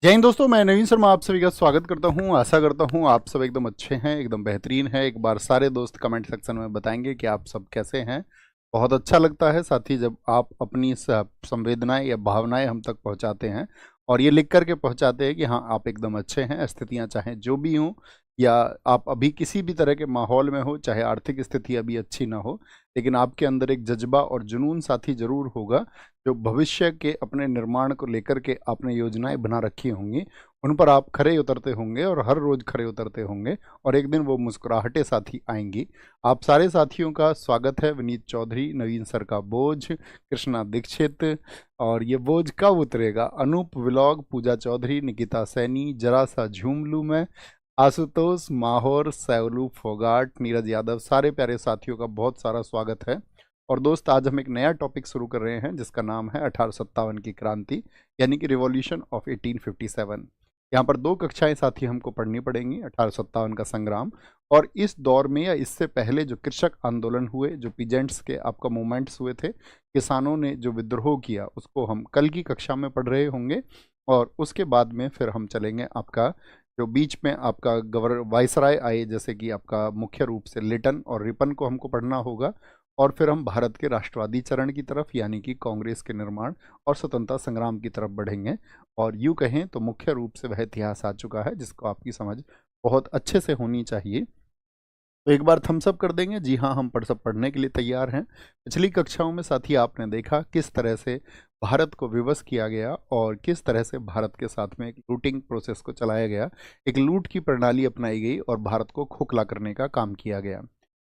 जय हिंद दोस्तों, मैं नवीन शर्मा आप सभी का स्वागत करता हूं। आशा करता हूं आप सब एकदम अच्छे हैं, एकदम बेहतरीन हैं। एक बार सारे दोस्त कमेंट सेक्शन में बताएंगे कि आप सब कैसे हैं। बहुत अच्छा लगता है साथ ही जब आप अपनी संवेदनाएं या भावनाएं हम तक पहुंचाते हैं और ये लिख करके पहुंचाते हैं कि हाँ आप एकदम अच्छे हैं। स्थितियां चाहे जो भी हों या आप अभी किसी भी तरह के माहौल में हो, चाहे आर्थिक स्थिति अभी अच्छी ना हो, लेकिन आपके अंदर एक जज्बा और जुनून साथी जरूर होगा। जो भविष्य के अपने निर्माण को लेकर के आपने योजनाएं बना रखी होंगी, उन पर आप खरे उतरते होंगे और हर रोज खरे उतरते होंगे और एक दिन वो मुस्कुराहटें साथी आएंगी। आप सारे साथियों का स्वागत है। विनीत चौधरी, नवीन सर का बोझ, कृष्णा दीक्षित, और ये बोझ कब उतरेगा, अनूप व्लॉग, पूजा चौधरी, निकिता सैनी, जरा सा झूम लूं मैं, आशुतोष माहौर, सैलू फोगाट, नीरज यादव, सारे प्यारे साथियों का बहुत सारा स्वागत है। और दोस्त, आज हम एक नया टॉपिक शुरू कर रहे हैं जिसका नाम है 1857 की क्रांति, यानी कि रिवॉल्यूशन ऑफ 1857। यहाँ पर दो कक्षाएं साथी हमको पढ़नी पड़ेंगी। 1857 का संग्राम और इस दौर में या इससे पहले जो कृषक आंदोलन हुए, जो पीजेंट्स के आपका मूवमेंट्स हुए थे, किसानों ने जो विद्रोह किया, उसको हम कल की कक्षा में पढ़ रहे होंगे। और उसके बाद में फिर हम चलेंगे आपका जो बीच में आपका वायसराय आए, जैसे कि आपका मुख्य रूप से लिटन और रिपन को हमको पढ़ना होगा। और फिर हम भारत के राष्ट्रवादी चरण की तरफ, यानी कि कांग्रेस के निर्माण और स्वतंत्रता संग्राम की तरफ बढ़ेंगे। और यूँ कहें तो मुख्य रूप से वह इतिहास आ चुका है जिसको आपकी समझ बहुत अच्छे से होनी चाहिए। तो एक बार थम्स अप कर देंगे। जी हाँ, हम सब पढ़ने के लिए तैयार हैं। पिछली कक्षाओं में साथी आपने देखा किस तरह से भारत को विवश किया गया और किस तरह से भारत के साथ में एक लूटिंग प्रोसेस को चलाया गया, एक लूट की प्रणाली अपनाई गई और भारत को खोखला करने का काम किया गया।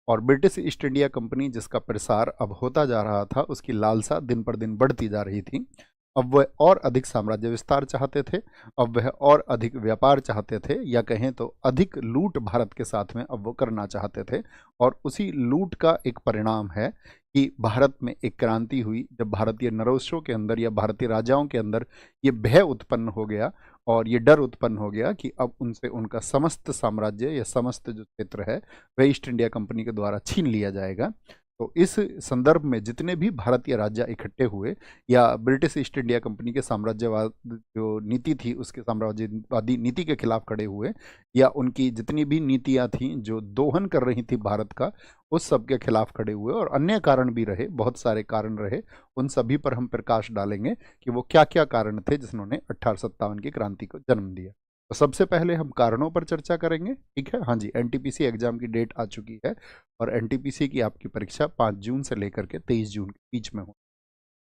और ब्रिटिश ईस्ट इंडिया कंपनी जिसका प्रसार अब होता जा रहा था, उसकी लालसा दिन पर दिन बढ़ती जा रही थी। अब वह और अधिक साम्राज्य विस्तार चाहते थे, अब वह और अधिक व्यापार चाहते थे, या कहें तो अधिक लूट भारत के साथ में अब वो करना चाहते थे। और उसी लूट का एक परिणाम है कि भारत में एक क्रांति हुई, जब भारतीय नरोशों के अंदर या भारतीय राजाओं के अंदर ये भय उत्पन्न हो गया और ये डर उत्पन्न हो गया कि अब उनसे उनका समस्त साम्राज्य या समस्त जो क्षेत्र है वह ईस्ट इंडिया कंपनी के द्वारा छीन लिया जाएगा। तो इस संदर्भ में जितने भी भारतीय राज्य इकट्ठे हुए या ब्रिटिश ईस्ट इंडिया कंपनी के साम्राज्यवाद जो नीति थी उसके साम्राज्यवादी नीति के खिलाफ खड़े हुए, या उनकी जितनी भी नीतियां थीं जो दोहन कर रही थी भारत का, उस सब के खिलाफ खड़े हुए। और अन्य कारण भी रहे, बहुत सारे कारण रहे, उन सभी पर हम प्रकाश डालेंगे कि वो क्या क्या कारण थे जिन्होंने 1857 की क्रांति को जन्म दिया। तो सबसे पहले हम कारणों पर चर्चा करेंगे, ठीक है। हाँ जी, एनटीपीसी एग्जाम की डेट आ चुकी है और एनटीपीसी की आपकी परीक्षा 5 जून से लेकर के 23 जून के बीच में हो।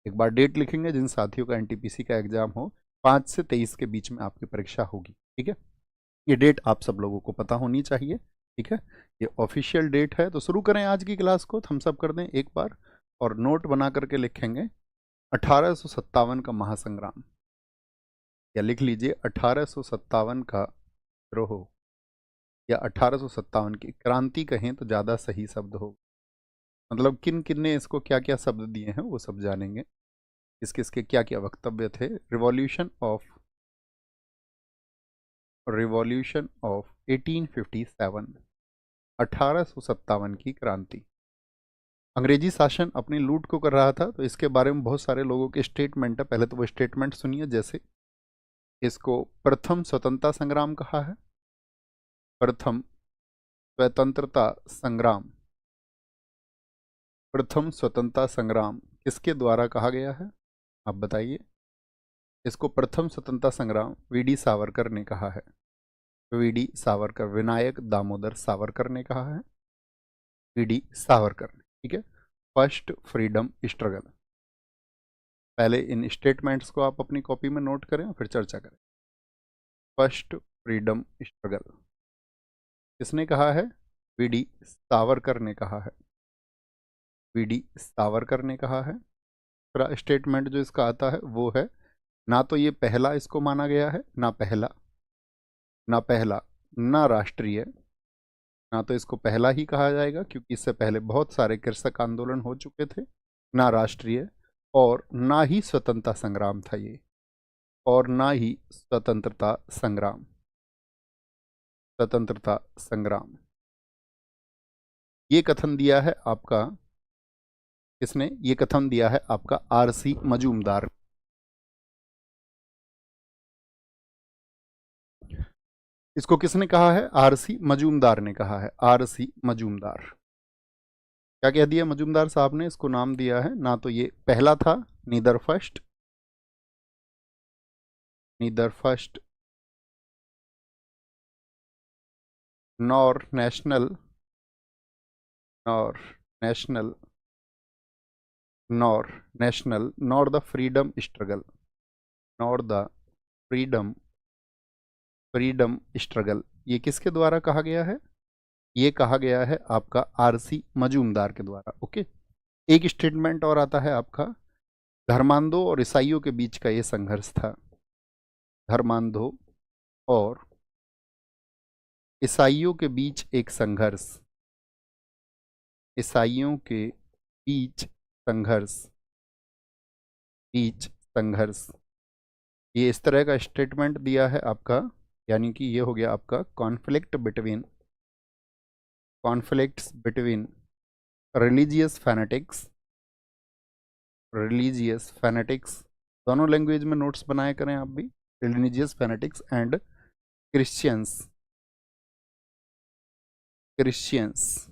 एक बार डेट लिखेंगे, जिन साथियों का एनटीपीसी का एग्जाम हो 5 से 23 के बीच में आपकी परीक्षा होगी, ठीक है। ये डेट आप सब लोगों को पता होनी चाहिए, ठीक है। ये ऑफिशियल डेट है। तो शुरू करें आज की क्लास को। थम्स अप कर दें एक बार और नोट बना करके लिखेंगे 1857 का महासंग्राम, या लिख लीजिए 1857 का विद्रोह, या 1857 की क्रांति कहें तो ज़्यादा सही शब्द हो। मतलब किन किन ने इसको क्या क्या शब्द दिए हैं वो सब जानेंगे, किस किस के क्या क्या वक्तव्य थे। रिवॉल्यूशन ऑफ 1857, 1857 की क्रांति। अंग्रेजी शासन अपनी लूट को कर रहा था, तो इसके बारे में बहुत सारे लोगों के स्टेटमेंट है। पहले तो वो स्टेटमेंट सुनिए। जैसे इसको प्रथम स्वतंत्रता संग्राम कहा है, प्रथम स्वतंत्रता संग्राम। प्रथम स्वतंत्रता संग्राम किसके द्वारा कहा गया है, आप बताइए। इसको प्रथम स्वतंत्रता संग्राम वीडी सावरकर ने कहा है। वीडी सावरकर, विनायक दामोदर सावरकर ने कहा है, वीडी सावरकर ने, ठीक है। First freedom struggle. पहले इन स्टेटमेंट्स को आप अपनी कॉपी में नोट करें और फिर चर्चा करें। फर्स्ट फ्रीडम स्ट्रगल किसने कहा है, वीडी सावरकर ने कहा है, वीडी सावरकर ने कहा है। दूसरा स्टेटमेंट जो इसका आता है वो है, ना तो ये पहला इसको माना गया है, ना पहला ना राष्ट्रीय, ना तो इसको पहला ही कहा जाएगा क्योंकि इससे पहले बहुत सारे कृषक आंदोलन हो चुके थे, ना राष्ट्रीय, और ना ही स्वतंत्रता संग्राम था ये, और ना ही स्वतंत्रता संग्राम। स्वतंत्रता संग्राम ये कथन दिया है आपका, किसने ये कथन दिया है, आपका आरसी मजूमदार। इसको किसने कहा है? आरसी मजूमदार ने कहा है, आरसी मजूमदार। क्या कह दिया मजूमदार साहब ने? इसको नाम दिया है, ना तो ये पहला था, neither first nor national nor the freedom struggle, nor the freedom struggle. ये किसके द्वारा कहा गया है? ये कहा गया है आपका आरसी मजूमदार के द्वारा। ओके, एक स्टेटमेंट और आता है आपका, धर्मांधों और ईसाइयों के बीच का ये संघर्ष था। धर्मांधों और ईसाइयों के बीच एक संघर्ष, ईसाइयों के बीच संघर्ष, ये इस तरह का स्टेटमेंट दिया है आपका, यानी कि ये हो गया आपका कॉन्फ्लिक्ट्स बिटवीन रिलीजियस फैनेटिक्स, दोनों लैंग्वेज में नोट्स बनाया करें आप भी, रिलीजियस फैनेटिक्स एंड क्रिश्चियंस।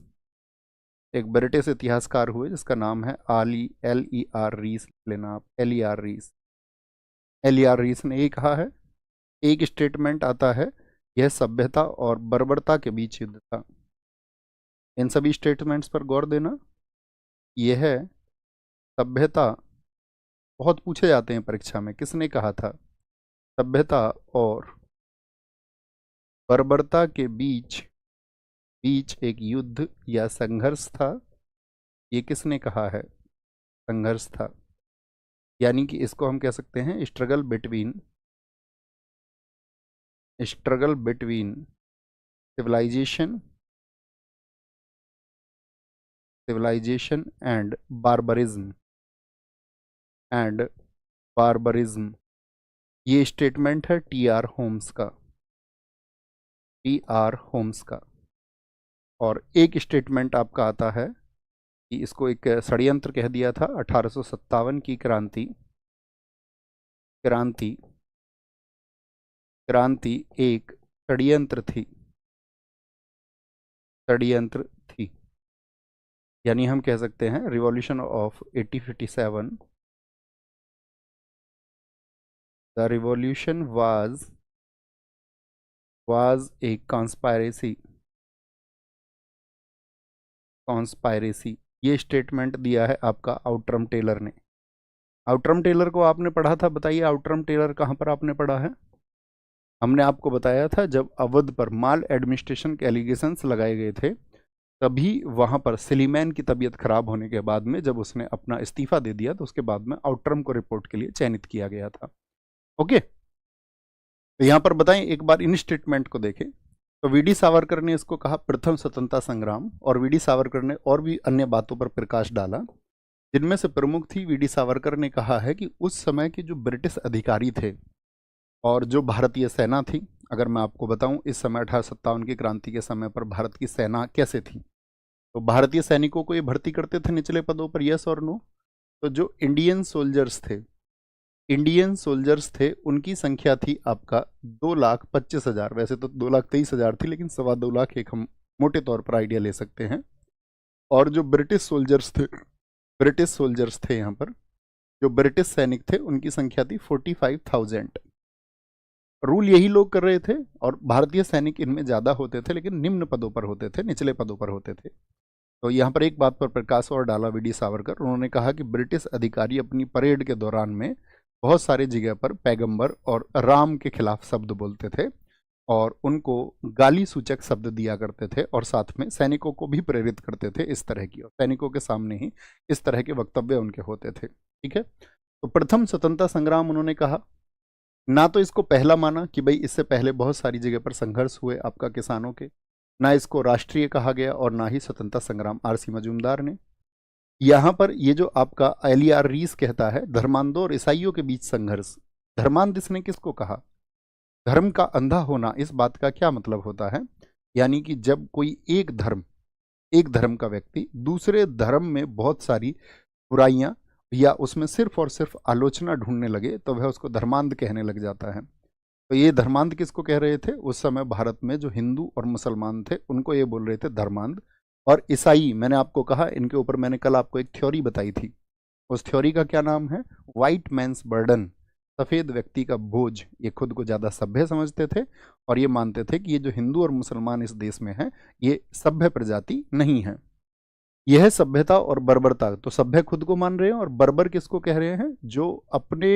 एक ब्रिटिश इतिहासकार हुए जिसका नाम है L.E.R. रीस, लेना आप L.E.R. रीस ने ये कहा है। एक स्टेटमेंट आता है, यह सभ्यता और बर्बरता के बीच युद्ध था। इन सभी स्टेटमेंट्स पर गौर देना। यह सभ्यता बहुत पूछे जाते हैं परीक्षा में, किसने कहा था? सभ्यता और बर्बरता के बीच एक युद्ध या संघर्ष था। ये किसने कहा है? संघर्ष था, यानी कि इसको हम कह सकते हैं struggle between civilization and barbarism. ये स्टेटमेंट है टी.आर. होम्स का। और एक स्टेटमेंट आपका आता है कि इसको एक षड्यंत्र कह दिया था, 1857 की क्रांति एक षड्यंत्र थी, यानी हम कह सकते हैं revolution of 1857, the revolution was a conspiracy. ये स्टेटमेंट दिया है आपका आउटरम टेलर ने। आउटरम टेलर को आपने पढ़ा था, बताइए आउटरम टेलर कहाँ पर आपने पढ़ा है? हमने आपको बताया था जब अवध पर माल एडमिनिस्ट्रेशन के एलिगेशंस लगाए गए थे, तभी वहां पर सिलीमैन की तबीयत खराब होने के बाद में जब उसने अपना इस्तीफा दे दिया तो उसके बाद में आउटरम को रिपोर्ट के लिए चयनित किया गया था। ओके, तो यहां पर बताएं, एक बार इन स्टेटमेंट को देखें। तो वी.डी. सावरकर ने इसको कहा प्रथम स्वतंत्रता संग्राम, और वी.डी. सावरकर ने और भी अन्य बातों पर प्रकाश डाला, जिनमें से प्रमुख थी, वी.डी. सावरकर ने कहा है कि उस समय के जो ब्रिटिश अधिकारी थे और जो भारतीय सेना थी, अगर मैं आपको बताऊं इस समय 1857 की क्रांति के समय पर भारत की सेना कैसे थी, तो भारतीय सैनिकों को ये भर्ती करते थे निचले पदों पर, यस और नो? तो जो इंडियन सोल्जर्स थे उनकी संख्या थी आपका 2,25,000, वैसे तो 2,23,000 थी, लेकिन 2.25 लाख एक हम मोटे तौर पर आइडिया ले सकते हैं। और जो ब्रिटिश सोल्जर्स थे यहाँ पर, जो ब्रिटिश सैनिक थे उनकी संख्या थी 45,000। रूल यही लोग कर रहे थे, और भारतीय सैनिक इनमें ज़्यादा होते थे, लेकिन निम्न पदों पर होते थे, निचले पदों पर होते थे। तो यहाँ पर एक बात पर प्रकाश और डाला वी.डी. सावरकर, उन्होंने कहा कि ब्रिटिश अधिकारी अपनी परेड के दौरान में बहुत सारी जगह पर पैगंबर और राम के खिलाफ शब्द बोलते थे, और उनको गाली सूचक शब्द दिया करते थे, और साथ में सैनिकों को भी प्रेरित करते थे इस तरह की, और सैनिकों के सामने ही इस तरह के वक्तव्य उनके होते थे। ठीक है, तो प्रथम स्वतंत्रता संग्राम उन्होंने कहा, ना तो इसको पहला माना कि भाई इससे पहले बहुत सारी जगह पर संघर्ष हुए आपका किसानों के, ना इसको राष्ट्रीय कहा गया, और ना ही स्वतंत्रता संग्राम आरसी मजूमदार ने। यहाँ पर ये जो आपका L.E.R. रीस कहता है धर्मांधों और ईसाइयों के बीच संघर्ष, धर्मांध इसने किसको कहा? धर्म का अंधा होना, इस बात का क्या मतलब होता है? यानी कि जब कोई एक धर्म का व्यक्ति दूसरे धर्म में बहुत सारी बुराइयां या उसमें सिर्फ और सिर्फ आलोचना ढूंढने लगे तो वह उसको धर्मांध कहने लग जाता है। तो ये धर्मांध किसको कह रहे थे? उस समय भारत में जो हिंदू और मुसलमान थे उनको ये बोल रहे थे धर्मांध। और ईसाई, मैंने आपको कहा, इनके ऊपर मैंने कल आपको एक थ्योरी बताई थी, उस थ्योरी का क्या नाम है? वाइट मैन्स बर्डन, सफ़ेद व्यक्ति का बोझ। ये खुद को ज़्यादा सभ्य समझते थे और ये मानते थे कि ये जो हिंदू और मुसलमान इस देश में हैं ये सभ्य प्रजाति नहीं है। यह सभ्यता और बर्बरता, तो सभ्य खुद को मान रहे हैं और बर्बर किसको कह रहे हैं? जो अपने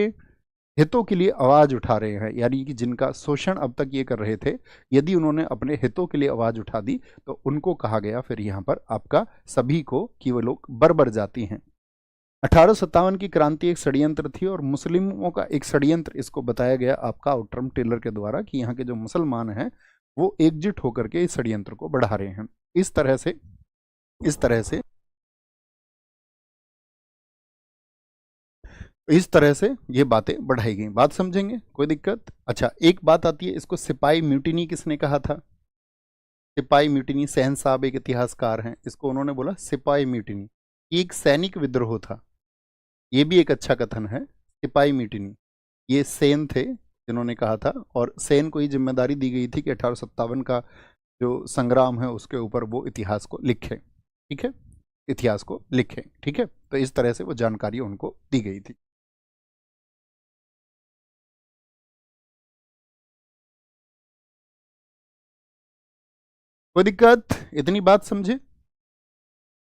हितों के लिए आवाज उठा रहे हैं, यानी कि जिनका शोषण अब तक ये कर रहे थे, यदि उन्होंने अपने हितों के लिए आवाज उठा दी तो उनको कहा गया फिर यहाँ पर आपका सभी को कि वो लोग बर्बर जाति हैं। 1857 की क्रांति एक षड्यंत्र थी और मुस्लिमों का एक षड्यंत्र इसको बताया गया आपका आउटरम टेलर के द्वारा कि यहाँ के जो मुसलमान हैं वो एकजुट होकर के इस षड्यंत्र को बढ़ा रहे हैं। इस तरह से ये बातें बढ़ाई गई। बात समझेंगे? कोई दिक्कत? अच्छा, एक बात आती है, इसको सिपाही म्यूटिनी किसने कहा था? सिपाही म्यूटिनी, सहन साहब एक इतिहासकार हैं, इसको उन्होंने बोला सिपाही म्यूटिनी, एक सैनिक विद्रोह था। ये भी एक अच्छा कथन है, सिपाही म्यूटिनी। ये सेन थे जिन्होंने कहा था और सेन को ही जिम्मेदारी दी गई थी कि 1857 का जो संग्राम है उसके ऊपर वो इतिहास को लिखें। ठीक है, इतिहास को लिखें। ठीक है, तो इस तरह से वो जानकारी उनको दी गई थी। कोई दिक्कत? इतनी बात समझे?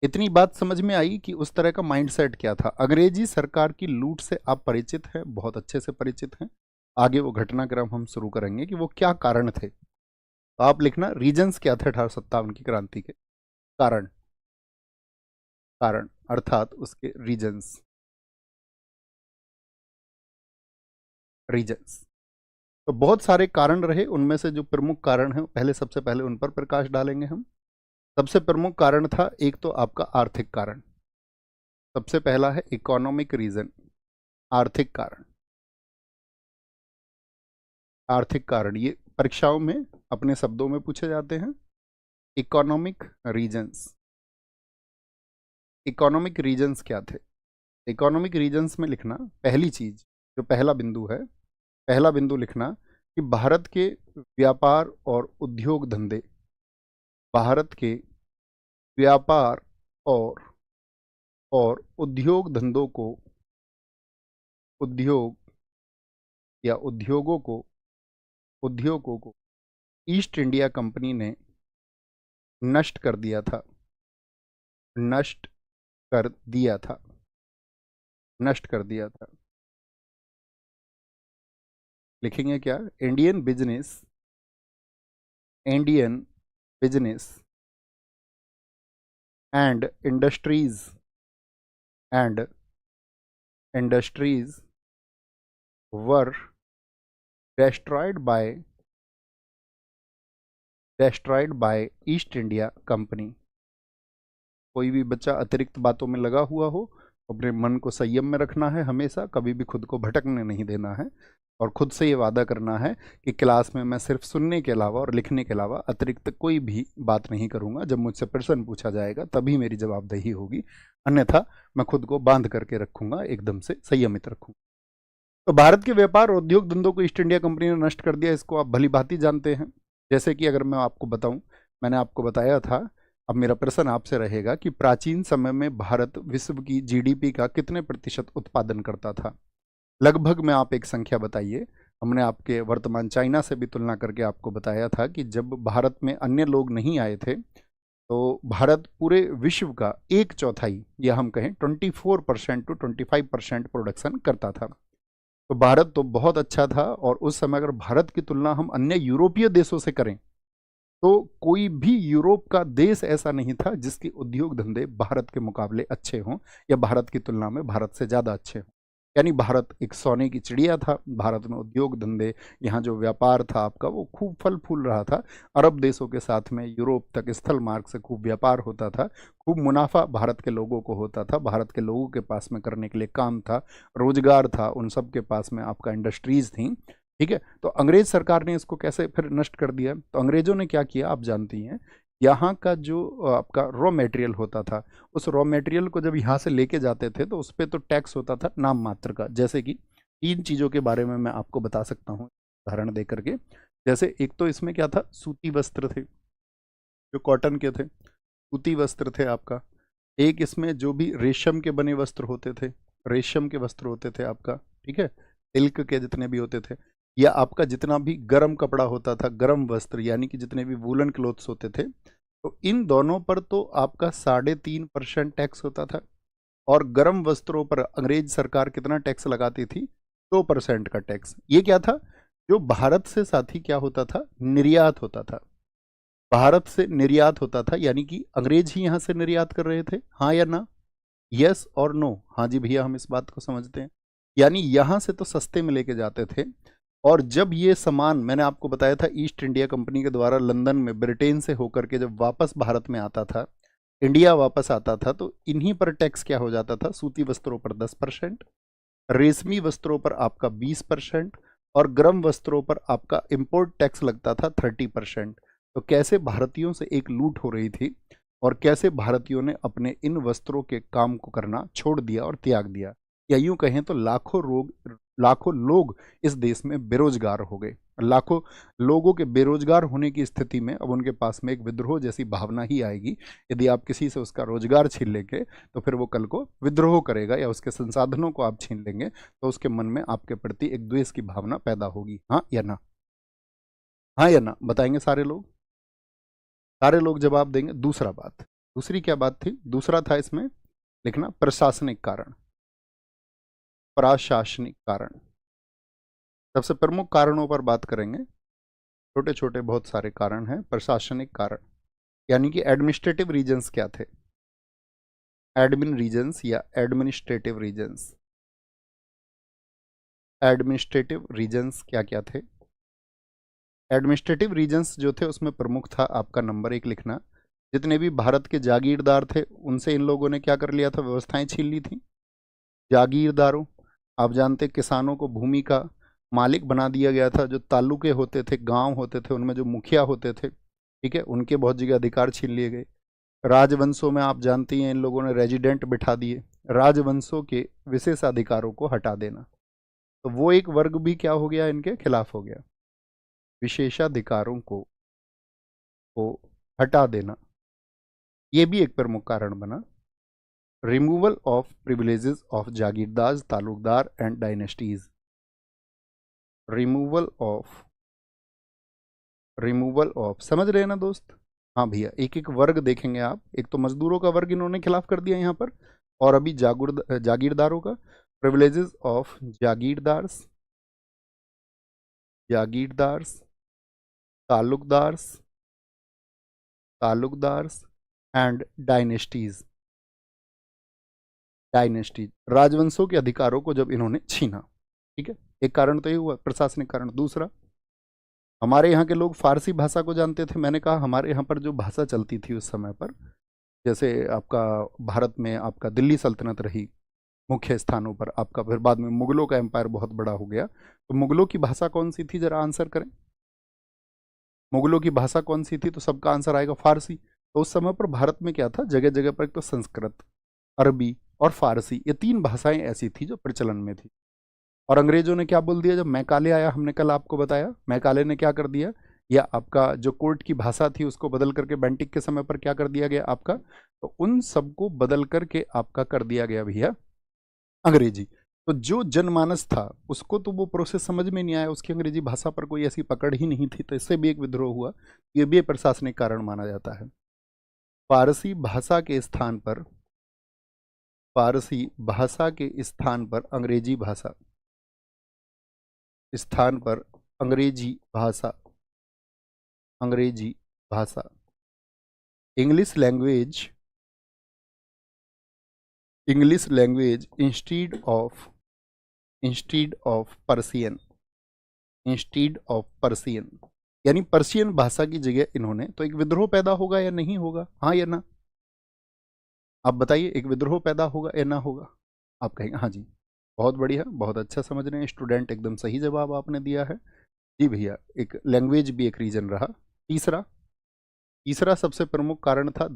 इतनी बात समझ में आई कि उस तरह का माइंडसेट क्या था। अंग्रेजी सरकार की लूट से आप परिचित हैं, बहुत अच्छे से परिचित हैं। आगे वो घटनाक्रम हम शुरू करेंगे कि वो क्या कारण थे। तो आप लिखना रीजंस क्या थे 1857 की क्रांति के कारण, कारण अर्थात उसके रीजंस, रीजंस। तो बहुत सारे कारण रहे, उनमें से जो प्रमुख कारण है पहले, सबसे पहले उन पर प्रकाश डालेंगे हम। सबसे प्रमुख कारण था एक तो आपका आर्थिक कारण। सबसे पहला है इकोनॉमिक रीजन, आर्थिक कारण। आर्थिक कारण ये परीक्षाओं में अपने शब्दों में पूछे जाते हैं। इकोनॉमिक रीजंस, इकोनॉमिक रीजंस क्या थे? इकोनॉमिक रीजंस में लिखना पहली चीज, जो पहला बिंदु है, पहला बिंदु लिखना कि भारत के व्यापार और उद्योग धंधे, भारत के व्यापार और उद्योग धंधों को, उद्योग या उद्योगों को ईस्ट इंडिया कंपनी ने नष्ट कर दिया था, नष्ट कर दिया था, नष्ट कर दिया था। लिखेंगे क्या? Indian business, Indian business and industries were destroyed by east India company. कोई भी बच्चा अतिरिक्त बातों में लगा हुआ हो, अपने मन को संयम में रखना है हमेशा, कभी भी खुद को भटकने नहीं देना है और खुद से ये वादा करना है कि क्लास में मैं सिर्फ सुनने के अलावा और लिखने के अलावा अतिरिक्त कोई भी बात नहीं करूंगा। जब मुझसे प्रश्न पूछा जाएगा तभी मेरी जवाबदेही होगी, अन्यथा मैं खुद को बांध करके रखूंगा, एकदम से संयमित रखूंगा। तो भारत के व्यापार और उद्योग धंधों को ईस्ट इंडिया कंपनी ने नष्ट कर दिया, इसको आप भली भांति जानते हैं। जैसे कि अगर मैं आपको बताऊं, मैंने आपको बताया था, अब मेरा प्रश्न आपसे रहेगा कि प्राचीन समय में भारत विश्व की जीडीपी का कितने प्रतिशत उत्पादन करता था? लगभग में आप एक संख्या बताइए। हमने आपके वर्तमान चाइना से भी तुलना करके आपको बताया था कि जब भारत में अन्य लोग नहीं आए थे तो भारत पूरे विश्व का 1/4 या हम कहें 24% to 25% प्रोडक्शन करता था। तो भारत तो बहुत अच्छा था। और उस समय अगर भारत की तुलना हम अन्य यूरोपीय देशों से करें तो कोई भी यूरोप का देश ऐसा नहीं था जिसके उद्योग धंधे भारत के मुकाबले अच्छे हों या भारत की तुलना में भारत से ज़्यादा अच्छे हों। यानी भारत एक सोने की चिड़िया था। भारत में उद्योग धंधे, यहाँ जो व्यापार था आपका वो खूब फल फूल रहा था। अरब देशों के साथ में यूरोप तक स्थल मार्ग से खूब व्यापार होता था, खूब मुनाफा भारत के लोगों को होता था, भारत के लोगों के पास में करने के लिए काम था, रोजगार था, उन सब के पास में आपका इंडस्ट्रीज थी। ठीक है, तो अंग्रेज सरकार ने इसको कैसे फिर नष्ट कर दिया? तो अंग्रेजों ने क्या किया आप जानती हैं, यहाँ का जो आपका रॉ मटेरियल होता था, उस रॉ मटेरियल को जब यहाँ से लेके जाते थे तो उस पर तो टैक्स होता था नाम मात्र का। जैसे कि 3 चीज़ों के बारे में मैं आपको बता सकता हूँ। उदाहरण दे करके। जैसे एक तो इसमें क्या था, सूती वस्त्र थे जो कॉटन के थे, सूती वस्त्र थे आपका। एक इसमें जो भी रेशम के बने वस्त्र होते थे, रेशम के वस्त्र होते थे आपका, ठीक है, सिल्क के जितने भी होते थे, या आपका जितना भी गर्म कपड़ा होता था, गर्म वस्त्र यानी कि जितने भी वूलन क्लोथ्स होते थे, तो इन दोनों पर तो आपका 3.5% टैक्स होता था। और गर्म वस्त्रों पर अंग्रेज सरकार कितना टैक्स लगाती थी, 2% का टैक्स। ये क्या था, जो भारत से साथी क्या होता था, निर्यात होता था, भारत से निर्यात होता था, यानी कि अंग्रेज ही यहां से निर्यात कर रहे थे, हाँ या ना, यस और नो। हाँ जी भैया, हम इस बात को समझते हैं। यानी यहां से तो सस्ते में लेके जाते थे, और जब ये सामान मैंने आपको बताया था ईस्ट इंडिया कंपनी के द्वारा लंदन में ब्रिटेन से होकर के जब वापस भारत में आता था, इंडिया वापस आता था, तो इन्हीं पर टैक्स क्या हो जाता था, सूती वस्त्रों पर 10%, रेशमी वस्त्रों पर आपका 20%, और गर्म वस्त्रों पर आपका इंपोर्ट टैक्स लगता था 30%। तो कैसे भारतीयों से एक लूट हो रही थी, और कैसे भारतीयों ने अपने इन वस्त्रों के काम को करना छोड़ दिया और त्याग दिया, या यूं कहें तो लाखों लोग इस देश में बेरोजगार हो गए। लाखों लोगों के बेरोजगार होने की स्थिति में अब उनके पास में एक विद्रोह जैसी भावना ही आएगी। यदि आप किसी से उसका रोजगार छीन लेंगे तो फिर वो कल को विद्रोह करेगा, या उसके संसाधनों को आप छीन लेंगे तो उसके मन में आपके प्रति एक द्वेष की भावना पैदा होगी, हाँ या ना, हाँ या ना, बताएंगे सारे लोग, सारे लोग जवाब देंगे। दूसरा बात, दूसरी क्या बात थी, दूसरा था इसमें लिखना प्रशासनिक कारण, प्रशासनिक कारण। सबसे प्रमुख कारणों पर बात करेंगे, छोटे छोटे बहुत सारे कारण हैं। प्रशासनिक कारण यानी कि एडमिनिस्ट्रेटिव रीजन्स क्या थे, एडमिन रीजन्स या एडमिनिस्ट्रेटिव रीजन्स, एडमिनिस्ट्रेटिव रीजन्स क्या क्या थे। एडमिनिस्ट्रेटिव रीजन्स जो थे उसमें प्रमुख था आपका नंबर 1 लिखना, जितने भी भारत के जागीरदार थे उनसे इन लोगों ने क्या कर लिया था, व्यवस्थाएं छीन ली थी। जागीरदारों, आप जानते किसानों को भूमि का मालिक बना दिया गया था। जो तालुके होते थे, गांव होते थे, उनमें जो मुखिया होते थे, ठीक है, उनके बहुत जगह अधिकार छीन लिए गए। राजवंशों में आप जानती हैं इन लोगों ने रेजिडेंट बिठा दिए, राजवंशों के विशेषाधिकारों को हटा देना, तो वो एक वर्ग भी क्या हो गया, इनके खिलाफ हो गया, विशेषाधिकारों को हटा देना, ये भी एक प्रमुख कारण बना। Removal of privileges of jagirdar, talukdar and dynasties, removal of समझ रहे हैं ना दोस्त। हाँ भैया, एक एक वर्ग देखेंगे आप, एक तो मजदूरों का वर्ग इन्होंने खिलाफ कर दिया यहाँ पर, और अभी जागीरदारों का, privileges of jagirdars, jagirdars, talukdars, talukdars and dynasties, dynasties, राजवंशों के अधिकारों को जब इन्होंने छीना, ठीक है, एक कारण तो ये हुआ प्रशासनिक कारण। दूसरा, हमारे यहाँ के लोग फारसी भाषा को जानते थे। मैंने कहा हमारे यहाँ पर जो भाषा चलती थी उस समय पर, जैसे आपका भारत में आपका दिल्ली सल्तनत रही मुख्य स्थानों पर, आपका फिर बाद में मुगलों का एम्पायर बहुत बड़ा हो गया, तो मुगलों की भाषा कौन सी थी, जरा आंसर करें, मुगलों की भाषा कौन सी थी, तो सबका आंसर आएगा फारसी। तो उस समय पर भारत में क्या था, जगह जगह पर एक तो संस्कृत, अरबी और फारसी, ये 3 भाषाएं ऐसी थी जो प्रचलन में थी। और अंग्रेजों ने क्या बोल दिया, जब मैकाले आया, हमने कल आपको बताया, मैकाले ने क्या कर दिया, या आपका जो कोर्ट की भाषा थी उसको बदल करके बेंटिक के समय पर क्या कर दिया गया आपका, तो उन सबको बदल करके आपका कर दिया गया भैया अंग्रेजी। तो जो जनमानस था उसको तो वो प्रोसेस समझ में नहीं आया, उसकी अंग्रेजी भाषा पर कोई ऐसी पकड़ ही नहीं थी, तो इससे भी एक विद्रोह हुआ। ये भी एक प्रशासनिक कारण माना जाता है। फारसी भाषा के स्थान पर, फारसी भाषा के स्थान पर अंग्रेजी भाषा, स्थान पर अंग्रेजी भाषा, अंग्रेजी भाषा, English language, English language instead of Persian, instead of Persian, यानी पर्शियन भाषा की जगह इन्होंने, तो एक विद्रोह पैदा होगा या नहीं होगा, हाँ या ना, आप बताइए, एक विद्रोह पैदा होगा या ना होगा। आप कहेंगे हाँ जी, बहुत बढ़िया, बहुत अच्छा समझ रहे हैं स्टूडेंट, एकदम सही जवाब आपने दिया है जी भैया। एक लैंग्वेज भी एक रीजन रहा। तीसरा, तीसरा सबसे प्रमुख कारण था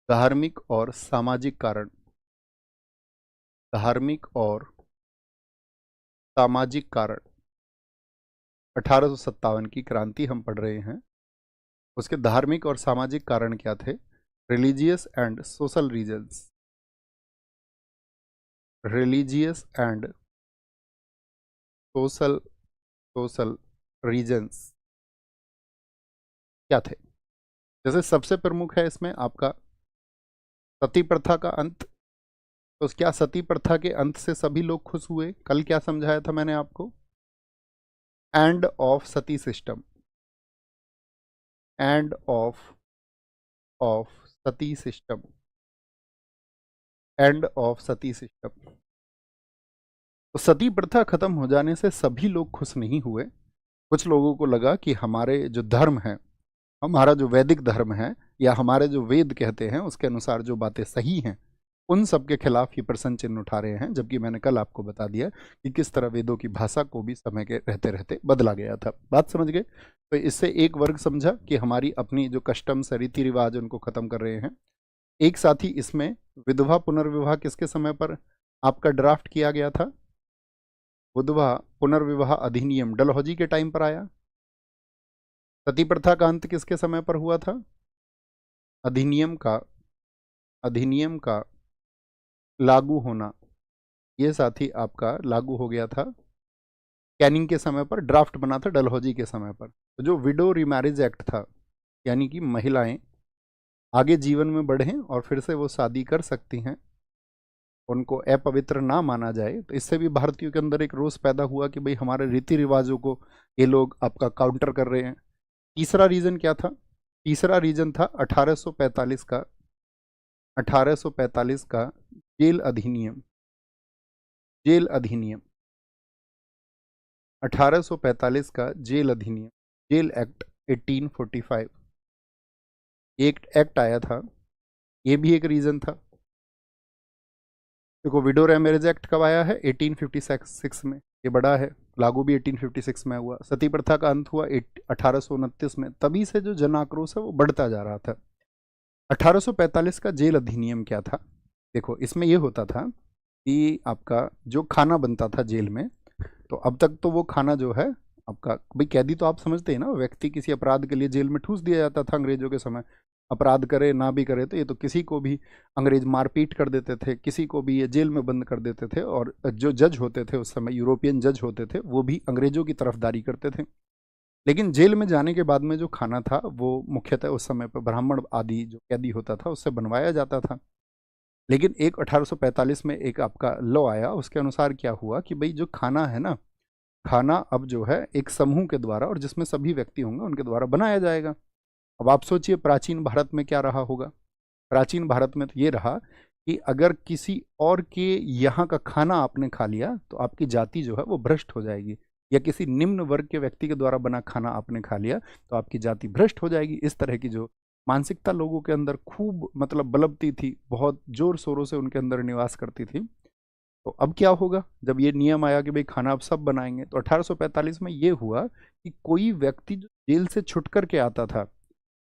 धार्मिक और सामाजिक कारण, धार्मिक और सामाजिक कारण, 1857 की क्रांति हम पढ़ रहे हैं। उसके धार्मिक और सामाजिक कारण क्या थे? Religious and social reasons, religious and social social reasons क्या थे? जैसे सबसे प्रमुख है इसमें आपका सती प्रथा का अंत। तो क्या सती प्रथा के अंत से सभी लोग खुश हुए? कल क्या समझाया था मैंने आपको? End of Sati system, end of Sati system, end of Sati system. तो सती प्रथा खत्म हो जाने से सभी लोग खुश नहीं हुए। कुछ लोगों को लगा कि हमारे जो धर्म है, हमारा जो वैदिक धर्म है, या हमारे जो वेद कहते हैं उसके अनुसार जो बातें सही हैं, उन सब के खिलाफ ये प्रश्न चिन्ह उठा रहे हैं। जबकि मैंने कल आपको बता दिया कि किस तरह वेदों की भाषा को भी समय के रहते रहते बदला गया था। बात समझ गए? तो इससे एक वर्ग समझा कि हमारी अपनी जो कस्टम्स रीति रिवाज उनको खत्म कर रहे हैं। एक साथ ही इसमें विधवा पुनर्विवाह किसके समय पर आपका ड्राफ्ट किया गया था? विधवा पुनर्विवाह अधिनियम डलहौजी के टाइम पर आया। सती प्रथा का अंत किसके समय पर हुआ था? अधिनियम का लागू होना, ये साथ ही आपका लागू हो गया था कैनिंग के समय पर, ड्राफ्ट बना था डलहौजी के समय पर। तो जो विडो रिमैरिज एक्ट था, यानी कि महिलाएं आगे जीवन में बढ़ें और फिर से वो शादी कर सकती हैं, उनको अपवित्र ना माना जाए, तो इससे भी भारतीयों के अंदर एक रोष पैदा हुआ कि भाई हमारे रीति रिवाजों को ये लोग आपका काउंटर कर रहे हैं। तीसरा रीजन क्या था? तीसरा रीजन था 1845 का जेल अधिनियम, जेल अधिनियम 1845 का जेल अधिनियम, जेल एक्ट 1845, एक एक्ट आया था, ये भी एक रीजन था। देखो विडो मैरिज एक्ट कब आया है? 1856 में, ये बड़ा है, लागू भी 1856 में हुआ। सती प्रथा का अंत हुआ 1829 में। तभी से जो जन आक्रोश है वो बढ़ता जा रहा था। 1845 का जेल अधिनियम क्या था? देखो इसमें ये होता था कि आपका जो खाना बनता था जेल में, तो अब तक तो वो खाना जो है आपका, भाई कैदी तो आप समझते हैं ना, व्यक्ति किसी अपराध के लिए जेल में ठूस दिया जाता था अंग्रेजों के समय। अपराध करे ना भी करे तो ये तो किसी को भी अंग्रेज मारपीट कर देते थे, किसी को भी ये जेल में बंद कर देते थे। और जो जज होते थे उस समय, यूरोपियन जज होते थे, वो भी अंग्रेजों की तरफदारी करते थे। लेकिन जेल में जाने के बाद में जो खाना था वो मुख्यतः उस समय पर ब्राह्मण आदि जो कैदी होता था उससे बनवाया जाता था। लेकिन एक 1845 में एक आपका लॉ आया, उसके अनुसार क्या हुआ कि भाई जो खाना है ना, खाना अब जो है एक समूह के द्वारा, और जिसमें सभी व्यक्ति होंगे उनके द्वारा बनाया जाएगा। अब आप सोचिए प्राचीन भारत में क्या रहा होगा? प्राचीन भारत में तो ये रहा कि अगर किसी और के यहाँ का खाना आपने खा लिया तो आपकी जाति जो है वो भ्रष्ट हो जाएगी, या किसी निम्न वर्ग के व्यक्ति के द्वारा बना खाना आपने खा लिया तो आपकी जाति भ्रष्ट हो जाएगी। इस तरह की जो मानसिकता लोगों के अंदर खूब मतलब बलबती थी, बहुत जोर शोरों से उनके अंदर निवास करती थी। तो अब क्या होगा जब ये नियम आया कि भाई खाना अब सब बनाएंगे? तो 1845 में ये हुआ कि कोई व्यक्ति जो जेल से छुट करके आता था,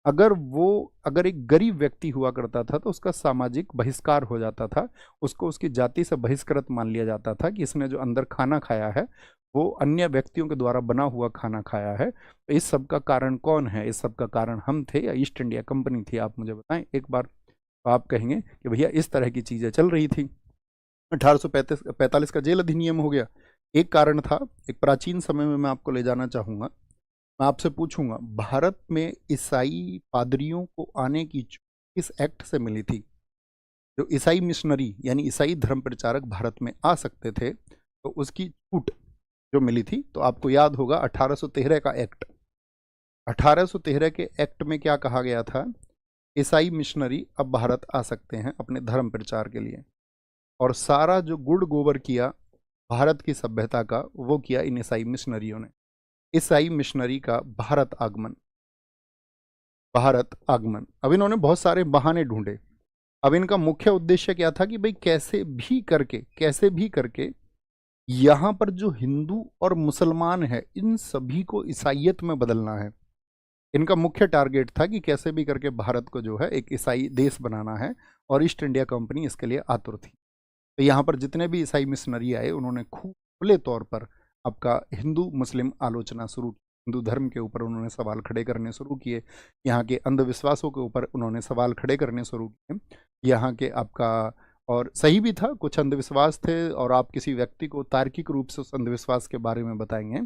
अगर एक गरीब व्यक्ति हुआ करता था तो उसका सामाजिक बहिष्कार हो जाता था, उसको उसकी जाति से बहिष्कृत मान लिया जाता था कि इसने जो अंदर खाना खाया है वो अन्य व्यक्तियों के द्वारा बना हुआ खाना खाया है। तो इस सब का कारण कौन है? इस सब का कारण हम थे या ईस्ट इंडिया कंपनी थी? आप मुझे बताएं एक बार। तो आप कहेंगे कि भैया इस तरह की चीज़ें चल रही थी। 1845 का जेल अधिनियम हो गया, एक कारण था। एक प्राचीन समय में मैं आपको ले जाना चाहूँगा। मैं आपसे पूछूंगा भारत में ईसाई पादरियों को आने की छूट किस एक्ट से मिली थी? जो ईसाई मिशनरी यानी ईसाई धर्म प्रचारक भारत में आ सकते थे तो उसकी छूट जो मिली थी, तो आपको याद होगा 1813 का एक्ट। 1813 के एक्ट में क्या कहा गया था? ईसाई मिशनरी अब भारत आ सकते हैं अपने धर्म प्रचार के लिए, और सारा जो गुड़ गोबर किया भारत की सभ्यता का वो किया इन ईसाई मिशनरियों ने। ईसाई मिशनरी का भारत आगमन, भारत आगमन। अब इन्होंने बहुत सारे बहाने ढूंढे। अब इनका मुख्य उद्देश्य क्या था कि भाई कैसे भी करके यहाँ पर जो हिंदू और मुसलमान है इन सभी को ईसाइयत में बदलना है। इनका मुख्य टारगेट था कि कैसे भी करके भारत को जो है एक ईसाई देश बनाना है, और ईस्ट इंडिया कंपनी इसके लिए आतुर थी। तो यहाँ पर जितने भी ईसाई मिशनरी आए उन्होंने खूब खुले तौर पर आपका हिंदू मुस्लिम आलोचना शुरू की। हिंदू धर्म के ऊपर उन्होंने सवाल खड़े करने शुरू किए, यहाँ के अंधविश्वासों के ऊपर उन्होंने सवाल खड़े करने शुरू किए, यहाँ के आपका, और सही भी था, कुछ अंधविश्वास थे और आप किसी व्यक्ति को तार्किक रूप से उस अंधविश्वास के बारे में बताएंगे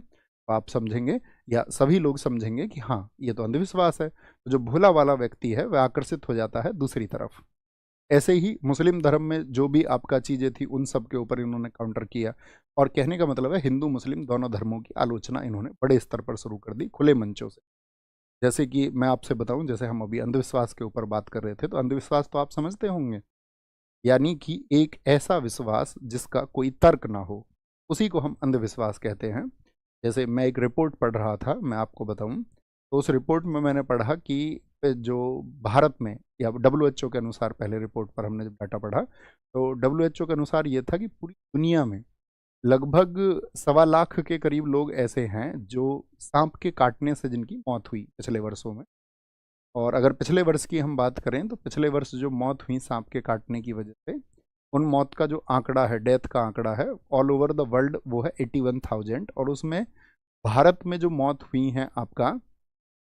तो आप समझेंगे या सभी लोग समझेंगे कि हाँ ये तो अंधविश्वास है। तो जो भोला वाला व्यक्ति है वह आकर्षित हो जाता है दूसरी तरफ। ऐसे ही मुस्लिम धर्म में जो भी आपका चीज़ें थी उन सब के ऊपर इन्होंने काउंटर किया, और कहने का मतलब है हिंदू मुस्लिम दोनों धर्मों की आलोचना इन्होंने बड़े स्तर पर शुरू कर दी, खुले मंचों से। जैसे कि मैं आपसे बताऊं, जैसे हम अभी अंधविश्वास के ऊपर बात कर रहे थे, तो अंधविश्वास तो आप समझते होंगे, यानी कि एक ऐसा विश्वास जिसका कोई तर्क ना हो, उसी को हम अंधविश्वास कहते हैं। जैसे मैं एक रिपोर्ट पढ़ रहा था, मैं आपको बताऊं, तो उस रिपोर्ट में मैंने पढ़ा कि जो भारत में, या WHO के अनुसार, पहले रिपोर्ट पर हमने जब डाटा पढ़ा तो WHO के अनुसार ये था कि पूरी दुनिया में लगभग 1.25 लाख के करीब लोग ऐसे हैं जो सांप के काटने से जिनकी मौत हुई पिछले वर्षों में। और अगर पिछले वर्ष की हम बात करें तो पिछले वर्ष जो मौत हुई सांप के काटने की वजह से, उन मौत का जो आंकड़ा है, डेथ का आंकड़ा है ऑल ओवर द वर्ल्ड, वो है 81,000। और उसमें भारत में जो मौत हुई हैं आपका,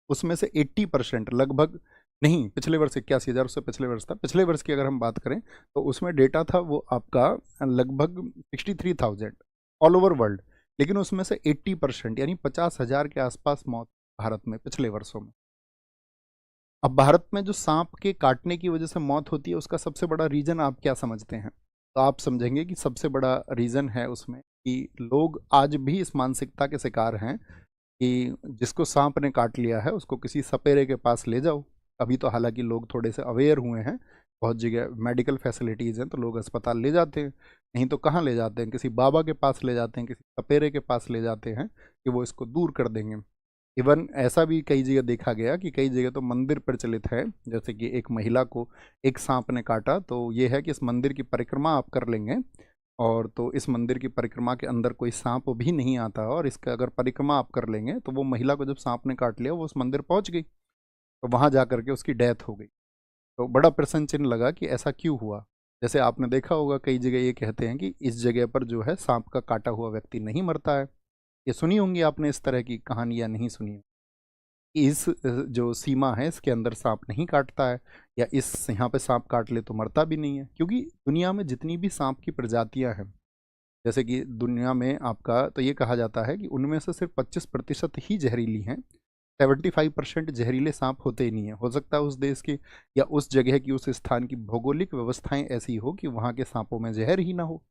उसमें से 80% लगभग, नहीं पिछले वर्ष 81,000, उससे पिछले वर्ष था, पिछले वर्ष की अगर हम बात करें तो उसमें डेटा था वो आपका लगभग 63,000 ऑल ओवर वर्ल्ड। लेकिन उसमें से 80% यानी 50,000 के आसपास मौत भारत में पिछले वर्षों में। अब भारत में जो सांप के काटने की वजह से मौत होती है उसका सबसे बड़ा रीजन आप क्या समझते हैं? तो आप समझेंगे कि सबसे बड़ा रीजन है उसमें कि लोग आज भी इस मानसिकता के शिकार हैं कि जिसको सांप ने काट लिया है उसको किसी सपेरे के पास ले जाओ। अभी तो हालांकि लोग थोड़े से अवेयर हुए हैं, बहुत जगह मेडिकल फैसिलिटीज़ हैं तो लोग अस्पताल ले जाते हैं, नहीं तो कहाँ ले जाते हैं, किसी बाबा के पास ले जाते हैं, किसी सपेरे के पास ले जाते हैं कि वो इसको दूर कर देंगे। इवन ऐसा भी कई जगह देखा गया कि कई जगह तो मंदिर प्रचलित है, जैसे कि एक महिला को एक सांप ने काटा तो ये है कि इस मंदिर की परिक्रमा आप कर लेंगे, और तो इस मंदिर की परिक्रमा के अंदर कोई सांप भी नहीं आता, और इसका अगर परिक्रमा आप कर लेंगे तो वो महिला को जब सांप ने काट लिया वो उस मंदिर पहुंच गई, तो वहां जा करके उसकी डेथ हो गई। तो बड़ा प्रश्न चिन्ह लगा कि ऐसा क्यों हुआ। जैसे आपने देखा होगा कई जगह ये कहते हैं कि इस जगह पर जो है सांप का काटा हुआ व्यक्ति नहीं मरता है। ये सुनी होंगी आपने इस तरह की कहानी, या नहीं सुनी? इस जो सीमा है इसके अंदर सांप नहीं काटता है, या इस यहाँ पे सांप काट ले तो मरता भी नहीं है। क्योंकि दुनिया में जितनी भी सांप की प्रजातियां हैं, जैसे कि दुनिया में आपका तो ये कहा जाता है कि उनमें से सिर्फ 25% ही जहरीली हैं, 75% जहरीले सांप होते ही नहीं है। हो सकता है उस देश की या उस जगह की, उस स्थान की भौगोलिक व्यवस्थाएं ऐसी हो कि वहाँ के सांपों में जहर ही ना हो।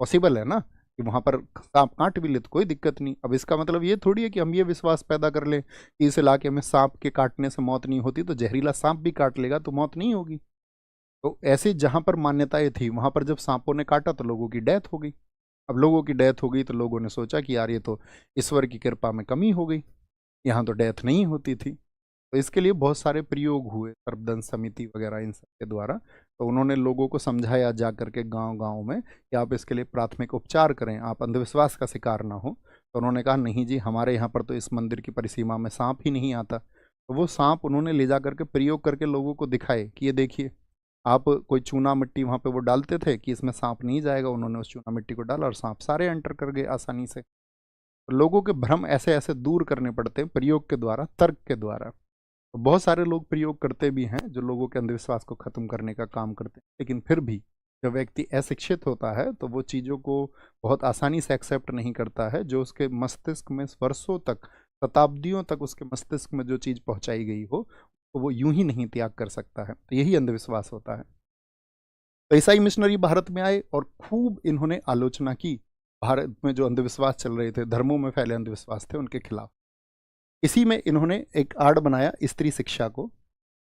पॉसिबल है ना कि वहां पर सांप काट भी ले तो कोई दिक्कत नहीं। अब इसका मतलब ये थोड़ी है कि हम ये विश्वास पैदा कर लें कि इस इलाके में सांप के काटने से मौत नहीं होती तो जहरीला सांप भी काट लेगा तो मौत नहीं होगी। तो ऐसे जहां पर मान्यताएं थी वहां पर जब सांपों ने काटा तो लोगों की डेथ हो गई। अब लोगों की डेथ हो गई तो लोगों ने सोचा कि यार ये तो ईश्वर की कृपा में कमी हो गई, यहाँ तो डेथ नहीं होती थी। तो इसके लिए बहुत सारे प्रयोग हुए, सर्वदन समिति वगैरह इन सब के द्वारा। तो उन्होंने लोगों को समझाया जा करके गांव गांव में कि आप इसके लिए प्राथमिक उपचार करें, आप अंधविश्वास का शिकार ना हो। तो उन्होंने कहा नहीं जी, हमारे यहाँ पर तो इस मंदिर की परिसीमा में सांप ही नहीं आता। तो वो सांप उन्होंने ले जा करके प्रयोग करके लोगों को दिखाए कि ये देखिए, आप कोई चूना मिट्टी वहाँ पे वो डालते थे कि इसमें सांप नहीं जाएगा, उन्होंने उस चूना मिट्टी को डाला और सांप सारे एंटर कर गए आसानी से। तो लोगों के भ्रम ऐसे ऐसे दूर करने पड़ते हैं प्रयोग के द्वारा, तर्क के द्वारा। तो बहुत सारे लोग प्रयोग करते भी हैं जो लोगों के अंधविश्वास को खत्म करने का काम करते हैं, लेकिन फिर भी जब व्यक्ति अशिक्षित होता है तो वो चीज़ों को बहुत आसानी से एक्सेप्ट नहीं करता है। जो उसके मस्तिष्क में वर्षों तक, शताब्दियों तक उसके मस्तिष्क में जो चीज़ पहुंचाई गई हो तो वो यूं ही नहीं त्याग कर सकता है। तो यही अंधविश्वास होता है। तो ईसाई मिशनरी भारत में आए और खूब इन्होंने आलोचना की भारत में जो अंधविश्वास चल रहे थे, धर्मों में फैले अंधविश्वास थे उनके खिलाफ। इसी में इन्होंने एक आड़ बनाया स्त्री शिक्षा को।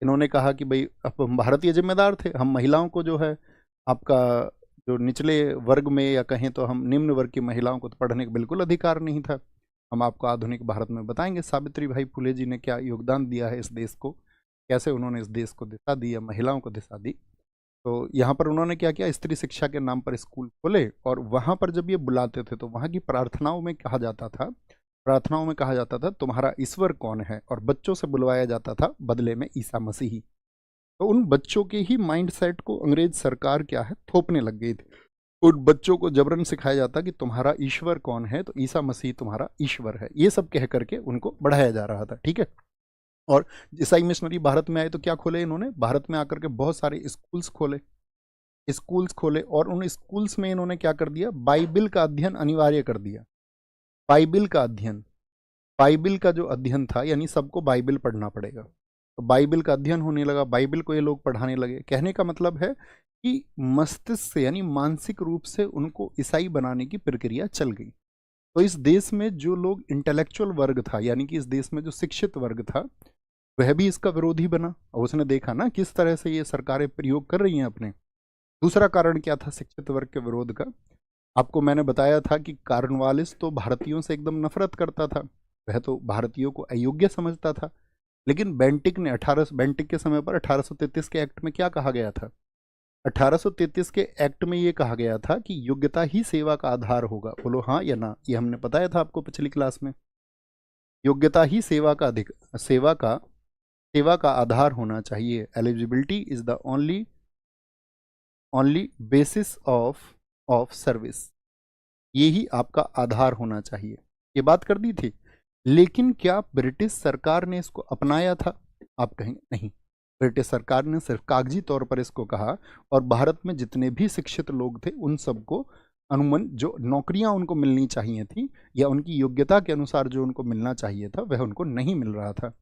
इन्होंने कहा कि भाई अब हम भारतीय जिम्मेदार थे, हम महिलाओं को जो है आपका जो निचले वर्ग में, या कहें तो हम निम्न वर्ग की महिलाओं को तो पढ़ने का बिल्कुल अधिकार नहीं था। हम आपको आधुनिक भारत में बताएंगे सावित्री भाई फुले जी ने क्या योगदान दिया है इस देश को, कैसे उन्होंने इस देश को दिशा दी या महिलाओं को दिशा दी। तो यहाँ पर उन्होंने क्या किया, स्त्री शिक्षा के नाम पर स्कूल खोले, और वहाँ पर जब ये बुलाते थे तो वहाँ की प्रार्थनाओं में कहा जाता था, तुम्हारा ईश्वर कौन है, और बच्चों से बुलवाया जाता था बदले में ईसा मसीही। तो उन बच्चों के ही माइंड सेट को अंग्रेज सरकार क्या है थोपने लग गई थी। उन बच्चों को जबरन सिखाया जाता कि तुम्हारा ईश्वर कौन है, तो ईसा मसीह तुम्हारा ईश्वर है, ये सब कह करके उनको बढ़ाया जा रहा था। ठीक है। और ईसाई मिशनरी भारत में आए तो क्या खोले इन्होंने, भारत में आकर के बहुत सारे स्कूल्स खोले और उन स्कूल्स में इन्होंने क्या कर दिया, बाइबिल का अध्ययन अनिवार्य कर दिया। बाइबिल का अध्ययन, बाइबिल का जो अध्ययन था, यानी सबको बाइबिल पढ़ना पड़ेगा, तो बाइबिल का अध्ययन होने लगा, बाइबिल को ये लोग पढ़ाने लगे। कहने का मतलब है कि मस्तिष्क से यानी मानसिक रूप से उनको ईसाई बनाने की प्रक्रिया चल गई। तो इस देश में जो लोग इंटेलेक्चुअल वर्ग था, यानी कि इस देश में जो शिक्षित वर्ग था, वह भी इसका विरोधी बना। और उसने देखा ना किस तरह से ये सरकारें प्रयोग कर रही हैं अपने। दूसरा कारण क्या था शिक्षित वर्ग के विरोध का, आपको मैंने बताया था कि कार्नवालिस तो भारतीयों से एकदम नफरत करता था, वह तो भारतीयों को अयोग्य समझता था। लेकिन बेंटिक के समय पर 1833 के एक्ट में क्या कहा गया था, 1833 के एक्ट में ये कहा गया था कि योग्यता ही सेवा का आधार होगा। बोलो हाँ या ना, ये हमने बताया था आपको पिछली क्लास में। योग्यता ही सेवा का आधार होना चाहिए। Eligibility is the only basis of service, यही आपका आधार होना चाहिए, ये बात कर दी थी। लेकिन क्या ब्रिटिश सरकार ने इसको अपनाया था, आप कहेंगे नहीं, ब्रिटिश सरकार ने सिर्फ कागजी तौर पर इसको कहा, और भारत में जितने भी शिक्षित लोग थे उन सबको अनुमन जो नौकरियां उनको मिलनी चाहिए थी या उनकी योग्यता के अनुसार जो उनको मिलना चाहिए था वह उनको नहीं मिल रहा था।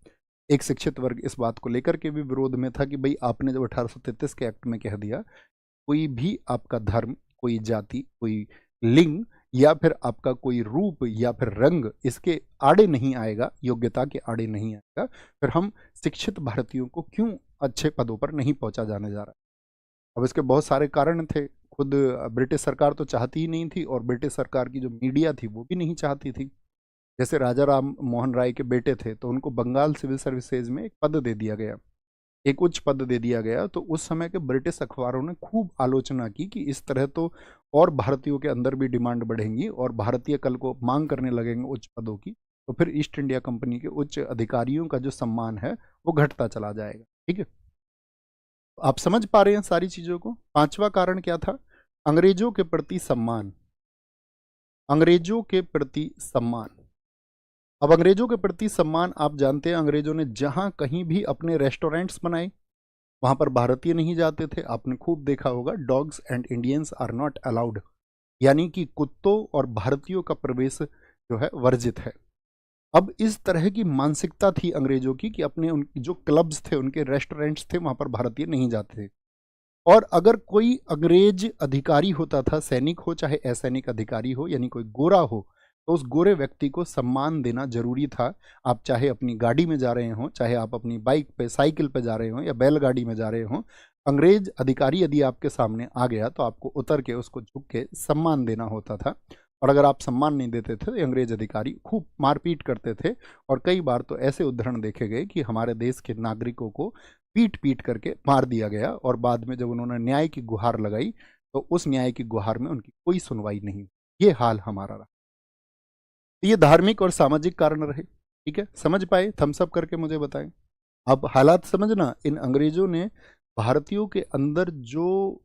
एक शिक्षित वर्ग इस बात को लेकर के भी विरोध में था कि भाई आपने जब 1833 के एक्ट में कह दिया कोई भी आपका धर्म, कोई जाति, कोई लिंग या फिर आपका कोई रूप या फिर रंग इसके आड़े नहीं आएगा, योग्यता के आड़े नहीं आएगा, फिर हम शिक्षित भारतीयों को क्यों अच्छे पदों पर नहीं पहुंचा जाने जा रहा। अब इसके बहुत सारे कारण थे, खुद ब्रिटिश सरकार तो चाहती ही नहीं थी और ब्रिटिश सरकार की जो मीडिया थी वो भी नहीं चाहती थी। जैसे राजा राम मोहन राय के बेटे थे तो उनको बंगाल सिविल सर्विसेज में एक पद दे दिया गया, एक उच्च पद दे दिया गया। तो उस समय के ब्रिटिश अखबारों ने खूब आलोचना की कि इस तरह तो और भारतीयों के अंदर भी डिमांड बढ़ेंगी और भारतीय कल को मांग करने लगेंगे उच्च पदों की, तो फिर ईस्ट इंडिया कंपनी के उच्च अधिकारियों का जो सम्मान है वो घटता चला जाएगा। ठीक है, आप समझ पा रहे हैं सारी चीजों को। पांचवा कारण क्या था, अंग्रेजों के प्रति सम्मान। अंग्रेजों के प्रति सम्मान, अब अंग्रेजों के प्रति सम्मान आप जानते हैं, अंग्रेजों ने जहां कहीं भी अपने रेस्टोरेंट्स बनाए वहां पर भारतीय नहीं जाते थे। आपने खूब देखा होगा, dogs and Indians are not allowed, यानी कि कुत्तों और भारतीयों का प्रवेश जो है वर्जित है। अब इस तरह की मानसिकता थी अंग्रेजों की कि अपने उन जो क्लब्स थे, उनके रेस्टोरेंट्स थे, वहां पर भारतीय नहीं जाते थे। और अगर कोई अंग्रेज अधिकारी होता था, सैनिक हो चाहे असैनिक अधिकारी हो, यानी कोई गोरा हो, तो उस गोरे व्यक्ति को सम्मान देना जरूरी था। आप चाहे अपनी गाड़ी में जा रहे हो, चाहे आप अपनी बाइक पे, साइकिल पे जा रहे हो या बैलगाड़ी में जा रहे हो, अंग्रेज अधिकारी यदि आपके सामने आ गया तो आपको उतर के उसको झुक के सम्मान देना होता था। और अगर आप सम्मान नहीं देते थे तो अंग्रेज अधिकारी खूब मारपीट करते थे। और कई बार तो ऐसे उदाहरण देखे गए कि हमारे देश के नागरिकों को पीट पीट करके मार दिया गया, और बाद में जब उन्होंने न्याय की गुहार लगाई तो उस न्याय की गुहार में उनकी कोई सुनवाई नहीं। ये हाल हमारा रहा। तो ये धार्मिक और सामाजिक कारण रहे। ठीक है, समझ पाए, थम्स अप करके मुझे बताएं। अब हालात समझना, इन अंग्रेजों ने भारतीयों के अंदर जो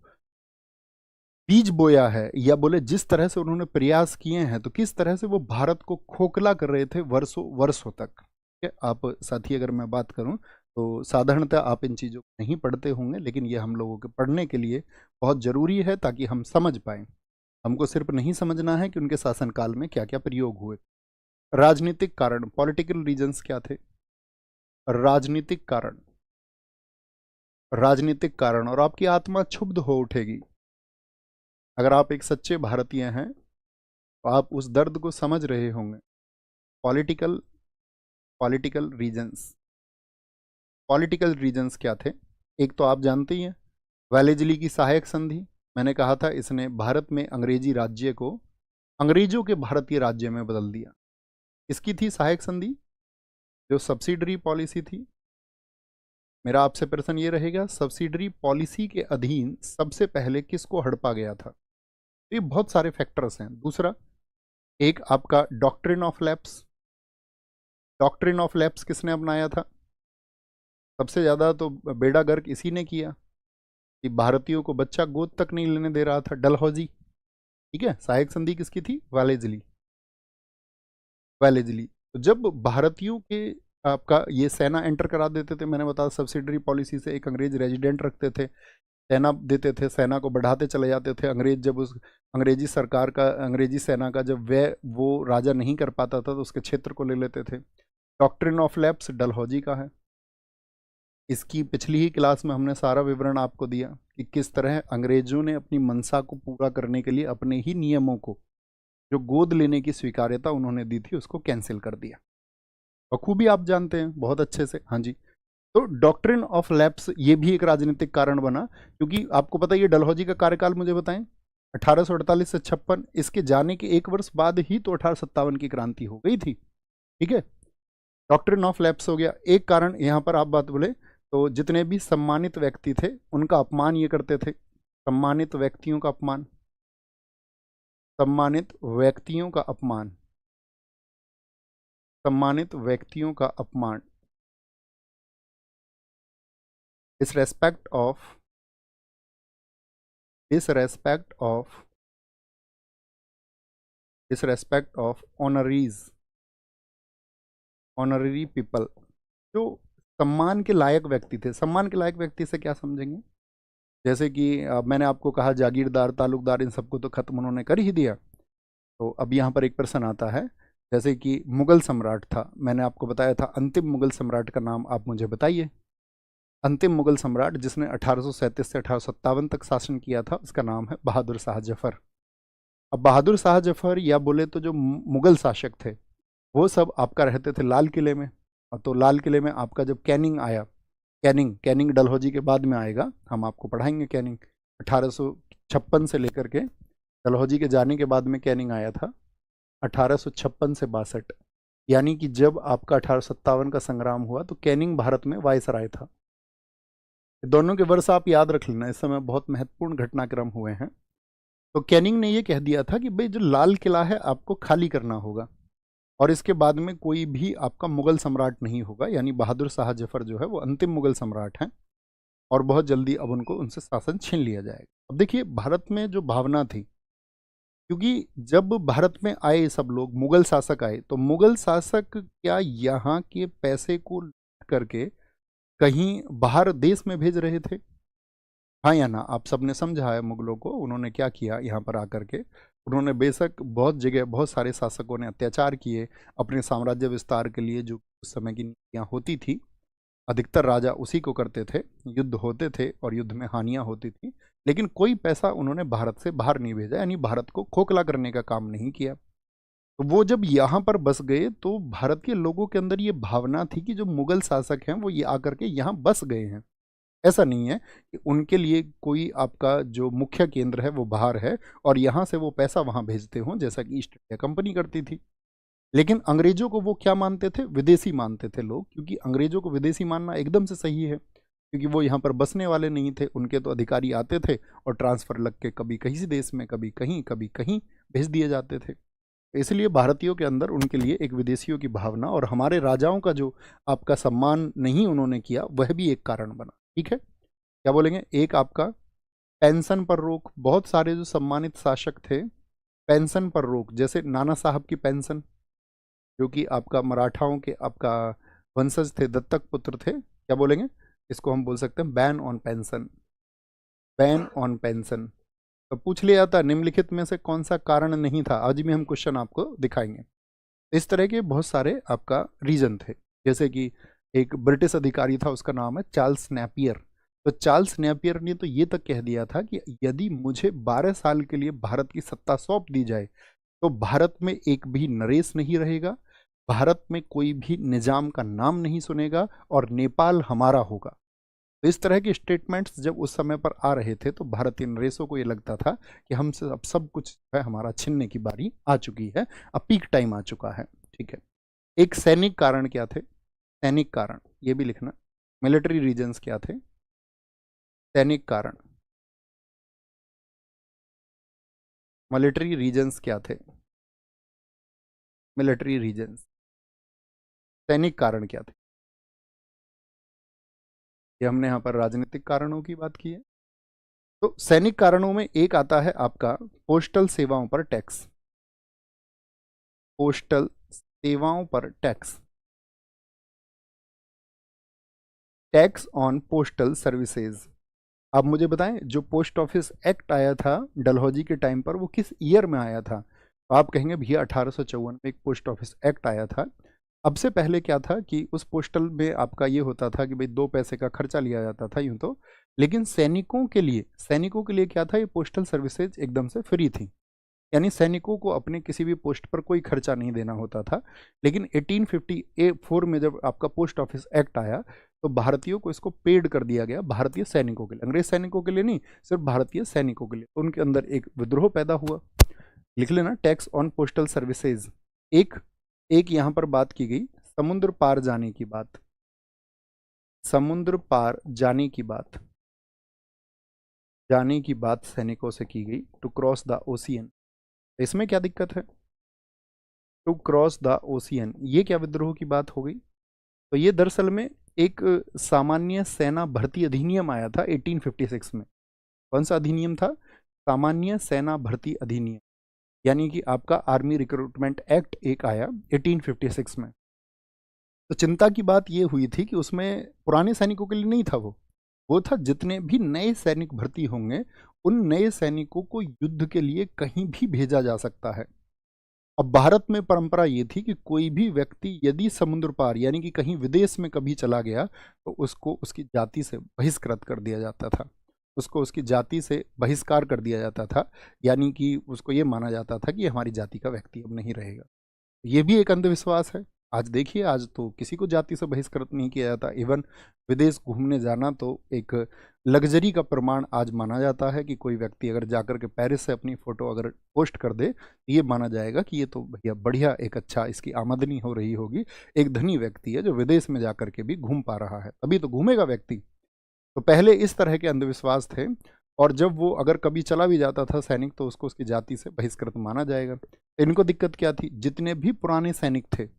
बीज बोया है, या बोले जिस तरह से उन्होंने प्रयास किए हैं, तो किस तरह से वो भारत को खोखला कर रहे थे वर्षों वर्षों तक। ठीक है, आप साथी अगर मैं बात करूं तो साधारणतः आप इन चीज़ों को नहीं पढ़ते होंगे, लेकिन ये हम लोगों के पढ़ने के लिए बहुत ज़रूरी है ताकि हम समझ पाएं। हमको सिर्फ नहीं समझना है कि उनके शासनकाल में क्या क्या प्रयोग हुए। राजनीतिक कारण, पॉलिटिकल रीजंस क्या थे, राजनीतिक कारण, राजनीतिक कारण, और आपकी आत्मा क्षुब्ध हो उठेगी अगर आप एक सच्चे भारतीय हैं तो आप उस दर्द को समझ रहे होंगे। Political political reasons, political reasons क्या थे, एक तो आप जानते ही हैं वेलेजली की सहायक संधि। मैंने कहा था इसने भारत में अंग्रेजी राज्य को अंग्रेजों के भारतीय राज्य में बदल दिया। इसकी थी सहायक संधि, जो सब्सिडरी पॉलिसी थी। मेरा आपसे प्रश्न ये रहेगा, सब्सिडरी पॉलिसी के अधीन सबसे पहले किसको हड़पा गया था। तो ये बहुत सारे फैक्टर्स हैं। दूसरा, एक आपका doctrine of lapse. Doctrine of lapse किसने अपनाया था, सबसे ज़्यादा तो बेड़ा गर्क इसी ने किया कि भारतीयों को बच्चा गोद तक नहीं लेने दे रहा था, डलहौजी। ठीक है, सहायक संधि किसकी थी? Wellesley, Wellesley. तो जब भारतीयों के आपका ये सेना एंटर करा देते थे, मैंने बताया सब्सिडरी पॉलिसी से एक अंग्रेज रेजिडेंट रखते थे, सेना देते थे, सेना को बढ़ाते चले जाते थे। अंग्रेज जब उस अंग्रेजी सरकार का, अंग्रेजी सेना का जब वह वो राजा नहीं कर पाता था तो उसके क्षेत्र को ले लेते थे। डॉक्ट्रिन ऑफ लैप्स डलहौजी का है। इसकी पिछली ही क्लास में हमने सारा विवरण आपको दिया कि किस तरह अंग्रेजों ने अपनी मंशा को पूरा करने के लिए अपने ही नियमों को, जो गोद लेने की स्वीकार्यता उन्होंने दी थी, उसको कैंसिल कर दिया। बखूबी आप जानते हैं बहुत अच्छे से। हाँ जी। तो डॉक्ट्रिन ऑफ लैप्स ये भी एक राजनीतिक कारण बना, क्योंकि आपको पता है ये डलहौजी का कार्यकाल मुझे बताएं 1848 से 56, इसके जाने के एक वर्ष बाद ही तो 1857 की क्रांति हो गई थी। ठीक है, डॉक्ट्रिन ऑफ लैप्स हो गया एक कारण। यहां पर आप बात बोले तो जितने भी सम्मानित व्यक्ति थे उनका अपमान ये करते थे, सम्मानित व्यक्तियों का अपमान, सम्मानित व्यक्तियों का अपमान, सम्मानित व्यक्तियों का अपमान, disrespect of, disrespect of, disrespect of ऑनरीज, honorary people. जो सम्मान के लायक व्यक्ति थे, सम्मान के लायक व्यक्ति से क्या समझेंगे? जैसे कि मैंने आपको कहा जागीरदार, तालुकदार, इन सबको तो खत्म उन्होंने कर ही दिया। तो अब यहाँ पर एक प्रश्न आता है, जैसे कि मुगल सम्राट था, मैंने आपको बताया था अंतिम मुगल सम्राट का नाम आप मुझे बताइए। अंतिम मुगल सम्राट जिसने 1837 से 1857 तक शासन किया था, उसका नाम है बहादुर शाह जफर। अब बहादुर शाह जफर या बोले तो जो मुगल शासक थे वो सब आपका रहते थे लाल किले में। तो लाल किले में आपका जब कैनिंग आया, कैनिंग, कैनिंग डलहौजी के बाद में आएगा, हम आपको पढ़ाएंगे कैनिंग। 1856 से लेकर के डलहौजी के जाने के बाद में कैनिंग आया था 1856 से 62, यानी कि जब आपका 1857 का संग्राम हुआ तो कैनिंग भारत में वायसराय था। दोनों के वर्ष आप याद रख लेना, इस समय बहुत महत्वपूर्ण घटनाक्रम हुए हैं। तो कैनिंग ने यह कह दिया था कि भाई जो लाल किला है आपको खाली करना होगा और इसके बाद में कोई भी आपका मुगल सम्राट नहीं होगा, यानी बहादुर शाह जफर जो है वो अंतिम मुगल सम्राट हैं और बहुत जल्दी अब उनको उनसे शासन छीन लिया जाएगा। अब देखिए भारत में जो भावना थी, क्योंकि जब भारत में आए सब लोग, मुगल शासक आए, तो मुगल शासक क्या यहाँ के पैसे को लूट करके कहीं बाहर देश में भेज रहे थे? हाँ या ना? आप सबने समझा है मुगलों को उन्होंने क्या किया यहाँ पर आकर के। उन्होंने बेशक बहुत जगह बहुत सारे शासकों ने अत्याचार किए अपने साम्राज्य विस्तार के लिए, जो उस समय की नीतियाँ होती थी, अधिकतर राजा उसी को करते थे, युद्ध होते थे और युद्ध में हानियां होती थी, लेकिन कोई पैसा उन्होंने भारत से बाहर नहीं भेजा, यानी भारत को खोखला करने का काम नहीं किया। तो वो जब यहाँ पर बस गए तो भारत के लोगों के अंदर ये भावना थी कि जो मुगल शासक हैं वो ये आकर के यहाँ बस गए हैं। ऐसा नहीं है कि उनके लिए कोई आपका जो मुख्य केंद्र है वो बाहर है और यहाँ से वो पैसा वहाँ भेजते हों, जैसा कि ईस्ट इंडिया कंपनी करती थी। लेकिन अंग्रेजों को वो क्या मानते थे? विदेशी मानते थे लोग, क्योंकि अंग्रेजों को विदेशी मानना एकदम से सही है, क्योंकि वो यहाँ पर बसने वाले नहीं थे। उनके तो अधिकारी आते थे और ट्रांसफ़र लग के कभी किसी देश में, कभी कहीं भेज दिए जाते थे। इसलिए भारतीयों के अंदर उनके लिए एक विदेशियों की भावना और हमारे राजाओं का जो आपका सम्मान नहीं उन्होंने किया, वह भी एक कारण बना। ठीक है, क्या बोलेंगे? एक आपका पेंशन पर रोक, बहुत सारे जो सम्मानित शासक थे पेंशन पर रोक, जैसे नाना साहब की पेंशन, जो कि आपका मराठाओं के आपका वंशज थे, दत्तक पुत्र थे, क्या बोलेंगे इसको? हम बोल सकते हैं ban on pension, ban on pension. तो पूछ लिया था निम्नलिखित में से कौन सा कारण नहीं था, आज भी हम क्वेश्चन आपको दिखाएंगे। इस तरह के बहुत सारे आपका रीजन थे, जैसे कि एक ब्रिटिश अधिकारी था, उसका नाम है चार्ल्स नेपियर। तो चार्ल्स नेपियर ने तो ये तक कह दिया था कि यदि मुझे 12 साल के लिए भारत की सत्ता सौंप दी जाए तो भारत में एक भी नरेश नहीं रहेगा, भारत में कोई भी निजाम का नाम नहीं सुनेगा और नेपाल हमारा होगा। तो इस तरह के स्टेटमेंट्स जब उस समय पर आ रहे थे तो भारतीय नरेशों को ये लगता था कि हमसे अब सब कुछ है हमारा छीनने की बारी आ चुकी है, अब पीक टाइम आ चुका है। ठीक है, एक सैनिक कारण क्या थे? सैनिक कारण ये भी लिखना, मिलिट्री रीजन्स क्या थे? सैनिक कारण, मिलिट्री रीजन्स क्या थे? मिलिट्री रीजन्स, सैनिक कारण क्या थे? ये हमने यहाँ पर राजनीतिक कारणों की बात की है, तो सैनिक कारणों में एक आता है आपका पोस्टल सेवाओं पर टैक्स। पोस्टल सेवाओं पर tax, tax on postal services. आप मुझे बताएं, जो पोस्ट ऑफिस एक्ट आया था डलहौजी के टाइम पर, वो किस ईयर में आया था? तो आप कहेंगे भैया 1854 में एक पोस्ट ऑफिस एक्ट आया था। अब से पहले क्या था कि उस पोस्टल में आपका ये होता था कि भाई 2 पैसे का खर्चा लिया जाता था यूं तो, लेकिन सैनिकों के लिए क्या था, ये पोस्टल सर्विसेज एकदम से फ्री थी। यानी सैनिकों को अपने किसी भी पोस्ट पर कोई खर्चा नहीं देना होता था। लेकिन 1854 में जब आपका पोस्ट ऑफिस एक्ट आया तो भारतीयों को इसको पेड कर दिया गया, भारतीय सैनिकों के लिए, अंग्रेज सैनिकों के लिए नहीं, सिर्फ भारतीय सैनिकों के लिए। तो उनके अंदर एक विद्रोह पैदा हुआ। लिख लेना, टैक्स ऑन पोस्टल सर्विसेज। एक एक यहां पर बात की गई समुद्र पार जाने की बात, समुद्र पार जाने की बात सैनिकों से की गई, टू क्रॉस द ओशियन। इसमें क्या दिक्कत है? टू क्रॉस द ओशियन, ये क्या विद्रोह की बात हो गई? तो ये दरअसल में एक सामान्य सेना भर्ती अधिनियम आया था 1856 में। कौन सा अधिनियम था? सामान्य सेना भर्ती अधिनियम, यानी कि आपका आर्मी रिक्रूटमेंट एक्ट एक आया 1856 में। तो चिंता की बात ये हुई थी कि उसमें पुराने सैनिकों के लिए नहीं था, वो था जितने भी नए सैनिक भर्ती होंगे उन नए सैनिकों को युद्ध के लिए कहीं भी भेजा जा सकता है। अब भारत में परंपरा ये थी कि कोई भी व्यक्ति यदि समुद्र पार यानी कि कहीं विदेश में कभी चला गया तो उसको उसकी जाति से बहिष्कृत कर दिया जाता था, उसको उसकी जाति से बहिष्कार कर दिया जाता था। यानी कि उसको ये माना जाता था कि ये हमारी जाति का व्यक्ति अब नहीं रहेगा। ये भी एक अंधविश्वास है। आज देखिए, आज तो किसी को जाति से बहिष्कृत नहीं किया जाता। इवन विदेश घूमने जाना तो एक लग्जरी का प्रमाण आज माना जाता है कि कोई व्यक्ति अगर जाकर के पेरिस से अपनी फोटो अगर पोस्ट कर दे तो ये माना जाएगा कि ये तो भैया बढ़िया, एक अच्छा इसकी आमदनी हो रही होगी, एक धनी व्यक्ति है जो विदेश में जाकर के भी घूम पा रहा है, तभी तो घूमेगा व्यक्ति। तो पहले इस तरह के अंधविश्वास थे, और जब वो अगर कभी चला भी जाता था सैनिक तो उसको उसकी जाति से बहिष्कृत माना जाएगा। इनको दिक्कत क्या थी? जितने भी पुराने सैनिक थे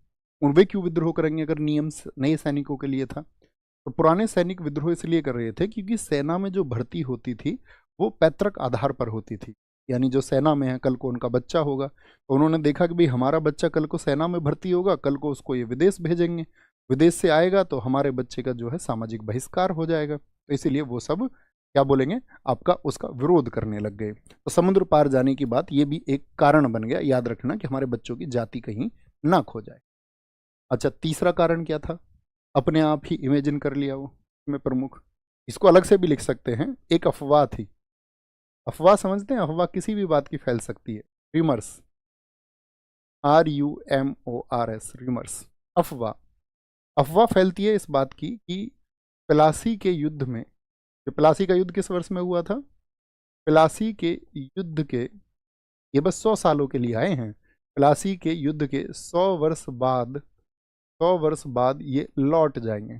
उन वे क्यों विद्रोह करेंगे अगर नियम नए सैनिकों के लिए था? तो पुराने सैनिक विद्रोह इसलिए कर रहे थे क्योंकि सेना में जो भर्ती होती थी वो पैतृक आधार पर होती थी। यानी जो सेना में है कल को उनका बच्चा होगा, तो उन्होंने देखा कि भाई हमारा बच्चा कल को सेना में भर्ती होगा, कल को उसको ये विदेश भेजेंगे, विदेश से आएगा तो हमारे बच्चे का जो है सामाजिक बहिष्कार हो जाएगा। तो इसीलिए वो सब क्या बोलेंगे, आपका उसका विरोध करने लग गए। तो समुद्र पार जाने की बात ये भी एक कारण बन गया, याद रखना, कि हमारे बच्चों की जाति कहीं ना खो जाए। अच्छा, तीसरा कारण क्या था? अपने आप ही इमेजिन कर लिया वो में प्रमुख, इसको अलग से भी लिख सकते हैं, एक अफवाह थी। अफवाह समझते हैं? अफवाह किसी भी बात की फैल सकती है। रिमर्स, RUMORS, रिमर्स, अफवाह। अफवाह फैलती है इस बात की कि प्लासी के युद्ध में, जो प्लासी का युद्ध किस वर्ष में हुआ था? प्लासी के युद्ध के, ये बस 100 सालों के लिए आए हैं, प्लासी के युद्ध के 100 वर्ष बाद ये लौट जाएंगे।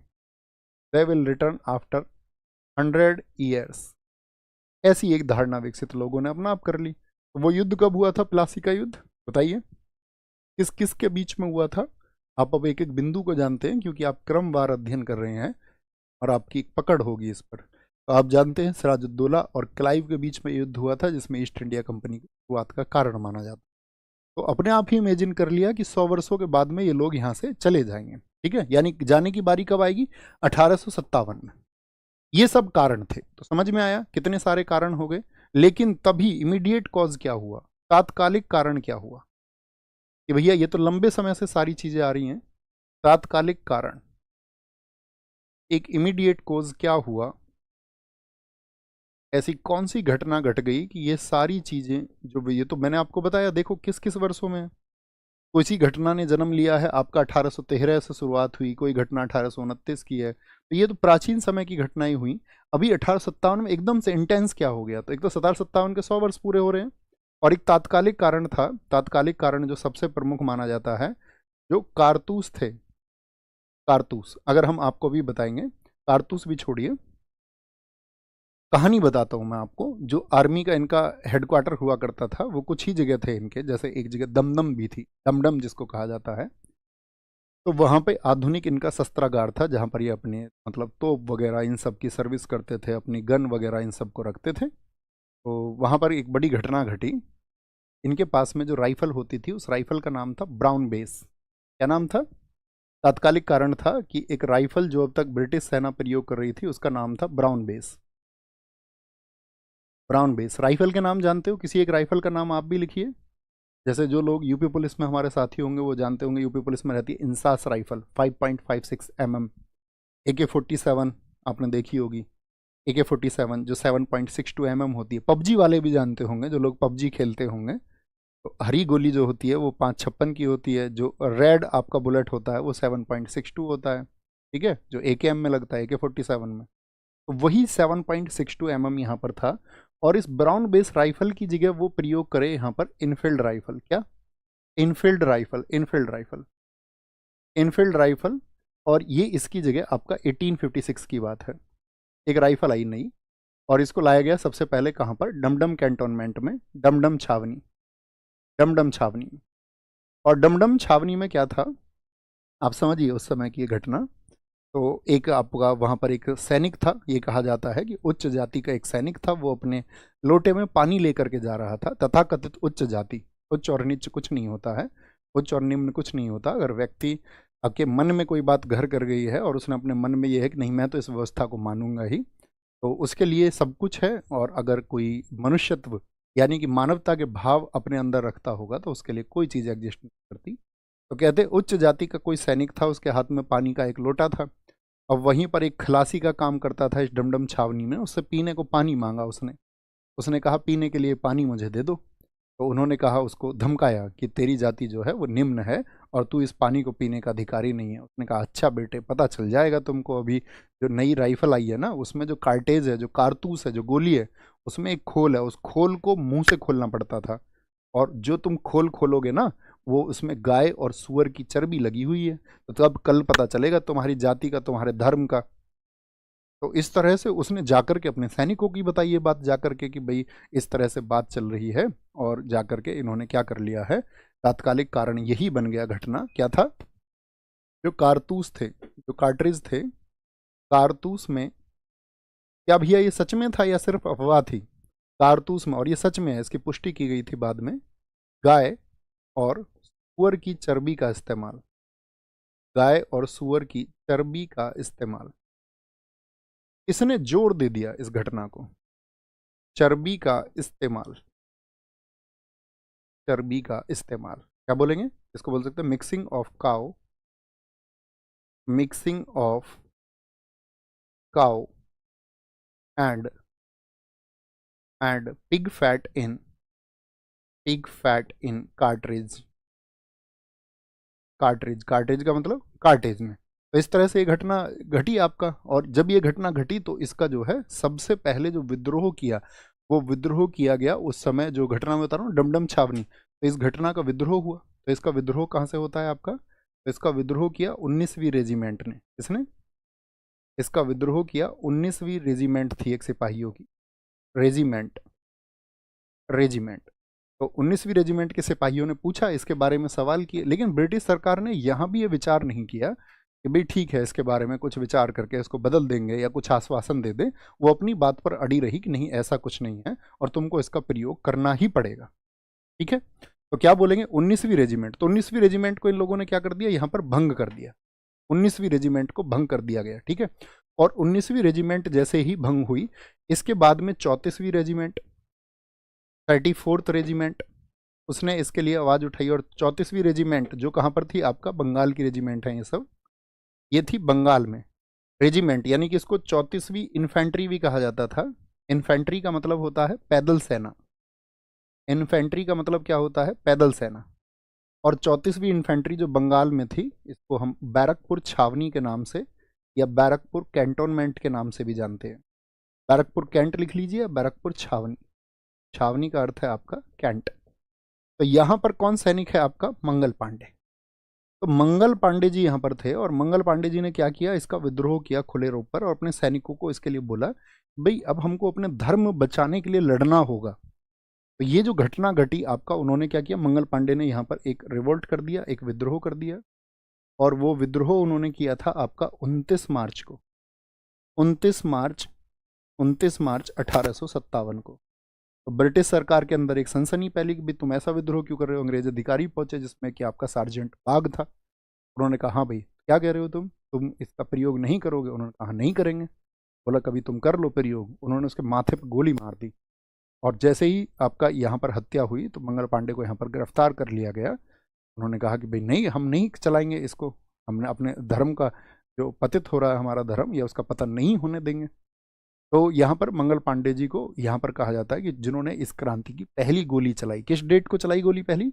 They will return after 100 years. ऐसी एक धारणा विकसित लोगों ने अपना आप कर ली। तो वो युद्ध कब हुआ था, प्लासी का युद्ध? बताइए किस किस के बीच में हुआ था? आप अब एक एक बिंदु को जानते हैं क्योंकि आप क्रमवार अध्ययन कर रहे हैं और आपकी एक पकड़ होगी इस पर। तो आप जानते हैं सिराजुद्दौला और क्लाइव के बीच में युद्ध हुआ था जिसमें ईस्ट इंडिया कंपनी की शुरुआत का कारण माना जाता। तो अपने आप ही इमेजिन कर लिया कि 100 वर्षों के बाद में ये लोग यहाँ से चले जाएंगे। ठीक है, यानी जाने की बारी कब आएगी? 1857 में। ये सब कारण थे। तो समझ में आया कितने सारे कारण हो गए। लेकिन तभी इमीडिएट कॉज क्या हुआ, तात्कालिक कारण क्या हुआ? कि भैया ये तो लंबे समय से सारी चीजें आ रही हैं, तात्कालिक कारण, एक इमीडिएट कॉज क्या हुआ? ऐसी कौन सी घटना घट गई कि ये सारी चीजें जो, ये तो मैंने आपको बताया, देखो किस किस वर्षों में है। किसी घटना ने जन्म लिया है आपका 1813 से शुरुआत हुई, कोई घटना 1829 की है, तो ये तो प्राचीन समय की घटनाएं हुई। अभी 1857 में एकदम से इंटेंस क्या हो गया? तो एक तो 1757 के 100 वर्ष पूरे हो रहे हैं, और एक तात्कालिक कारण था। तात्कालिक कारण जो सबसे प्रमुख माना जाता है, जो कारतूस थे, कारतूस। अगर हम आपको भी बताएंगे, कारतूस भी छोड़िए, कहानी बताता हूँ मैं आपको। जो आर्मी का इनका हेडक्वार्टर हुआ करता था वो कुछ ही जगह थे इनके, जैसे एक जगह दमदम भी थी, डमडम जिसको कहा जाता है। तो वहाँ पे आधुनिक इनका शस्त्रागार था जहाँ पर ये अपने मतलब तोप वगैरह इन सब की सर्विस करते थे, अपनी गन वगैरह इन सब को रखते थे। तो वहाँ पर एक बड़ी घटना घटी। इनके पास में जो राइफल होती थी उस राइफल का नाम था ब्राउन बेस। क्या नाम था? तात्कालिक कारण था कि एक राइफल जो अब तक ब्रिटिश सेना प्रयोग कर रही थी उसका नाम था brown base. Brown base rifle के नाम जानते हो? किसी एक राइफल का नाम आप भी लिखिए। जैसे जो लोग यूपी पुलिस में हमारे साथी होंगे वो जानते होंगे, यूपी पुलिस में रहती है इंसास राइफल 5.56 mm। AK-47 आपने देखी होगी, AK-47 जो 7.62 mm होती है। पबजी वाले भी जानते होंगे, जो लोग पबजी खेलते होंगे। तो हरी गोली जो होती है वो 5.56 की होती है, जो रेड आपका बुलेट होता है वो 7.62 होता है, ठीक है, जो AKM में लगता है, AK-47 में। तो वही 7.62 mm यहाँ पर था। और इस ब्राउन बेस राइफल की जगह वो प्रयोग करे यहाँ पर इनफील्ड राइफल। क्या? Enfield rifle, Enfield rifle, Enfield rifle. और ये इसकी जगह आपका 1856 की बात है, एक राइफल आई नई, और इसको लाया गया सबसे पहले कहाँ पर? डमडम कैंटोनमेंट में, डमडम छावनी, डमडम छावनी। और डमडम छावनी में क्या था आप समझिए उस समय की ये घटना। तो एक आपका वहाँ पर एक सैनिक था, ये कहा जाता है कि उच्च जाति का एक सैनिक था, वो अपने लोटे में पानी लेकर के जा रहा था। तथाकथित उच्च जाति, उच्च और नीच कुछ नहीं होता है, उच्च और निम्न कुछ नहीं होता। अगर व्यक्ति आपके मन में कोई बात घर कर गई है और उसने अपने मन में ये है कि नहीं मैं तो इस व्यवस्था को मानूंगा ही, तो उसके लिए सब कुछ है। और अगर कोई मनुष्यत्व यानी कि मानवता के भाव अपने अंदर रखता होगा तो उसके लिए कोई चीज़ एग्जिस्ट नहीं करती। तो कहते उच्च जाति का कोई सैनिक था, उसके हाथ में पानी का एक लोटा था। अब वहीं पर एक खलासी का काम करता था इस डमडम छावनी में, उससे पीने को पानी मांगा उसने। उसने कहा पीने के लिए पानी मुझे दे दो। तो उन्होंने कहा, उसको धमकाया कि तेरी जाति जो है वो निम्न है और तू इस पानी को पीने का अधिकारी नहीं है। उसने कहा अच्छा बेटे, पता चल जाएगा तुमको। अभी जो नई राइफल आई है ना, उसमें जो कार्टेज है, जो कारतूस है, जो गोली है, उसमें एक खोल है, उस खोल को मुंह से खोलना पड़ता था। और जो तुम खोल खोलोगे ना, वो उसमें गाय और सुअर की चर्बी लगी हुई है। तो अब कल पता चलेगा तुम्हारी जाति का, तुम्हारे धर्म का। तो इस तरह से उसने जाकर के अपने सैनिकों की बताई ये बात जाकर के कि भाई इस तरह से बात चल रही है। और जाकर के इन्होंने क्या कर लिया है, तात्कालिक कारण यही बन गया। घटना क्या था? जो कारतूस थे, जो कार्ट्रिज थे, कारतूस में क्या भैया ये सच में था या सिर्फ अफवाह थी? कारतूस में, और ये सच में है, इसकी पुष्टि की गई थी बाद में, गाय और सुअर की चर्बी का इस्तेमाल, गाय और सुअर की चर्बी का इस्तेमाल। इसने जोर दे दिया इस घटना को, चर्बी का इस्तेमाल, चर्बी का इस्तेमाल। क्या बोलेंगे इसको? बोल सकते हैं mixing of cow, mixing of cow and pig fat in, pig fat in cartridge, cartridge, cartridge का मतलब कार्टेज में। तो इस तरह से ये घटना घटी आपका। और जब ये घटना घटी तो इसका जो है सबसे पहले जो विद्रोह किया, वो विद्रोह किया गया उस समय, जो घटना में बता रहा हूँ डमडम छावनी। तो इस घटना का विद्रोह हुआ। तो इसका विद्रोह कहाँ से होता है आपका? तो इसका विद्रोह किया 19वीं रेजिमेंट ने। इसने इसका विद्रोह किया 19वीं रेजिमेंट थी, एक सिपाहियों की रेजिमेंट, रेजिमेंट। तो 19वीं रेजिमेंट के सिपाहियों ने पूछा, इसके बारे में सवाल किए, लेकिन ब्रिटिश सरकार ने यहाँ भी ये विचार नहीं किया कि भाई ठीक है इसके बारे में कुछ विचार करके इसको बदल देंगे या कुछ आश्वासन दे दे। वो अपनी बात पर अड़ी रही कि नहीं ऐसा कुछ नहीं है और तुमको इसका प्रयोग करना ही पड़ेगा, ठीक है। तो क्या बोलेंगे 19वीं रेजिमेंट, तो 19वीं रेजिमेंट को इन लोगों ने क्या कर दिया, यहाँ पर भंग कर दिया। 19वीं रेजिमेंट को भंग कर दिया गया, ठीक है। और 19वीं रेजिमेंट जैसे ही भंग हुई, इसके बाद में 34वीं रेजिमेंट, 34th रेजिमेंट, उसने इसके लिए आवाज़ उठाई। और 34वीं रेजिमेंट जो कहाँ पर थी आपका, बंगाल की रेजिमेंट है ये सब, ये थी बंगाल में रेजिमेंट, यानी कि इसको 34वीं इन्फेंट्री भी कहा जाता था। इन्फेंट्री का मतलब होता है पैदल सेना, इन्फेंट्री का मतलब क्या होता है, पैदल सेना। और 34वीं इन्फेंट्री जो बंगाल में थी, इसको हम बैरकपुर छावनी के नाम से या बैरकपुर कैंटोनमेंट के नाम से भी जानते हैं। बैरकपुर कैंट लिख लीजिए, बैरकपुर छावनी, छावनी का अर्थ है आपका कैंट। तो यहाँ पर कौन सैनिक है आपका, मंगल पांडे। तो मंगल पांडे जी यहाँ पर थे और मंगल पांडे जी ने क्या किया, इसका विद्रोह किया खुले रूप पर और अपने सैनिकों को इसके लिए बोला भाई अब हमको अपने धर्म बचाने के लिए लड़ना होगा। तो ये जो घटना घटी आपका, उन्होंने क्या किया, मंगल पांडे ने यहाँ पर एक रिवोल्ट कर दिया, एक विद्रोह कर दिया। और वो विद्रोह उन्होंने किया था आपका 29 मार्च को, 29 मार्च 1857 को। तो ब्रिटिश सरकार के अंदर एक सनसनी फैली कि भाई तुम ऐसा विद्रोह क्यों कर रहे हो। अंग्रेज अधिकारी पहुंचे जिसमें कि आपका सार्जेंट बाग था। उन्होंने कहा हाँ भाई क्या कह रहे हो तुम इसका प्रयोग नहीं करोगे। उन्होंने कहा नहीं करेंगे। बोला कभी तुम कर लो प्रयोग। उन्होंने उसके माथे पर गोली मार दी और जैसे ही आपका यहाँ पर हत्या हुई तो मंगल पांडे को यहाँ पर गिरफ्तार कर लिया गया। उन्होंने कहा कि भाई नहीं, हम नहीं चलाएंगे इसको, हमने अपने धर्म का जो पतित हो रहा है हमारा धर्म, या उसका पतन नहीं होने देंगे। तो यहाँ पर मंगल पांडे जी को यहाँ पर कहा जाता है कि जिन्होंने इस क्रांति की पहली गोली चलाई। किस डेट को चलाई गोली पहली?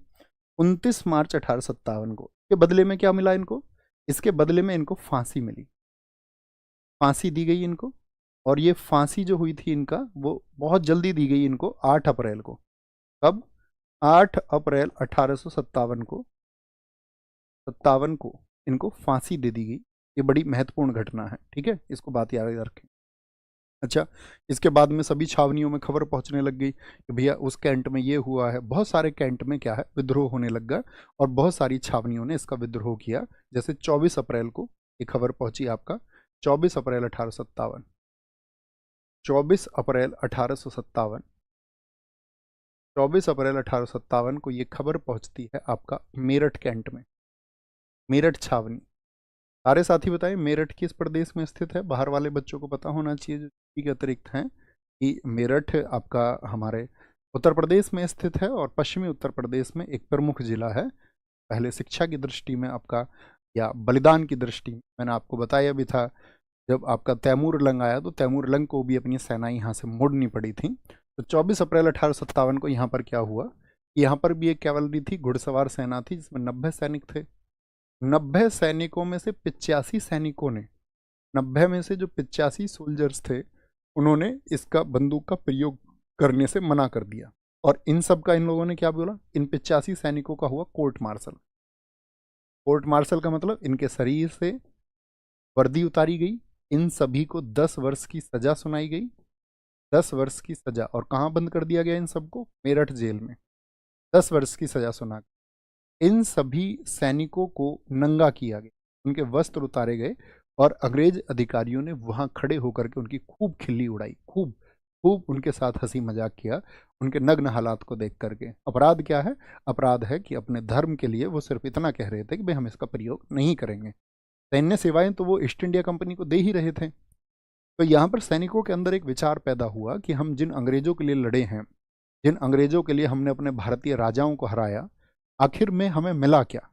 29 मार्च 1857 को। इसके बदले में क्या मिला इनको? इसके बदले में इनको फांसी मिली, फांसी दी गई इनको। और ये फांसी जो हुई थी इनका वो बहुत जल्दी दी गई इनको, 8 अप्रैल को। कब? 8 अप्रैल 1857 को, 57 को इनको फांसी दे दी गई। ये बड़ी महत्वपूर्ण घटना है, ठीक है, इसको बात याद रखें। अच्छा, इसके बाद में सभी छावनियों में खबर पहुंचने लग गई कि भैया उस कैंट में ये हुआ है। बहुत सारे कैंट में क्या है, विद्रोह होने लग गया और बहुत सारी छावनियों ने इसका विद्रोह किया। जैसे 24 अप्रैल को ये खबर पहुंची आपका, 24 अप्रैल 1857, 24 अप्रैल 1857, 24 अप्रैल 1857 को ये खबर पहुंचती है आपका मेरठ कैंट में, मेरठ छावनी। सारे साथी बताएं मेरठ किस प्रदेश में स्थित है? बाहर वाले बच्चों को पता होना चाहिए जो के अतिरिक्त हैं कि मेरठ आपका हमारे उत्तर प्रदेश में स्थित है और पश्चिमी उत्तर प्रदेश में एक प्रमुख जिला है। पहले शिक्षा की दृष्टि में आपका या बलिदान की दृष्टि में मैंने आपको बताया भी था, जब आपका तैमूर लंग आया तो तैमूर लंग को भी अपनी सेनाएं यहाँ से मोड़नी पड़ी थी। तो 24 अप्रैल 1857 को यहाँ पर क्या हुआ, यहाँ पर भी एक कैवलरी थी, घुड़सवार सेना थी जिसमें 90 सैनिक थे। 90 सैनिकों में से 85 सैनिकों ने, 90 में से जो 85 सोल्जर्स थे उन्होंने इसका बंदूक का प्रयोग करने से मना कर दिया। और इन सब का इन लोगों ने क्या बोला? इन 85 सैनिकों का हुआ कोर्ट मार्शल। कोर्ट मार्शल का मतलब इनके शरीर से वर्दी उतारी गई, इन सभी को 10 वर्ष की सजा सुनाई गई, 10 वर्ष की सजा। और कहाँ बंद कर दिया गया इन सबको? मेरठ जेल में 10 वर्ष की सजा सुना। इन सभी सैनिकों को नंगा किया गया, उनके वस्त्र उतारे गए और अंग्रेज अधिकारियों ने वहां खड़े होकर के उनकी खूब खिल्ली उड़ाई, खूब खूब उनके साथ हंसी मजाक किया उनके नग्न हालात को देख करके। अपराध क्या है? अपराध है कि अपने धर्म के लिए वो सिर्फ इतना कह रहे थे कि भाई हम इसका प्रयोग नहीं करेंगे। सैन्य सेवाएं तो वो ईस्ट इंडिया कंपनी को दे ही रहे थे। तो यहाँ पर सैनिकों के अंदर एक विचार पैदा हुआ कि हम जिन अंग्रेजों के लिए लड़े हैं, जिन अंग्रेजों के लिए हमने अपने भारतीय राजाओं को हराया, आखिर में हमें मिला क्या?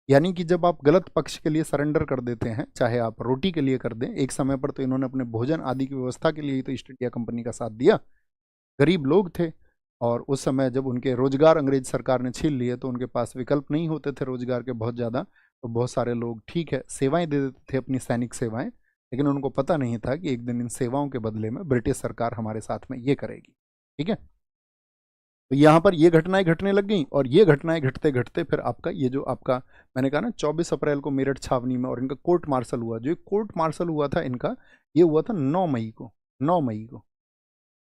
यानी कि जब आप गलत पक्ष के लिए सरेंडर कर देते हैं, चाहे आप रोटी के लिए कर दें, एक समय पर तो इन्होंने अपने भोजन आदि की व्यवस्था के लिए ही तो ईस्ट इंडिया कंपनी का साथ दिया। गरीब लोग थे और उस समय जब उनके रोजगार अंग्रेज सरकार ने छीन लिए तो उनके पास विकल्प नहीं होते थे रोजगार के बहुत ज़्यादा। तो बहुत सारे लोग ठीक है सेवाएं दे देते थे, अपनी सैनिक सेवाएं, लेकिन उनको पता नहीं था कि एक दिन इन सेवाओं के बदले में ब्रिटिश सरकार हमारे साथ में ये करेगी। ठीक है, तो यहाँ पर ये घटनाएं घटने लग गई और ये घटनाएं घटते घटते फिर आपका ये जो आपका मैंने कहा ना 24 अप्रैल को मेरठ छावनी में और इनका कोर्ट मार्शल हुआ। जो कोर्ट मार्शल हुआ था इनका, ये हुआ था 9 मई को, 9 मई को,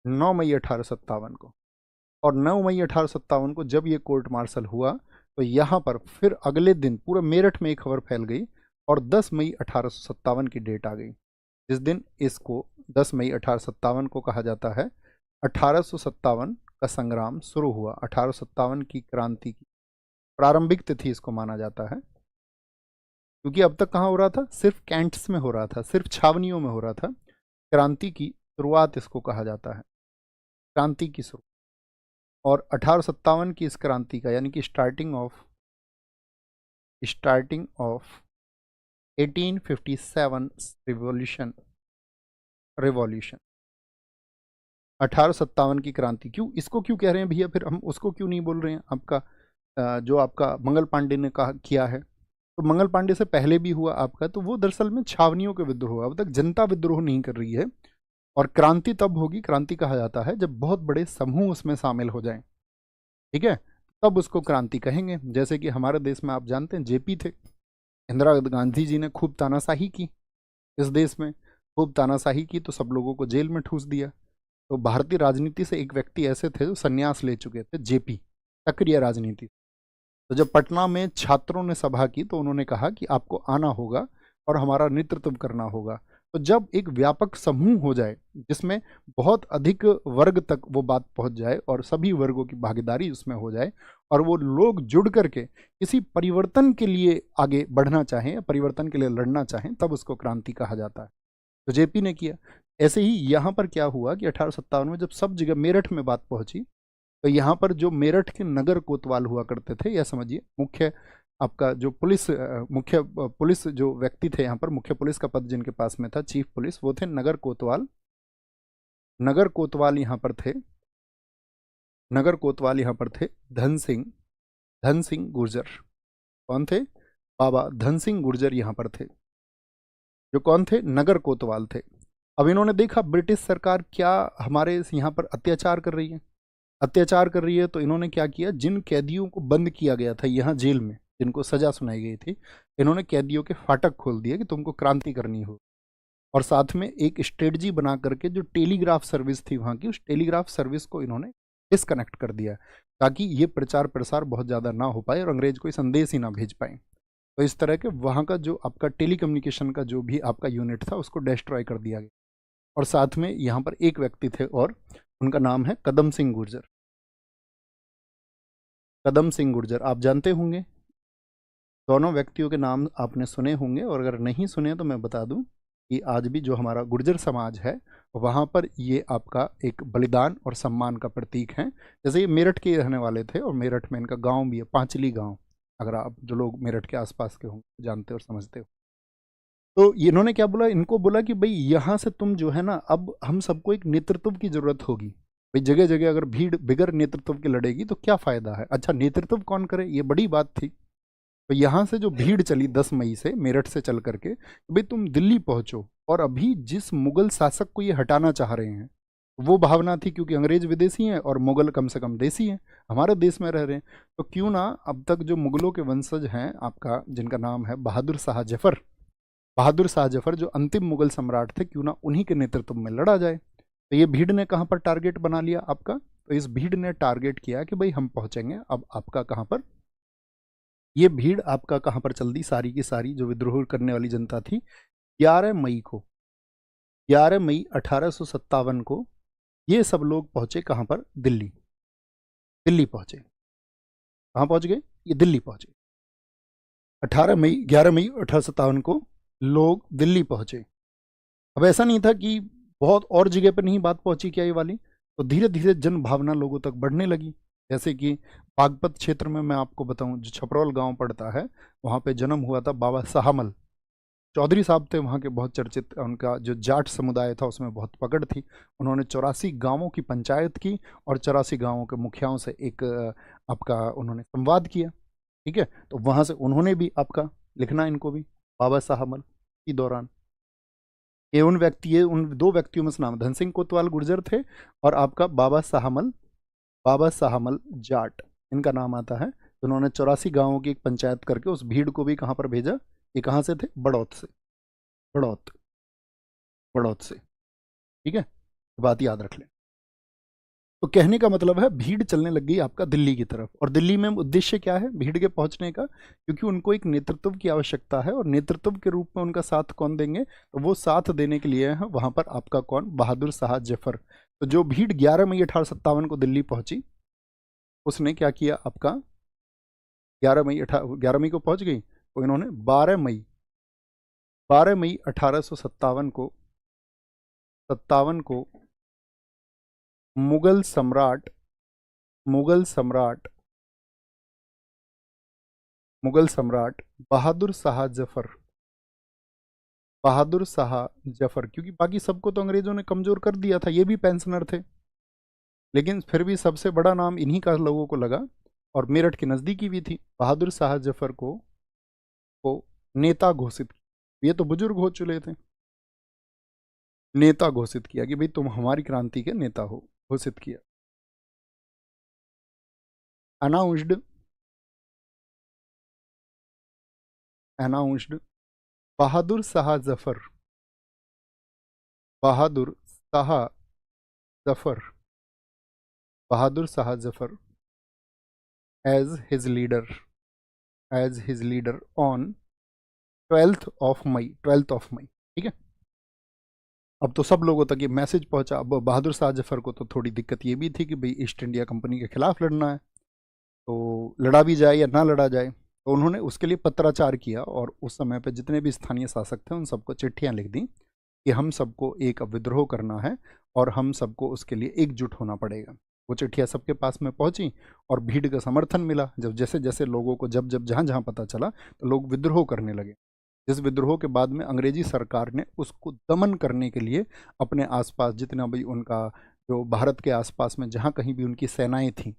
9 मई 1857 को। और 9 मई 1857 को जब ये कोर्ट मार्शल हुआ तो यहाँ पर फिर अगले दिन पूरे मेरठ में एक खबर फैल गई और 10 मई 1857 की डेट आ गई, जिस दिन इसको 10 मई 1857 को कहा जाता है 1857 का संग्राम शुरू हुआ। 1857 की क्रांति की प्रारंभिक तिथि इसको माना जाता है, क्योंकि अब तक कहाँ हो रहा था? सिर्फ कैंट्स में हो रहा था, सिर्फ छावनियों में हो रहा था। क्रांति की शुरुआत इसको कहा जाता है, क्रांति की शुरुआत। और 1857 की इस क्रांति का यानी कि स्टार्टिंग ऑफ 1857 रिवॉल्यूशन 1857 की क्रांति। क्यों इसको क्यों कह रहे हैं भैया? फिर हम उसको क्यों नहीं बोल रहे हैं? आपका जो आपका मंगल पांडे ने कहा किया है, तो मंगल पांडे से पहले भी हुआ आपका, तो वो दरअसल में छावनियों के विद्रोह, अब तक जनता विद्रोह नहीं कर रही है। और क्रांति तब होगी, क्रांति कहा जाता है जब बहुत बड़े समूह उसमें शामिल हो जाएं, ठीक है, तब उसको क्रांति कहेंगे। जैसे कि हमारे देश में आप जानते हैं जेपी थे, इंदिरा गांधी जी ने खूब तानाशाही की इस देश में, खूब तानाशाही की तो सब लोगों को जेल में ठूस दिया। तो भारतीय राजनीति से एक व्यक्ति ऐसे थे जो संन्यास ले चुके थे, जेपी, सक्रिय राजनीति। तो जब पटना में छात्रों ने सभा की तो उन्होंने कहा कि आपको आना होगा और हमारा नेतृत्व करना होगा। तो जब एक व्यापक समूह हो जाए जिसमें बहुत अधिक वर्ग तक वो बात पहुंच जाए और सभी वर्गों की भागीदारी उसमें हो जाए और वो लोग जुड़ करके किसी परिवर्तन के लिए आगे बढ़ना चाहें, परिवर्तन के लिए लड़ना चाहें, तब उसको क्रांति कहा जाता है। तो जेपी ने किया। ऐसे ही यहाँ पर क्या हुआ कि 1857 में जब सब जगह मेरठ में बात पहुंची, तो यहाँ पर जो मेरठ के नगर कोतवाल हुआ करते थे, या समझिए मुख्य आपका जो पुलिस मुख्य पुलिस जो व्यक्ति थे यहाँ पर, मुख्य पुलिस का पद जिनके पास में था, चीफ पुलिस, वो थे नगर कोतवाल। नगर कोतवाल यहाँ पर थे, नगर कोतवाल यहाँ पर थे धन सिंह गुर्जर। कौन थे? बाबा धन सिंह गुर्जर यहाँ पर थे, जो कौन थे? नगर कोतवाल थे। अब इन्होंने देखा ब्रिटिश सरकार क्या हमारे यहाँ पर अत्याचार कर रही है, अत्याचार कर रही है, तो इन्होंने क्या किया, जिन कैदियों को बंद किया गया था यहाँ जेल में, जिनको सजा सुनाई गई थी, इन्होंने कैदियों के फाटक खोल दिए कि तुमको क्रांति करनी हो। और साथ में एक स्ट्रेटजी बना करके जो टेलीग्राफ सर्विस थी वहाँ की, उस टेलीग्राफ सर्विस को इन्होंने डिसकनेक्ट कर दिया ताकि ये प्रचार प्रसार बहुत ज़्यादा ना हो पाए और अंग्रेज कोई संदेश ही ना भेज पाए। तो इस तरह के वहाँ का जो आपका टेलीकम्युनिकेशन का जो भी आपका यूनिट था उसको डिस्ट्रॉय कर दिया गया। और साथ में यहाँ पर एक व्यक्ति थे और उनका नाम है कदम सिंह गुर्जर। कदम सिंह गुर्जर आप जानते होंगे, दोनों व्यक्तियों के नाम आपने सुने होंगे, और अगर नहीं सुने तो मैं बता दूं कि आज भी जो हमारा गुर्जर समाज है वहाँ पर ये आपका एक बलिदान और सम्मान का प्रतीक है। जैसे ये मेरठ के रहने वाले थे और मेरठ में इनका गांव भी है, पांचली गांव, अगर आप जो लोग मेरठ के आसपास के होंगे जानते और समझते हो। तो इन्होंने क्या बोला, इनको बोला कि भाई यहाँ से तुम जो है ना, अब हम सबको एक नेतृत्व की जरूरत होगी। भाई जगह जगह अगर भीड़ बिगर नेतृत्व की लड़ेगी तो क्या फायदा है। अच्छा नेतृत्व कौन करे, ये बड़ी बात थी। तो यहाँ से जो भीड़ चली 10 मई से मेरठ से चल करके, भाई तुम दिल्ली पहुंचो, और अभी जिस मुगल शासक को ये हटाना चाह रहे हैं वो भावना थी, क्योंकि अंग्रेज विदेशी हैं और मुगल कम से कम देसी हैं, हमारे देश में रह रहे हैं, तो क्यों ना अब तक जो मुगलों के वंशज हैं आपका, जिनका नाम है बहादुर शाह जफर, बहादुर शाह जफर जो अंतिम मुगल सम्राट थे, क्यों ना उन्हीं के नेतृत्व में लड़ा जाए। तो ये भीड़ ने कहाँ पर टारगेट बना लिया आपका, तो इस भीड़ ने टारगेट किया कि भाई हम पहुंचेंगे अब आपका कहाँ पर, ये भीड़ आपका कहाँ पर चल दी, सारी की सारी जो विद्रोह करने वाली जनता थी। 11 मई को, 11 मई 1857 को ये सब लोग पहुंचे कहाँ पर, दिल्ली। दिल्ली पहुंचे, कहाँ पहुंच गए, ये दिल्ली पहुंचे। 11 मई 1857 को लोग दिल्ली पहुंचे। अब ऐसा नहीं था कि बहुत और जगह पर नहीं बात पहुंची क्या ये वाली, तो धीरे धीरे जन भावना लोगों तक बढ़ने लगी। जैसे कि बागपत क्षेत्र में मैं आपको बताऊं, जो छपरौल गांव पड़ता है, वहां पे जन्म हुआ था बाबा शाहमल चौधरी साहब थे, वहाँ के बहुत चर्चित, उनका जो जाट समुदाय था उसमें बहुत पकड़ थी। उन्होंने 84 गांवों की पंचायत की और 84 गांवों के मुखियाओं से एक आपका उन्होंने संवाद किया। ठीक है, तो वहाँ से उन्होंने भी आपका लिखना इनको भी बाबा शाहमल के दौरान, ये उन व्यक्ति, ये उन दो व्यक्तियों में से नाम, धन सिंह कोतवाल गुर्जर थे और आपका बाबा शाहमल जाट, इनका नाम आता है। तो उन्होंने 84 गांवों की एक पंचायत करके उस भीड़ को भी कहाँ पर भेजा, ये कहाँ से थे, बड़ौत से, बड़ौत, बड़ौत से। ठीक है, बात याद रख लें। तो कहने का मतलब है भीड़ चलने लग गई आपका दिल्ली की तरफ, और दिल्ली में उद्देश्य क्या है भीड़ के पहुंचने का, क्योंकि उनको एक नेतृत्व की आवश्यकता है, और नेतृत्व के रूप में उनका साथ कौन देंगे, तो वो साथ देने के लिए है वहां पर आपका कौन, बहादुर शाह जफर। तो जो भीड़ 11 मई 1857 को दिल्ली पहुंची, उसने क्या किया आपका, 11 मई को पहुंच गई, तो इन्होंने 12 मई 1857 को, 57 को मुगल सम्राट, मुगल सम्राट, मुगल सम्राट बहादुर शाह जफर, बहादुर शाह जफर, क्योंकि बाकी सबको तो अंग्रेजों ने कमजोर कर दिया था, ये भी पेंशनर थे, लेकिन फिर भी सबसे बड़ा नाम इन्हीं का लोगों को लगा, और मेरठ के नजदीकी भी थी। बहादुर शाह जफर को नेता घोषित किया, ये तो बुजुर्ग हो चुके थे, नेता घोषित किया कि भाई तुम हमारी क्रांति के नेता हो, घोषित किया, announced, announced Bahadur Shah Zafar, Bahadur Shah Zafar, Bahadur Shah Zafar as his leader, as his leader on 12th of May, 12th of May. ठीक है, अब तो सब लोगों तक ये मैसेज पहुंचा। अब बहादुर शाह जफर को तो थोड़ी दिक्कत ये भी थी कि भाई ईस्ट इंडिया कंपनी के खिलाफ लड़ना है, तो लड़ा भी जाए या ना लड़ा जाए। तो उन्होंने उसके लिए पत्राचार किया और उस समय पे जितने भी स्थानीय शासक थे उन सबको चिट्ठियां लिख दी कि हम सबको एक विद्रोह करना है और हम सबको उसके लिए एकजुट होना पड़ेगा। वो चिट्ठियां सबके पास में पहुंची और भीड़ का समर्थन मिला। जब जैसे जैसे लोगों को जब जब जहाँ जहाँ पता चला तो लोग विद्रोह करने लगे। जिस विद्रोह के बाद में अंग्रेजी सरकार ने उसको दमन करने के लिए अपने आसपास जितना भी उनका जो भारत के आसपास में जहाँ कहीं भी उनकी सेनाएं थीं,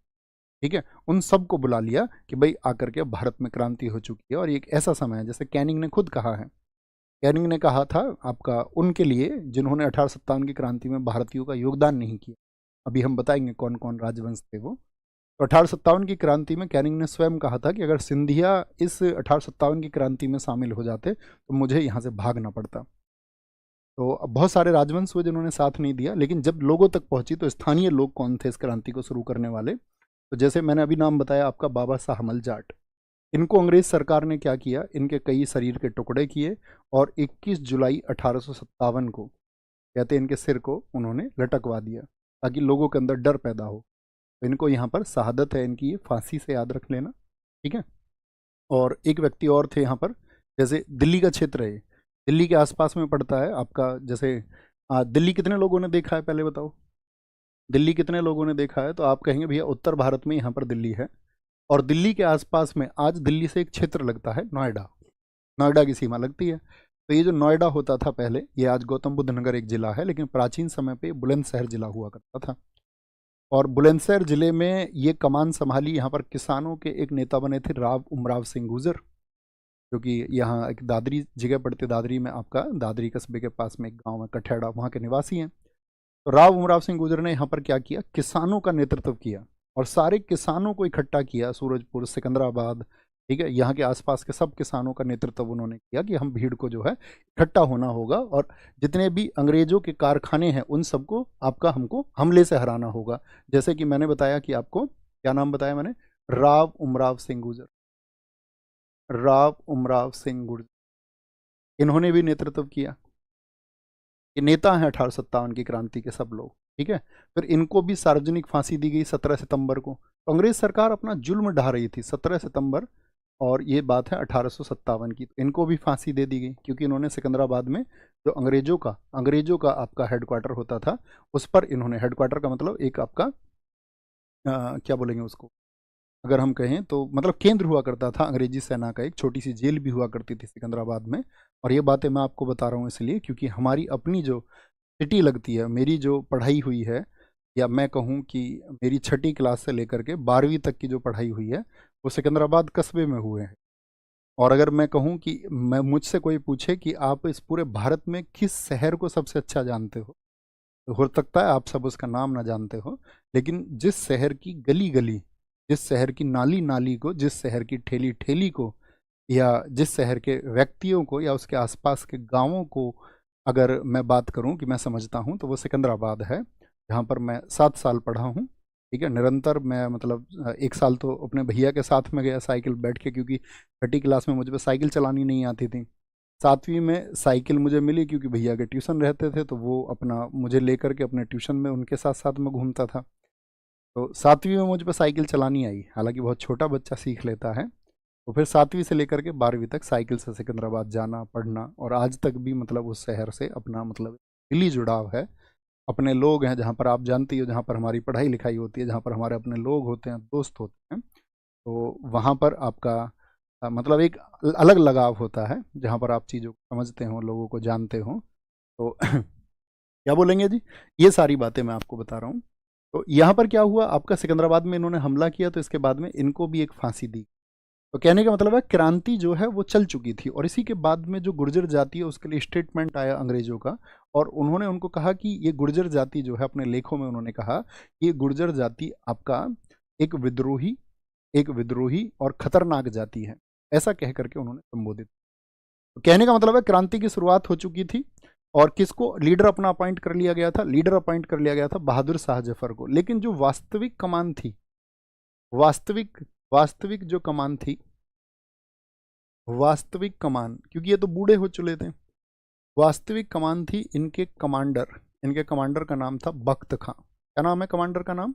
ठीक है, उन सबको बुला लिया कि भाई आकर के अब भारत में क्रांति हो चुकी है। और ये एक ऐसा समय है, जैसे कैनिंग ने खुद कहा है, कैनिंग ने कहा था आपका उनके लिए जिन्होंने 1857 की क्रांति में भारतीयों का योगदान नहीं किया। अभी हम बताएंगे कौन कौन राजवंश थे वो। तो 1857 की क्रांति में कैनिंग ने स्वयं कहा था कि अगर सिंधिया इस 1857 की क्रांति में शामिल हो जाते तो मुझे यहाँ से भागना पड़ता। तो अब बहुत सारे राजवंश हुए जिन्होंने साथ नहीं दिया, लेकिन जब लोगों तक पहुंची तो स्थानीय लोग कौन थे इस क्रांति को शुरू करने वाले, तो जैसे मैंने अभी नाम बताया आपका बाबा साहब अमल जाट। इनको अंग्रेज सरकार ने क्या किया, इनके कई शरीर के टुकड़े किए और 21 जुलाई 1857 को कहते हैं इनके सिर को उन्होंने लटकवा दिया ताकि लोगों के अंदर डर पैदा हो। तो इनको यहाँ पर शहादत है इनकी, ये फांसी से याद रख लेना, ठीक है। और एक व्यक्ति और थे यहाँ पर, जैसे दिल्ली का क्षेत्र है, दिल्ली के आसपास में पड़ता है आपका। जैसे दिल्ली कितने लोगों ने देखा है पहले बताओ, दिल्ली कितने लोगों ने देखा है? तो आप कहेंगे भैया उत्तर भारत में यहाँ पर दिल्ली है, और दिल्ली के आसपास में आज दिल्ली से एक क्षेत्र लगता है नोएडा, नोएडा की सीमा लगती है। तो ये जो नोएडा होता था पहले, ये आज गौतम बुद्ध नगर एक जिला है, लेकिन प्राचीन समय पे बुलंदशहर जिला हुआ करता था। और बुलंदशहर जिले में ये कमान संभाली यहाँ पर किसानों के एक नेता बने थे राव उमराव सिंह गुर्जर, जो कि यहाँ एक दादरी जगह पड़ती है, दादरी में आपका दादरी कस्बे के पास में एक गाँव है कठेड़ा, वहाँ के निवासी हैं। तो राव उमराव सिंह गुर्जर ने यहाँ पर क्या किया, किसानों का नेतृत्व किया और सारे किसानों को इकट्ठा किया, सूरजपुर, सिकंदराबाद, ठीक है, यहाँ के आसपास के सब किसानों का नेतृत्व उन्होंने किया कि हम भीड़ को जो है इकट्ठा होना होगा और जितने भी अंग्रेजों के कारखाने हैं उन सबको आपका हमको हमले से हराना होगा। जैसे कि मैंने बताया कि आपको क्या नाम बताया मैंने, राव उमराव सिंह गुर्जर, राव उमराव सिंह गुर्जर, इन्होंने भी नेतृत्व किया। ये नेता हैं 1857 की क्रांति के सब लोग, ठीक है। फिर इनको भी सार्वजनिक फांसी दी गई 17 सितंबर को। तो अंग्रेज सरकार अपना जुल्म ढा रही थी 17 सितंबर, और ये बात है 1857 की। तो इनको भी फांसी दे दी गई क्योंकि इन्होंने सिकंदराबाद में जो अंग्रेजों का आपका हेडक्वार्टर होता था, उस पर इन्होंने, हेडक्वार्टर का मतलब एक आपका क्या बोलेंगे उसको, अगर हम कहें तो मतलब केंद्र हुआ करता था अंग्रेजी सेना का, एक छोटी सी जेल भी हुआ करती थी सिकंदराबाद में। और ये बातें मैं आपको बता रहा हूँ इसलिए क्योंकि हमारी अपनी जो सिटी लगती है, मेरी जो पढ़ाई हुई है, या मैं कहूँ कि मेरी 6ठी क्लास से लेकर के 12वीं तक की जो पढ़ाई हुई है वो सिकंदराबाद कस्बे में हुए हैं। और अगर मैं कहूँ कि मैं मुझसे कोई पूछे कि आप इस पूरे भारत में किस शहर को सबसे अच्छा जानते हो सकता है आप सब उसका नाम ना जानते हो, लेकिन जिस शहर की गली गली, जिस शहर की नाली नाली को, जिस शहर की ठेली ठेली को, या जिस शहर के व्यक्तियों को, या उसके आसपास के गांवों को अगर मैं बात करूं कि मैं समझता हूं, तो वो सिकंदराबाद है, जहां पर मैं 7 साल पढ़ा हूं, ठीक है। निरंतर मैं मतलब 1 साल तो अपने भैया के साथ में गया साइकिल बैठ के, क्योंकि 6ठी क्लास में मुझे पे साइकिल चलानी नहीं आती थी। 7वीं में साइकिल मुझे मिली क्योंकि भैया के ट्यूशन रहते थे, तो वो अपना मुझे लेकर के अपने ट्यूशन में उनके साथ साथ में घूमता था। तो 7वीं में मुझ पर साइकिल चलानी आई, हालांकि बहुत छोटा बच्चा सीख लेता है। तो फिर 7वीं से लेकर के 12वीं तक साइकिल से सिकंदराबाद जाना पढ़ना, और आज तक भी मतलब उस शहर से अपना मतलब दिली जुड़ाव है। अपने लोग हैं जहाँ पर, आप जानती हो, जहाँ पर हमारी पढ़ाई लिखाई होती है, जहाँ पर हमारे अपने लोग होते हैं, दोस्त होते हैं, तो वहाँ पर आपका मतलब एक अलग लगाव होता है जहाँ पर आप चीज़ों को समझते हो, लोगों को जानते हो। तो क्या बोलेंगे जी, ये सारी बातें मैं आपको बता रहा हूँ। तो यहाँ पर क्या हुआ, आपका सिकंदराबाद में इन्होंने हमला किया, तो इसके बाद में इनको भी एक फांसी दी। तो कहने का मतलब है क्रांति जो है वो चल चुकी थी, और इसी के बाद में जो गुर्जर जाति है उसके लिए स्टेटमेंट आया अंग्रेजों का, और उन्होंने उनको कहा कि ये गुर्जर जाति जो है, अपने लेखों में उन्होंने कहा ये गुर्जर जाति आपका एक विद्रोही और खतरनाक जाति है, ऐसा कह करके उन्होंने संबोधित। तो कहने का मतलब है क्रांति की शुरुआत हो चुकी थी, और किसको लीडर अपना अपॉइंट कर लिया गया था, लीडर अपॉइंट कर लिया गया था बहादुर शाह जफर को। लेकिन जो वास्तविक कमान थी, वास्तविक जो कमान थी, वास्तविक कमान, क्योंकि ये तो बूढ़े हो चुके थे, वास्तविक कमान थी इनके कमांडर का नाम था बख्त खां। क्या नाम है कमांडर का नाम?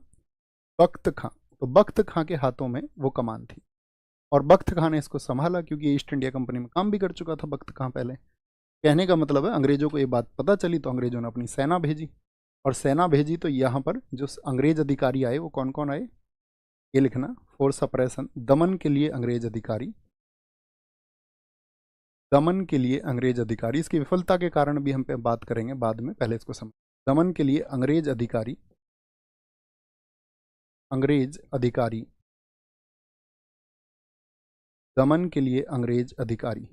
बख्त खां। तो बख्त खां के हाथों में वो कमान थी और बख्त खां ने इसको संभाला, क्योंकि ईस्ट इंडिया कंपनी में काम भी कर चुका था बख्त खां पहले। कहने का मतलब है अंग्रेजों को ये बात पता चली तो अंग्रेजों ने अपनी सेना भेजी, और सेना भेजी तो यहाँ पर जो अंग्रेज अधिकारी आए वो कौन कौन आए, ये लिखना, फॉर सप्रेशन, दमन के लिए अंग्रेज अधिकारी, दमन के लिए अंग्रेज अधिकारी। इसकी विफलता के कारण भी हम पे बात करेंगे बाद में, पहले इसको समझ। दमन के लिए अंग्रेज अधिकारी, अंग्रेज अधिकारी, दमन के लिए अंग्रेज अधिकारी।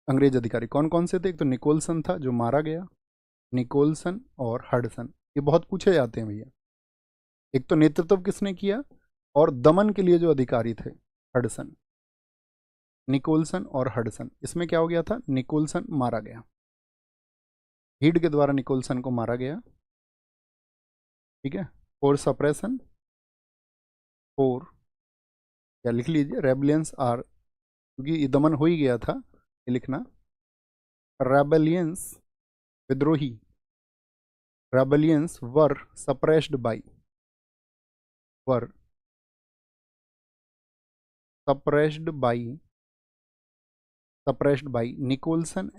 अंग्रेज अधिकारी कौन कौन से थे? एक तो निकोलसन था जो मारा गया, निकोलसन और हडसन, ये बहुत पूछे जाते हैं भैया। एक तो नेतृत्व किसने किया, और दमन के लिए जो अधिकारी थे हडसन, निकोलसन और हडसन। इसमें क्या हो गया था, निकोलसन मारा गया, हीड के द्वारा निकोलसन को मारा गया, ठीक है। फॉर सप्रेशन, फॉर, या लिख लीजिए रेबलियंस आर, क्योंकि ये दमन हो ही गया था, ये लिखना, रेबलियंस विद्रोही, rebellions were suppressed by, were suppressed by, suppressed by Nicholson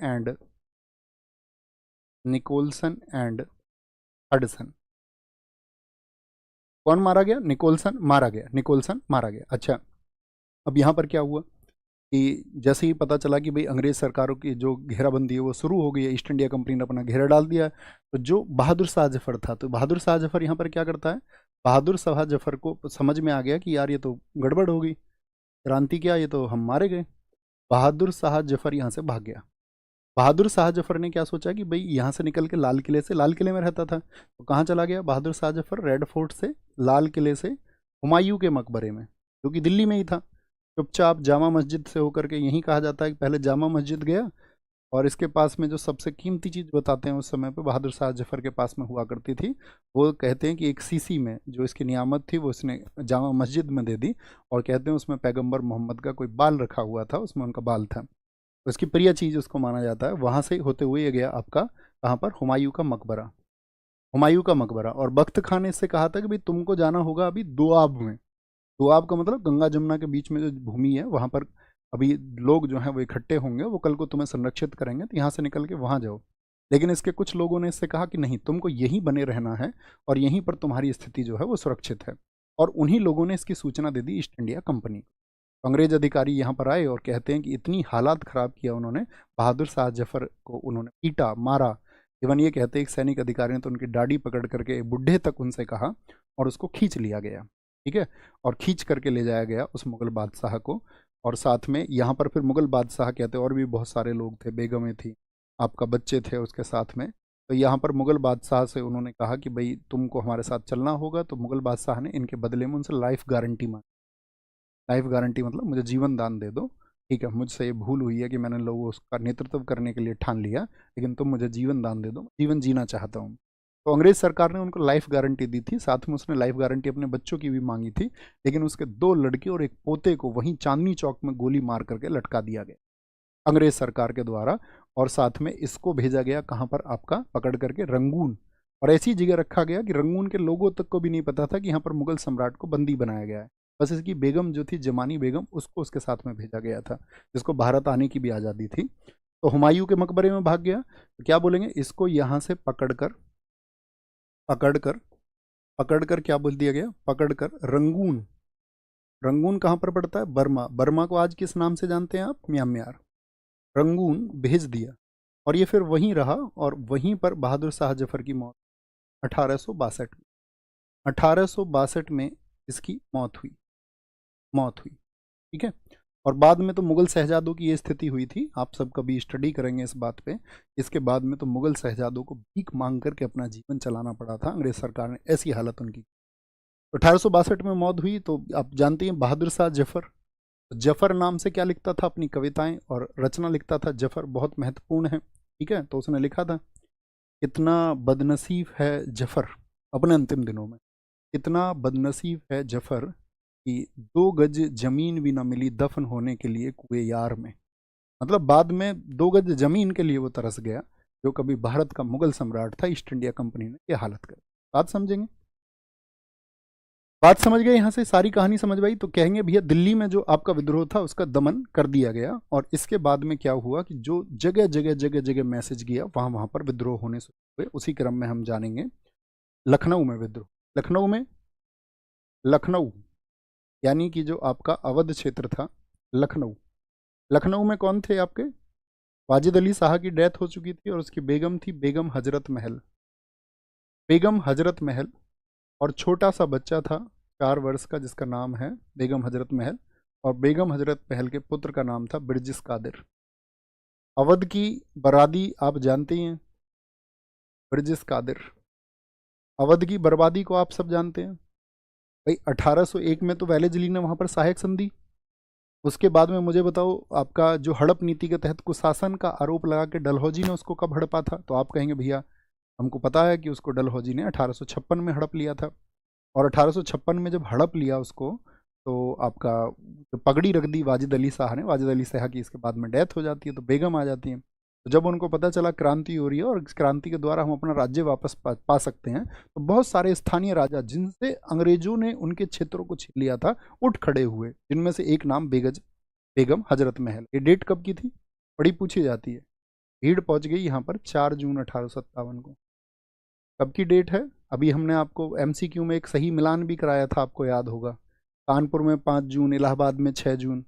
and Hudson. कौन मारा गया? निकोलसन मारा गया, निकोलसन मारा गया। अच्छा, अब यहाँ पर क्या हुआ कि जैसे ही पता चला कि भाई अंग्रेज सरकारों की जो घेराबंदी है वो शुरू हो गई है, ईस्ट इंडिया कंपनी ने अपना घेरा डाल दिया, तो जो बहादुर शाह जफर था, तो बहादुर शाह जफर यहाँ पर क्या करता है, बहादुर शाह जफर को समझ में आ गया कि यार ये तो गड़बड़ हो गई, क्रांति क्या, ये तो हम मारे गए। बहादुर शाह जफर यहाँ से भाग गया। बहादुर शाह जफर ने क्या सोचा कि भाई यहाँ से निकल के लाल किले से, लाल किले में रहता था, तो कहाँ चला गया बहादुर शाह जफर? रेड फोर्ट से, लाल किले से हुमायूं के मकबरे में, जो कि दिल्ली में ही था। चुपचाप जामा मस्जिद से होकर के, यही कहा जाता है कि पहले जामा मस्जिद गया, और इसके पास में जो सबसे कीमती चीज़ बताते हैं उस समय पे बहादुर शाह जफर के पास में हुआ करती थी, वो कहते हैं कि एक सीसी में जो इसकी नियामत थी वो इसने जामा मस्जिद में दे दी, और कहते हैं उसमें पैगंबर मोहम्मद का कोई बाल रखा हुआ था, उसमें उनका बाल था, तो इसकी प्रिय चीज़ उसको माना जाता है। वहाँ से होते हुए ये गया आपका कहाँ पर, हुमायूं का मकबरा, हुमायूं का मकबरा। और बख्त खान ने इससे कहा था कि भाई तुमको जाना होगा अभी दोआब में, दोआब का मतलब गंगा जमुना के बीच में जो भूमि है वहाँ पर अभी लोग जो हैं वो इकट्ठे होंगे, वो कल को तुम्हें संरक्षित करेंगे, तो यहाँ से निकल के वहाँ जाओ। लेकिन इसके कुछ लोगों ने इससे कहा कि नहीं, तुमको यहीं बने रहना है और यहीं पर तुम्हारी स्थिति जो है वो सुरक्षित है, और उन्हीं लोगों ने इसकी सूचना दे दी ईस्ट इंडिया कंपनी। अंग्रेज अधिकारी यहाँ पर आए और कहते हैं कि इतनी हालात ख़राब किया उन्होंने, बहादुर शाह जफर को उन्होंने पीटा, मारा। इवन ये कहते हैं एक सैनिक अधिकारी ने तो उनकी दाढ़ी पकड़ करके बूढ़े तक उनसे कहा, और उसको खींच लिया गया, ठीक है, और खींच करके ले जाया गया उस मुग़ल बादशाह को। और साथ में यहाँ पर फिर मुग़ल बादशाह कहते हैं और भी बहुत सारे लोग थे, बेगमें थी, आपका बच्चे थे उसके साथ में। तो यहाँ पर मुग़ल बादशाह से उन्होंने कहा कि भाई तुमको हमारे साथ चलना होगा, तो मुग़ल बादशाह ने इनके बदले में उनसे लाइफ गारंटी मांगी। लाइफ गारंटी मतलब मुझे जीवन दान दे दो, ठीक है, मुझसे ये भूल हुई है कि मैंने लोगों उसका नेतृत्व करने के लिए ठान लिया, लेकिन तुम मुझे जीवन दान दे दो, जीवन जीना चाहता हूँ। तो अंग्रेज सरकार ने उनको लाइफ गारंटी दी थी, साथ में उसने लाइफ गारंटी अपने बच्चों की भी मांगी थी, लेकिन उसके 2 लड़के और एक पोते को वहीं चांदनी चौक में गोली मार करके लटका दिया गया अंग्रेज सरकार के द्वारा। और साथ में इसको भेजा गया कहाँ पर, आपका पकड़ करके रंगून, और ऐसी जगह रखा गया कि रंगून के लोगों तक को भी नहीं पता था कि यहाँ पर मुगल सम्राट को बंदी बनाया गया है। बस इसकी बेगम जो थी जमानी बेगम, उसको उसके साथ में भेजा गया था, जिसको भारत आने की भी आज़ादी थी। तो हुमायूं के मकबरे में भाग गया, तो क्या बोलेंगे, इसको यहाँ से पकड़कर पकड़कर पकड़कर क्या बोल दिया गया, पकड़कर रंगून, रंगून कहाँ पर पड़ता है, बर्मा, बर्मा को आज किस नाम से जानते हैं आप, म्यांमार, रंगून भेज दिया। और ये फिर वहीं रहा, और वहीं पर बहादुर शाह जफर की मौत 1862 में, 1862 में इसकी मौत हुई, ठीक है। और बाद में तो मुग़ल शहजादों की ये स्थिति हुई थी, आप सब कभी स्टडी करेंगे इस बात पे। इसके बाद में तो मुग़ल शहजादों को भीख मांग करके अपना जीवन चलाना पड़ा था, अंग्रेज सरकार ने ऐसी हालत उनकी। 1862 में मौत हुई, तो आप जानते हैं बहादुर शाह जफर, जफर नाम से क्या लिखता था, अपनी कविताएं और रचना लिखता था, जफर बहुत महत्वपूर्ण है, ठीक है। तो उसने लिखा था, कितना बदनसीब है जफर, अपने अंतिम दिनों में, कितना बदनसीब है जफर कि 2 गज जमीन भी ना मिली दफन होने के लिए कुएं यार में। मतलब बाद में 2 गज जमीन के लिए वो तरस गया, जो कभी भारत का मुगल सम्राट था, ईस्ट इंडिया कंपनी ने ये हालत कर। बात समझेंगे? बात समझ गए? यहाँ से सारी कहानी समझ आई तो कहेंगे भैया दिल्ली में जो आपका विद्रोह था उसका दमन कर दिया गया, और इसके बाद में क्या हुआ कि जो जगह जगह जगह जगह मैसेज गया वहाँ वहाँ पर विद्रोह होने शुरू हुए। उसी क्रम में हम जानेंगे लखनऊ में विद्रोह। लखनऊ में, लखनऊ यानी कि जो आपका अवध क्षेत्र था, लखनऊ, लखनऊ में कौन थे आपके? वाजिद अली शाह की डेथ हो चुकी थी और उसकी बेगम थी बेगम हजरत महल, बेगम हजरत महल। और छोटा सा बच्चा था 4 वर्ष का जिसका नाम है बेगम हजरत महल, और बेगम हजरत महल के पुत्र का नाम था बिरजिस कादिर। अवध की बर्बादी आप जानते ही हैं, बिरजिस कादिर। अवध की बर्बादी को आप सब जानते हैं भाई। 1801 में तो वेलेज ली ने वहाँ पर सहायक संधि। उसके बाद में मुझे बताओ, आपका जो हड़प नीति के तहत कुशासन का आरोप लगा के डलहौजी ने उसको कब हड़पा था? तो आप कहेंगे भैया हमको पता है कि उसको डलहौजी ने 1856 में हड़प लिया था। और 1856 में जब हड़प लिया उसको, तो आपका जो पगड़ी रख दी वाजिद अली शाह ने, वाजिद अली शाह की इसके बाद में डेथ हो जाती है तो बेगम आ जाती है। तो जब उनको पता चला क्रांति हो रही है और इस क्रांति के द्वारा हम अपना राज्य वापस पा सकते हैं, तो बहुत सारे स्थानीय राजा जिनसे अंग्रेजों ने उनके क्षेत्रों को छीन लिया था उठ खड़े हुए, जिनमें से एक नाम बेगम हजरत महल। ये डेट कब की थी? बड़ी पूछी जाती है। भीड़ पहुंच गई यहाँ पर 4 जून 1857 को। कब की डेट है? अभी हमने आपको एमसीक्यू में एक सही मिलान भी कराया था, आपको याद होगा। कानपुर में 5 जून, इलाहाबाद में 6 जून।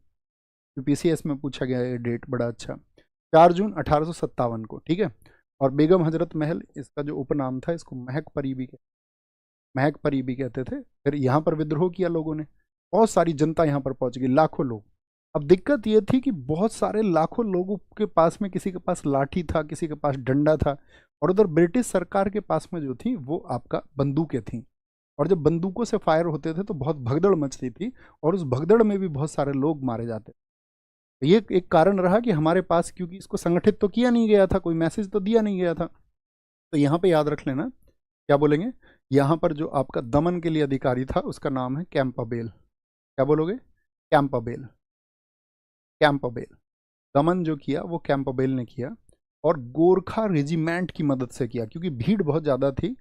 यूपीसीएस में पूछा गया ये डेट, बड़ा अच्छा। 4 जून 1857 को, ठीक है। और बेगम हजरत महल इसका जो उपनाम था, इसको महक परी भी महक परी भी कहते थे। फिर यहाँ पर विद्रोह किया लोगों ने, बहुत सारी जनता यहाँ पर पहुंच गई, लाखों लोग। अब दिक्कत ये थी कि बहुत सारे लाखों लोगों के पास में किसी के पास लाठी था, किसी के पास डंडा था, और उधर ब्रिटिश सरकार के पास में जो थी वो आपका बंदूकें थी। और जब बंदूकों से फायर होते थे तो बहुत भगदड़ मचती थी, और उस भगदड़ में भी बहुत सारे लोग मारे जाते। तो ये एक कारण रहा कि हमारे पास, क्योंकि इसको संगठित तो किया नहीं गया था, कोई मैसेज तो दिया नहीं गया था। तो यहाँ पे याद रख लेना, क्या बोलेंगे, यहाँ पर जो आपका दमन के लिए अधिकारी था उसका नाम है कैंपबेल। क्या बोलोगे? Campbell, Campbell. दमन जो किया वो कैंपबेल ने किया, और गोरखा रेजिमेंट की मदद से किया, क्योंकि भीड़ बहुत ज़्यादा थी।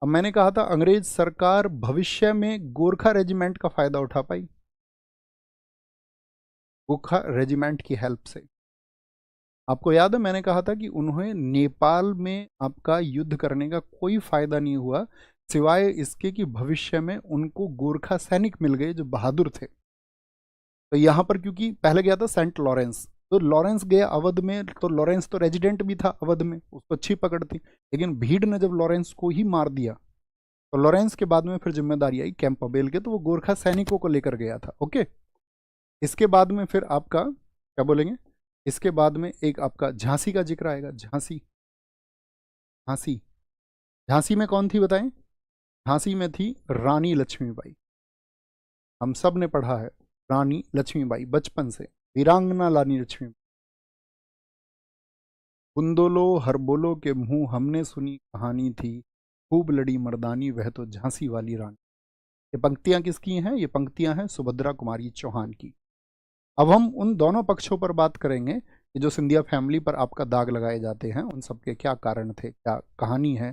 अब मैंने कहा था अंग्रेज सरकार भविष्य में गोरखा रेजिमेंट का फायदा उठा पाई, गोरखा रेजिमेंट की हेल्प से। आपको याद है मैंने कहा था कि उन्हें नेपाल में आपका युद्ध करने का कोई फायदा नहीं हुआ, सिवाय इसके कि भविष्य में उनको गोरखा सैनिक मिल गए जो बहादुर थे। तो यहाँ पर क्योंकि पहले गया था सेंट लॉरेंस, तो लॉरेंस गया अवध में, तो लॉरेंस तो रेजिडेंट भी था अवध में, उसको अच्छी पकड़ थी। लेकिन भीड़ ने जब लॉरेंस को ही मार दिया, तो लॉरेंस के बाद में फिर जिम्मेदारी आई कैंपबेल के, तो वो गोरखा सैनिकों को लेकर गया था। ओके, इसके बाद में फिर आपका क्या बोलेंगे, इसके बाद में एक आपका झांसी का जिक्र आएगा। झांसी, झांसी, झांसी में कौन थी बताएं? झांसी में थी रानी लक्ष्मीबाई। हम सब ने पढ़ा है रानी लक्ष्मीबाई बचपन से, वीरांगना रानी लक्ष्मी। बुंदोलो हर बोलो के मुंह हमने सुनी कहानी थी, खूब लड़ी मर्दानी वह तो झांसी वाली रानी। ये पंक्तियां किसकी हैं? ये पंक्तियां हैं सुभद्रा कुमारी चौहान की। अब हम उन दोनों पक्षों पर बात करेंगे कि जो सिंधिया फैमिली पर आपका दाग लगाए जाते हैं, उन सब के क्या कारण थे, क्या कहानी है,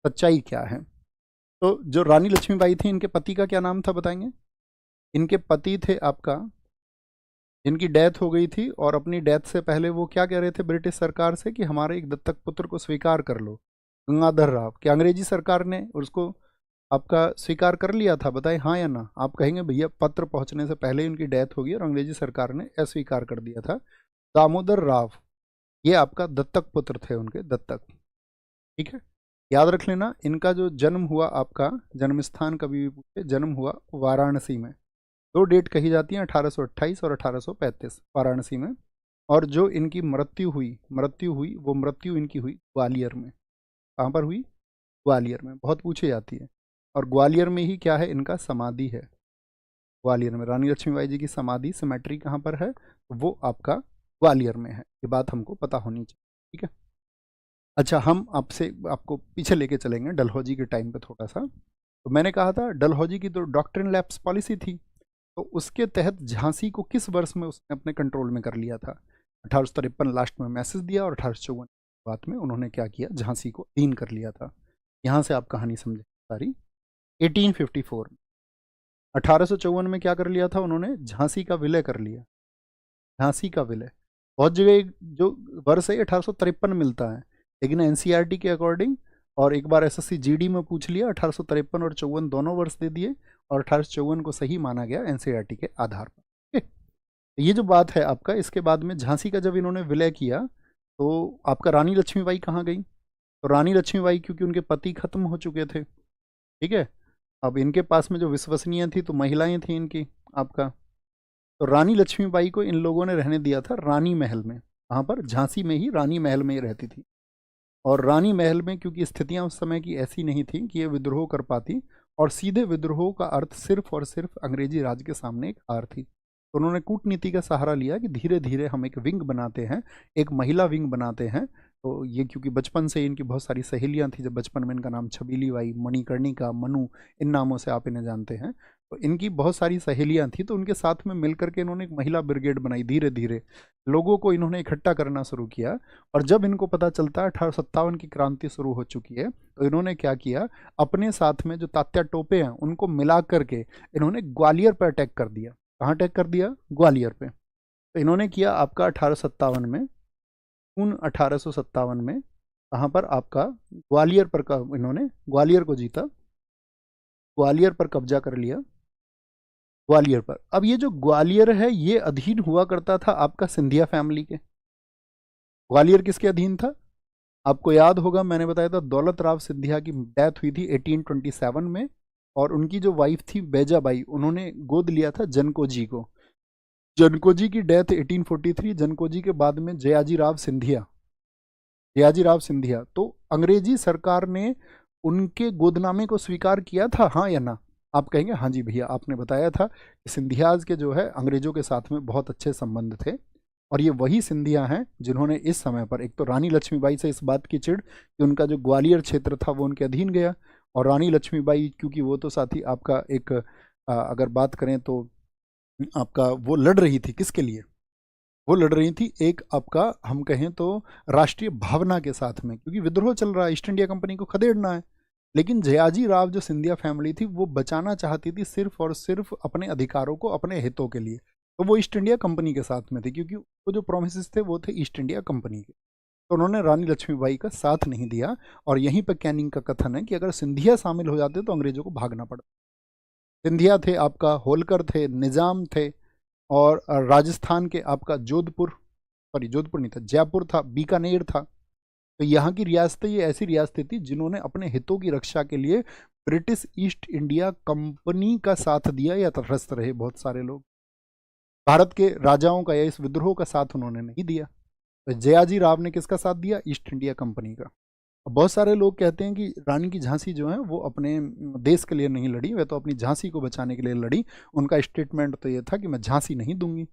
सच्चाई क्या है। तो जो रानी लक्ष्मीबाई थी, इनके पति का क्या नाम था बताएंगे? इनके पति थे आपका, जिनकी डेथ हो गई थी, और अपनी डेथ से पहले वो क्या कह रहे थे ब्रिटिश सरकार से कि हमारे एक दत्तक पुत्र को स्वीकार कर लो, गंगाधर राव। क्या अंग्रेजी सरकार ने उसको आपका स्वीकार कर लिया था? बताएं हाँ या ना। आप कहेंगे भैया पत्र पहुंचने से पहले ही उनकी डेथ हो गई और अंग्रेजी सरकार ने अस्वीकार कर दिया था। दामोदर राव ये आपका दत्तक पुत्र थे, उनके दत्तक, ठीक है। याद रख लेना, इनका जो जन्म हुआ, आपका जन्म स्थान कभी भी पूछे, जन्म हुआ वाराणसी में। 2 डेट कही जाती हैं, 1828 और 1835 वाराणसी में। और जो इनकी मृत्यु हुई वो मृत्यु इनकी हुई ग्वालियर में। कहाँ पर हुई? ग्वालियर में, बहुत पूछी जाती है। और ग्वालियर में ही क्या है, इनका समाधि है। ग्वालियर में रानी लक्ष्मीबाई जी की समाधि, सिमेट्री कहाँ पर है? वो आपका ग्वालियर में है। ये बात हमको पता होनी चाहिए, ठीक है। अच्छा, हम आपको पीछे लेके चलेंगे डलहौजी के टाइम पे थोड़ा सा। तो मैंने कहा था डलहौजी की तो डॉक्ट्रिन लैप्स पॉलिसी थी, तो उसके तहत झांसी को किस वर्ष में उसने अपने कंट्रोल में कर लिया था? 1853 लास्ट में मैसेज दिया और 1854 बाद में उन्होंने क्या किया, झांसी को अधीन कर लिया था। यहाँ से आप कहानी समझे सारी। 1854 1854 में क्या कर लिया था उन्होंने, झांसी का विलय कर लिया। झांसी का विलय, बहुत जगह जो वर्ष है 1853 मिलता है, लेकिन एनसीईआरटी के अकॉर्डिंग और एक बार एसएससी जीडी में पूछ लिया, 1853 और 54 दोनों वर्ष दे दिए और 1854 को सही माना गया एनसीईआरटी के आधार पर। ठीक है, ये जो बात है आपका। इसके बाद में झांसी का जब इन्होंने विलय किया तो आपका रानी लक्ष्मीबाई कहाँ गई, तो रानी लक्ष्मीबाई क्योंकि उनके पति खत्म हो चुके थे, ठीक है, अब इनके पास में जो विश्वसनीय थी तो महिलाएं थी इनकी आपका, तो रानी लक्ष्मीबाई को इन लोगों ने रहने दिया था रानी महल में। वहाँ पर झांसी में ही रानी महल में ही रहती थी। और रानी महल में क्योंकि स्थितियां उस समय की ऐसी नहीं थी कि ये विद्रोह कर पाती, और सीधे विद्रोह का अर्थ सिर्फ और सिर्फ अंग्रेजी राज के सामने एक हार थी, तो उन्होंने कूटनीति का सहारा लिया कि धीरे धीरे हम एक विंग बनाते हैं, एक महिला विंग बनाते हैं। तो ये क्योंकि बचपन से इनकी बहुत सारी सहेलियां थी, जब बचपन में इनका नाम छबीली बाई, मणिकर्णिका, मनु, इन नामों से आप इन्हें जानते हैं, तो इनकी बहुत सारी सहेलियां थी, तो उनके साथ में मिलकर के इन्होंने एक महिला ब्रिगेड बनाई। धीरे धीरे लोगों को इन्होंने इकट्ठा करना शुरू किया, और जब इनको पता चलता है 1857 की क्रांति शुरू हो चुकी है, तो इन्होंने क्या किया, अपने साथ में जो तात्या टोपे हैं उनको मिला करके इन्होंने ग्वालियर पर अटैक कर दिया। कहाँ अटैक कर दिया, ग्वालियर पे। तो इन्होंने किया आपका 1857 में, जून 1857 में, कहाँ पर आपका ग्वालियर पर का इन्होंने ग्वालियर को जीता, ग्वालियर पर कब्जा कर लिया, ग्वालियर पर। अब ये जो ग्वालियर है ये अधीन हुआ करता था आपका सिंधिया फैमिली के। ग्वालियर किसके अधीन था, आपको याद होगा मैंने बताया था दौलत राव सिंधिया की डेथ हुई थी 1827 में, और उनकी जो वाइफ थी बैजाबाई, उन्होंने गोद लिया था जनकोजी को। जनकोजी की डेथ 1843, जनकोजी के बाद में जयाजी राव सिंधिया, जयाजी राव सिंधिया, तो अंग्रेजी सरकार ने उनके गोदनामे को स्वीकार किया था, हाँ या ना। आप कहेंगे हाँ जी भैया, आपने बताया था कि सिंधियाज के जो है अंग्रेजों के साथ में बहुत अच्छे संबंध थे, और ये वही सिंधिया हैं जिन्होंने इस समय पर एक तो रानी लक्ष्मीबाई से इस बात की चिढ़ कि उनका जो ग्वालियर क्षेत्र था वो उनके अधीन गया, और रानी लक्ष्मीबाई क्योंकि वो तो साथी आपका एक अगर बात करें तो आपका वो लड़ रही थी किसके लिए, वो लड़ रही थी एक आपका हम कहें तो राष्ट्रीय भावना के साथ में, क्योंकि विद्रोह चल रहा है, ईस्ट इंडिया कंपनी को खदेड़ना है। लेकिन जयाजी राव जो सिंधिया फैमिली थी वो बचाना चाहती थी सिर्फ और सिर्फ अपने अधिकारों को, अपने हितों के लिए, तो वो ईस्ट इंडिया कंपनी के साथ में थे, क्योंकि वो जो प्रोमिस थे वो थे ईस्ट इंडिया कंपनी के। तो उन्होंने रानी लक्ष्मीबाई का साथ नहीं दिया, और यहीं पर कैनिंग का कथन है कि अगर सिंधिया शामिल हो जाते तो अंग्रेजों को भागना पड़ता। सिंधिया थे आपका, होलकर थे, निजाम थे, और राजस्थान के आपका जोधपुर, सॉरी जोधपुर नहीं था, जयपुर था, बीकानेर था। तो यहाँ की रियासतें ये ऐसी रियासतें थी जिन्होंने अपने हितों की रक्षा के लिए ब्रिटिश ईस्ट इंडिया कंपनी का साथ दिया या तटस्थ रहे। बहुत सारे लोग भारत के राजाओं का या इस विद्रोह का साथ उन्होंने नहीं दिया, तो जयाजी राव ने किसका साथ दिया, ईस्ट इंडिया कंपनी का। बहुत सारे लोग कहते हैं कि रानी की झांसी जो है वो अपने देश के लिए नहीं लड़ी, वह तो अपनी झांसी को बचाने के लिए लड़ी। उनका स्टेटमेंट तो ये था कि मैं झांसी नहीं दूंगी।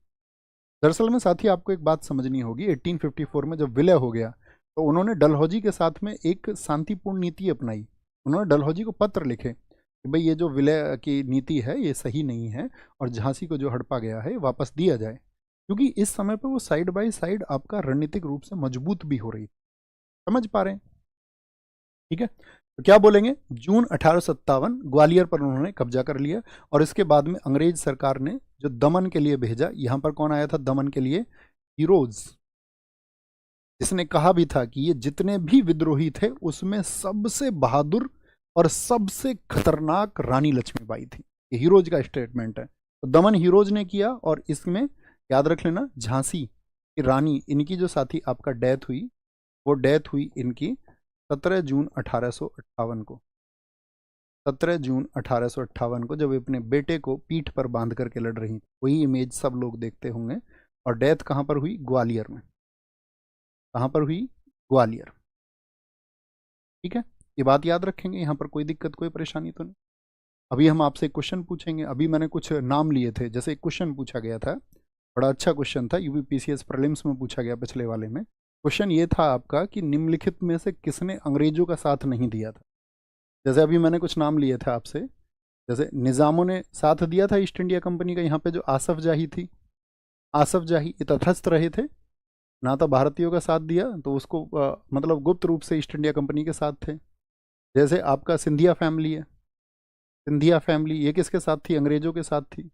दरअसल में साथी आपको एक बात समझनी होगी, 1854 में जब विलय हो गया तो उन्होंने डलहौजी के साथ में एक शांतिपूर्ण नीति अपनाई। उन्होंने डलहौजी को पत्र लिखे कि भाई ये जो विलय की नीति है ये सही नहीं है, और झांसी को जो हड़पा गया है वापस दिया जाए, क्योंकि इस समय पर वो साइड बाय साइड आपका रणनीतिक रूप से मजबूत भी हो रही। समझ पा रहे हैं, ठीक है। तो क्या बोलेंगे, जून 1857 ग्वालियर पर उन्होंने कब्जा कर लिया, और इसके बाद में अंग्रेज सरकार ने जो दमन के लिए भेजा, यहां पर कौन आया था दमन के लिए, हीरोज, जिसने कहा भी था कि ये जितने भी विद्रोही थे उसमें सबसे बहादुर और सबसे खतरनाक रानी लक्ष्मीबाई थी। ये हीरोज का स्टेटमेंट है। तो दमन हीरोज ने किया, और इसमें याद रख लेना झांसी की रानी, इनकी जो साथी आपका डेथ हुई, वो डेथ हुई इनकी 17 जून 1858 को। 17 जून 1858 को जब अपने बेटे को पीठ पर बांध करके लड़ रही, वही इमेज सब लोग देखते होंगे। और डेथ कहाँ पर हुई, ग्वालियर में। कहाँ पर हुई, ग्वालियर। ठीक है, ये बात याद रखेंगे, यहाँ पर कोई दिक्कत कोई परेशानी तो नहीं। अभी हम आपसे क्वेश्चन पूछेंगे, अभी मैंने कुछ नाम लिए थे, जैसे एक क्वेश्चन पूछा गया था, बड़ा अच्छा क्वेश्चन था, यूपीपीसीएस प्रीलिम्स में पूछा गया पिछले वाले में। क्वेश्चन ये था आपका कि निम्नलिखित में से किसने अंग्रेजों का साथ नहीं दिया था। जैसे अभी मैंने कुछ नाम लिए थे आपसे, जैसे निज़ामों ने साथ दिया था ईस्ट इंडिया कंपनी का, यहाँ पे जो आसफ जाही थी, आसफ जाही तटस्थ रहे थे, ना तो भारतीयों का साथ दिया, तो उसको मतलब गुप्त रूप से ईस्ट इंडिया कंपनी के साथ थे। जैसे आपका सिंधिया फैमिली है, सिंधिया फैमिली ये किसके साथ थी? अंग्रेजों के साथ थी।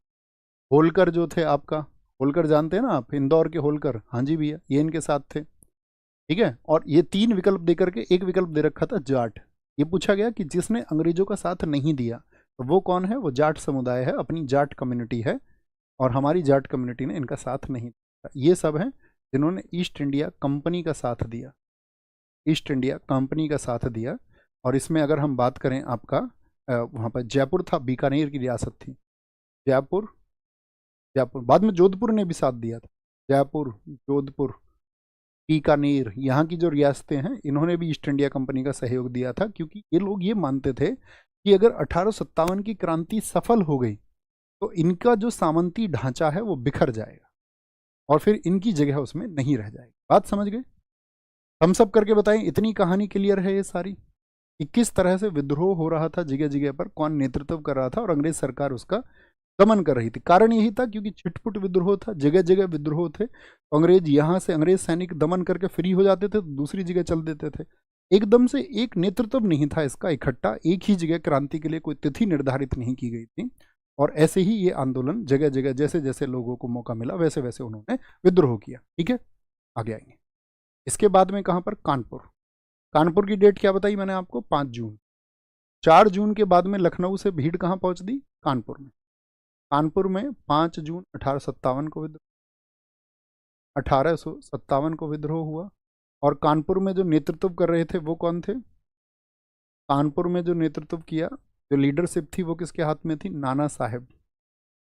होलकर जो थे आपका, होलकर जानते हैं ना आप, इंदौर के होलकर, हाँ जी भैया, ये इनके साथ थे। ठीक है, और ये तीन विकल्प दे करके एक विकल्प दे रखा था जाट। ये पूछा गया कि जिसने अंग्रेजों का साथ नहीं दिया तो वो कौन है? वो जाट समुदाय है, अपनी जाट कम्युनिटी है, और हमारी जाट कम्युनिटी ने इनका साथ नहीं दिया। ये सब हैं जिन्होंने ईस्ट इंडिया कंपनी का साथ दिया, ईस्ट इंडिया कंपनी का साथ दिया। और इसमें अगर हम बात करें आपका, वहाँ पर जयपुर था, बीकानेर की रियासत थी जयपुर। जयपुर बाद में जोधपुर ने भी साथ दिया था। जयपुर, जोधपुर, बीकानेर, यहाँ की जो रियासतें हैं, इन्होंने भी ईस्ट इंडिया कंपनी का सहयोग दिया था, क्योंकि ये लोग ये मानते थे कि अगर 1857 की क्रांति सफल हो गई तो इनका जो सामंती ढांचा है वो बिखर जाएगा और फिर इनकी जगह उसमें नहीं रह जाएगी। बात समझ गए? हम सब करके बताएं, इतनी कहानी क्लियर है ये सारी कि किस तरह से विद्रोह हो रहा था जगह जगह पर, कौन नेतृत्व कर रहा था और अंग्रेज सरकार उसका दमन कर रही थी। कारण यही था क्योंकि छिटपुट विद्रोह था, जगह जगह विद्रोह थे। अंग्रेज यहाँ से अंग्रेज सैनिक दमन करके फ्री हो जाते थे तो दूसरी जगह चल देते थे। एकदम से एक नेतृत्व नहीं था इसका इकट्ठा, एक ही जगह क्रांति के लिए कोई तिथि निर्धारित नहीं की गई थी। और ऐसे ही ये आंदोलन जगह जगह जैसे जैसे लोगों को मौका मिला वैसे वैसे उन्होंने विद्रोह किया। ठीक है, आगे आएंगे। इसके बाद में कहाँ पर? कानपुर। कानपुर की डेट क्या बताई मैंने आपको? 5 जून। 4 जून के बाद में लखनऊ से भीड़ कहाँ पहुंच दी? कानपुर में। कानपुर में 5 जून 1857 को विद्रोह, 1857 को विद्रोह हुआ। और कानपुर में जो नेतृत्व कर रहे थे वो कौन थे? कानपुर में जो नेतृत्व किया, जो लीडरशिप थी, वो किसके हाथ में थी? नाना साहेब,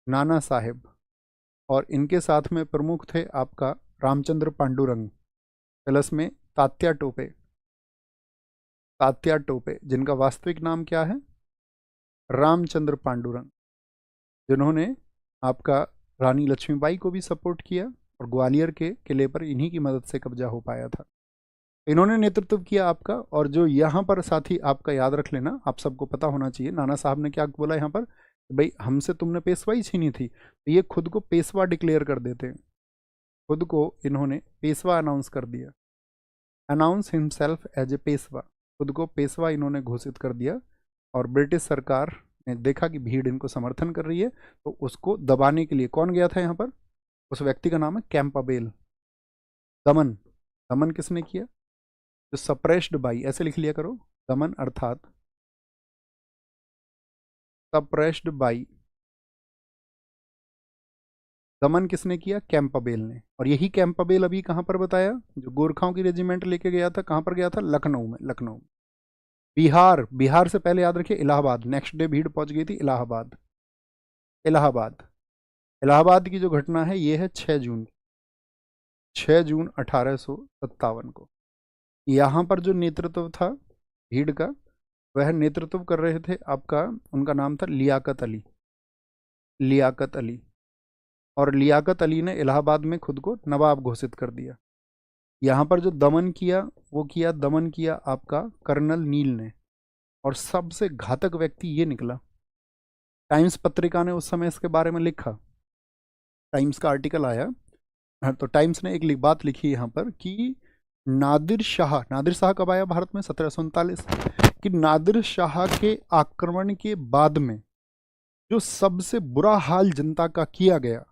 नाना साहेब। और इनके साथ में प्रमुख थे आपका रामचंद्र पांडुरंग, प्लस में तात्या टोपे, तात्या टोपे, जिनका वास्तविक नाम क्या है? रामचंद्र पांडुरंग, जिन्होंने आपका रानी लक्ष्मीबाई को भी सपोर्ट किया और ग्वालियर के किले पर इन्हीं की मदद से कब्जा हो पाया था। इन्होंने नेतृत्व किया आपका। और जो यहाँ पर साथी आपका याद रख लेना, आप सबको पता होना चाहिए, नाना साहब ने क्या बोला यहाँ पर? भाई हमसे तुमने पेशवाई छीनी थी, तो ये खुद को पेशवा डिक्लेयर कर देते हैं। खुद को इन्होंने पेशवा अनाउंस कर दिया, announce himself as a Peshwa, खुद को पेशवा इन्होंने घोषित कर दिया। और ब्रिटिश सरकार ने देखा कि भीड़ इनको समर्थन कर रही है, तो उसको दबाने के लिए कौन गया था यहाँ पर? उस व्यक्ति का नाम है कैंपाबेल। दमन, दमन किसने किया? जो सप्रेस्ड बाई, ऐसे लिख लिया करो, दमन अर्थात सप्रेस्ड बाई, दमन किसने किया? कैंपाबेल ने। और यही कैंपाबेल अभी कहाँ पर बताया? जो गोरखाओं की रेजिमेंट लेके गया था, कहाँ पर गया था? लखनऊ में, लखनऊ। बिहार, बिहार से पहले याद रखिए इलाहाबाद, नेक्स्ट डे भीड़ पहुंच गई थी इलाहाबाद, इलाहाबाद। इलाहाबाद की जो घटना है ये है 6 जून, 6 जून 1857 को। यहाँ पर जो नेतृत्व था भीड़ का, वह नेतृत्व कर रहे थे आपका, उनका नाम था लियाकत अली, लियाकत अली। और लियाकत अली ने इलाहाबाद में खुद को नवाब घोषित कर दिया। यहाँ पर जो दमन किया वो किया, दमन किया आपका कर्नल नील ने। और सबसे घातक व्यक्ति ये निकला, टाइम्स पत्रिका ने उस समय इसके बारे में लिखा, टाइम्स का आर्टिकल आया। तो टाइम्स ने एक बात लिखी यहाँ पर कि नादिर शाह, नादिर शाह कब आया भारत में? 1739। कि नादिर शाह के आक्रमण के बाद में जो सबसे बुरा हाल जनता का किया गया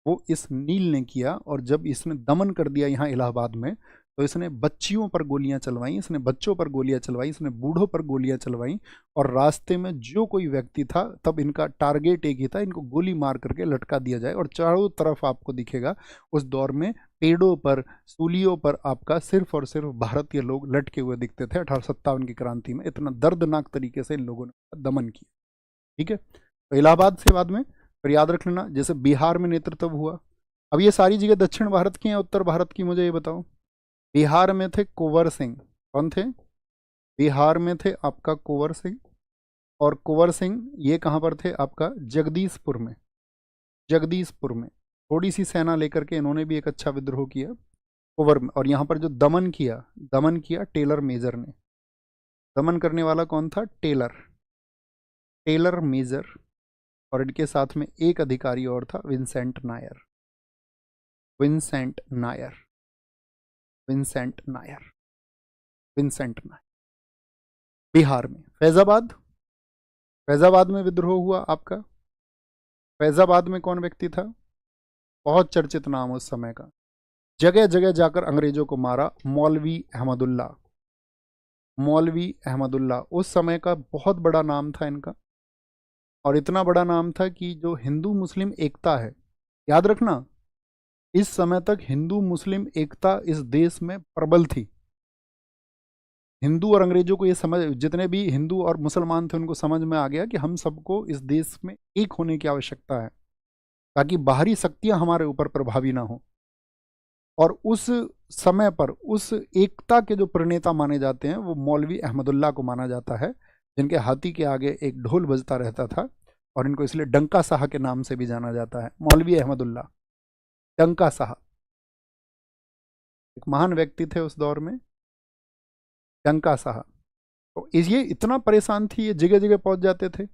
वो इस नील ने किया। और जब इसने दमन कर दिया यहाँ इलाहाबाद में, तो इसने बच्चियों पर गोलियां चलवाई, इसने बच्चों पर गोलियां चलवाई, इसने बूढ़ों पर गोलियां चलवाई। और रास्ते में जो कोई व्यक्ति था, तब इनका टारगेट एक ही था, इनको गोली मार करके लटका दिया जाए। और चारों तरफ आपको दिखेगा उस दौर में पेड़ों पर, सूलियों पर आपका सिर्फ और सिर्फ भारतीय लोग लटके हुए दिखते थे। 1857 की क्रांति में इतना दर्दनाक तरीके से इन लोगों ने दमन किया। ठीक है, तो इलाहाबाद से बाद में फिर याद रख लेना, जैसे बिहार में नेतृत्व हुआ। अब ये सारी जगह दक्षिण भारत की हैं, उत्तर भारत की मुझे ये बताओ। बिहार में थे कुंवर सिंह, कौन थे? बिहार में थे आपका कुंवर सिंह। और कुंवर सिंह ये कहाँ पर थे? आपका जगदीशपुर में, जगदीशपुर में थोड़ी सी सेना लेकर के इन्होंने भी एक अच्छा विद्रोह किया कुंवर में। और यहाँ पर जो दमन किया, दमन किया टेलर मेजर ने। दमन करने वाला कौन था? Taylor, Taylor major. और इनके साथ में एक अधिकारी और था, Vincent Nair, Vincent Nair. Vincent Nair, Vincent Nair. Bihar में फैजाबाद, फैजाबाद में विद्रोह हुआ आपका। फैजाबाद में कौन व्यक्ति था, बहुत चर्चित नाम उस समय का, जगह जगह जाकर अंग्रेजों को मारा, मौलवी अहमदुल्ला। मौलवी अहमदुल्ला उस समय का बहुत बड़ा नाम था इनका, और इतना बड़ा नाम था कि जो हिंदू मुस्लिम एकता है, याद रखना इस समय तक हिंदू मुस्लिम एकता इस देश में प्रबल थी। हिंदू और अंग्रेजों को ये समझ, जितने भी हिंदू और मुसलमान थे उनको समझ में आ गया कि हम सबको इस देश में एक होने की आवश्यकता है, ताकि बाहरी शक्तियां हमारे ऊपर प्रभावी ना हो। और उस समय पर उस एकता के जो प्रणेता माने जाते हैं वो मौलवी अहमदुल्ला को माना जाता है, जिनके हाथी के आगे एक ढोल बजता रहता था, और इनको इसलिए डंका साह के नाम से भी जाना जाता है। मौलवी अहमदुल्ला, डंका साह, एक महान व्यक्ति थे उस दौर में, डंका साह। तो ये इतना परेशान थी, ये जगह जगह पहुंच जाते थे,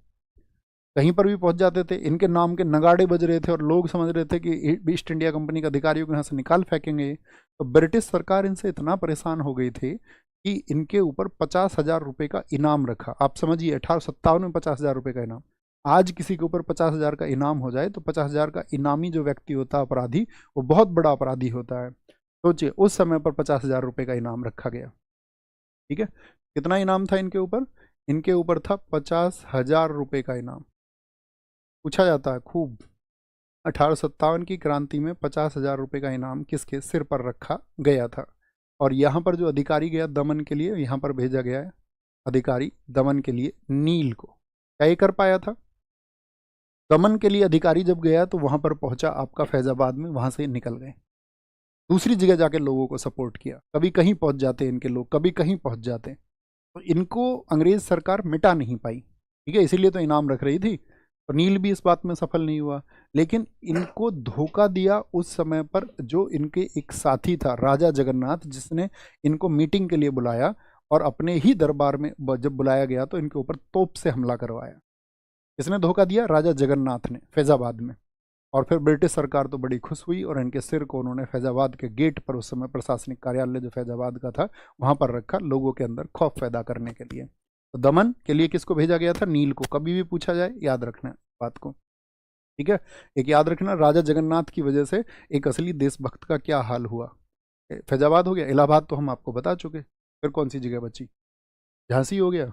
कहीं पर भी पहुंच जाते थे, इनके नाम के नगाड़े बज रहे थे और लोग समझ रहे थे कि ईस्ट इंडिया कंपनी के अधिकारियों को यहाँ से निकाल फेंकेंगे। तो ब्रिटिश सरकार इनसे इतना परेशान हो गई थी कि इनके ऊपर 50,000 रुपये का इनाम रखा। आप समझिए 1857 में 50,000 रुपये का इनाम, आज किसी के ऊपर 50,000 का इनाम हो जाए तो 50,000 का इनामी जो व्यक्ति होता है अपराधी, वो बहुत बड़ा अपराधी होता है। सोचिए उस समय पर 50,000 रुपये का इनाम रखा गया। ठीक है, कितना इनाम था इनके ऊपर, इनके ऊपर था 50,000 रुपये का इनाम। पूछा जाता है खूब, 1857 की क्रांति में 50,000 रुपये का इनाम किसके सिर पर रखा गया था। और यहाँ पर जो अधिकारी गया दमन के लिए, यहाँ पर भेजा गया है अधिकारी दमन के लिए नील को। क्या ये कर पाया था, दमन के लिए अधिकारी जब गया तो वहाँ पर पहुँचा आपका फैजाबाद में, वहाँ से निकल गए, दूसरी जगह जाके लोगों को सपोर्ट किया। कभी कहीं पहुँच जाते इनके लोग, कभी कहीं पहुँच जाते, तो इनको अंग्रेज सरकार मिटा नहीं पाई। ठीक है, इसीलिए तो इनाम रख रही थी। तो नील भी इस बात में सफल नहीं हुआ, लेकिन इनको धोखा दिया उस समय पर जो इनके एक साथी था राजा जगन्नाथ, जिसने इनको मीटिंग के लिए बुलाया और अपने ही दरबार में जब बुलाया गया तो इनके ऊपर तोप से हमला करवाया। इसने धोखा दिया, राजा जगन्नाथ ने, फैजाबाद में। और फिर ब्रिटिश सरकार तो बड़ी खुश हुई और इनके सिर को उन्होंने फैजाबाद के गेट पर, उस समय प्रशासनिक कार्यालय जो फैजाबाद का था वहाँ पर रखा, लोगों के अंदर खौफ पैदा करने के लिए। तो दमन के लिए किसको भेजा गया था, नील को। कभी भी पूछा जाए याद रखना बात को। ठीक है, एक याद रखना, राजा जगन्नाथ की वजह से एक असली देशभक्त का क्या हाल हुआ। फैजाबाद हो गया, इलाहाबाद तो हम आपको बता चुके, फिर कौन सी जगह बची, झांसी हो गया,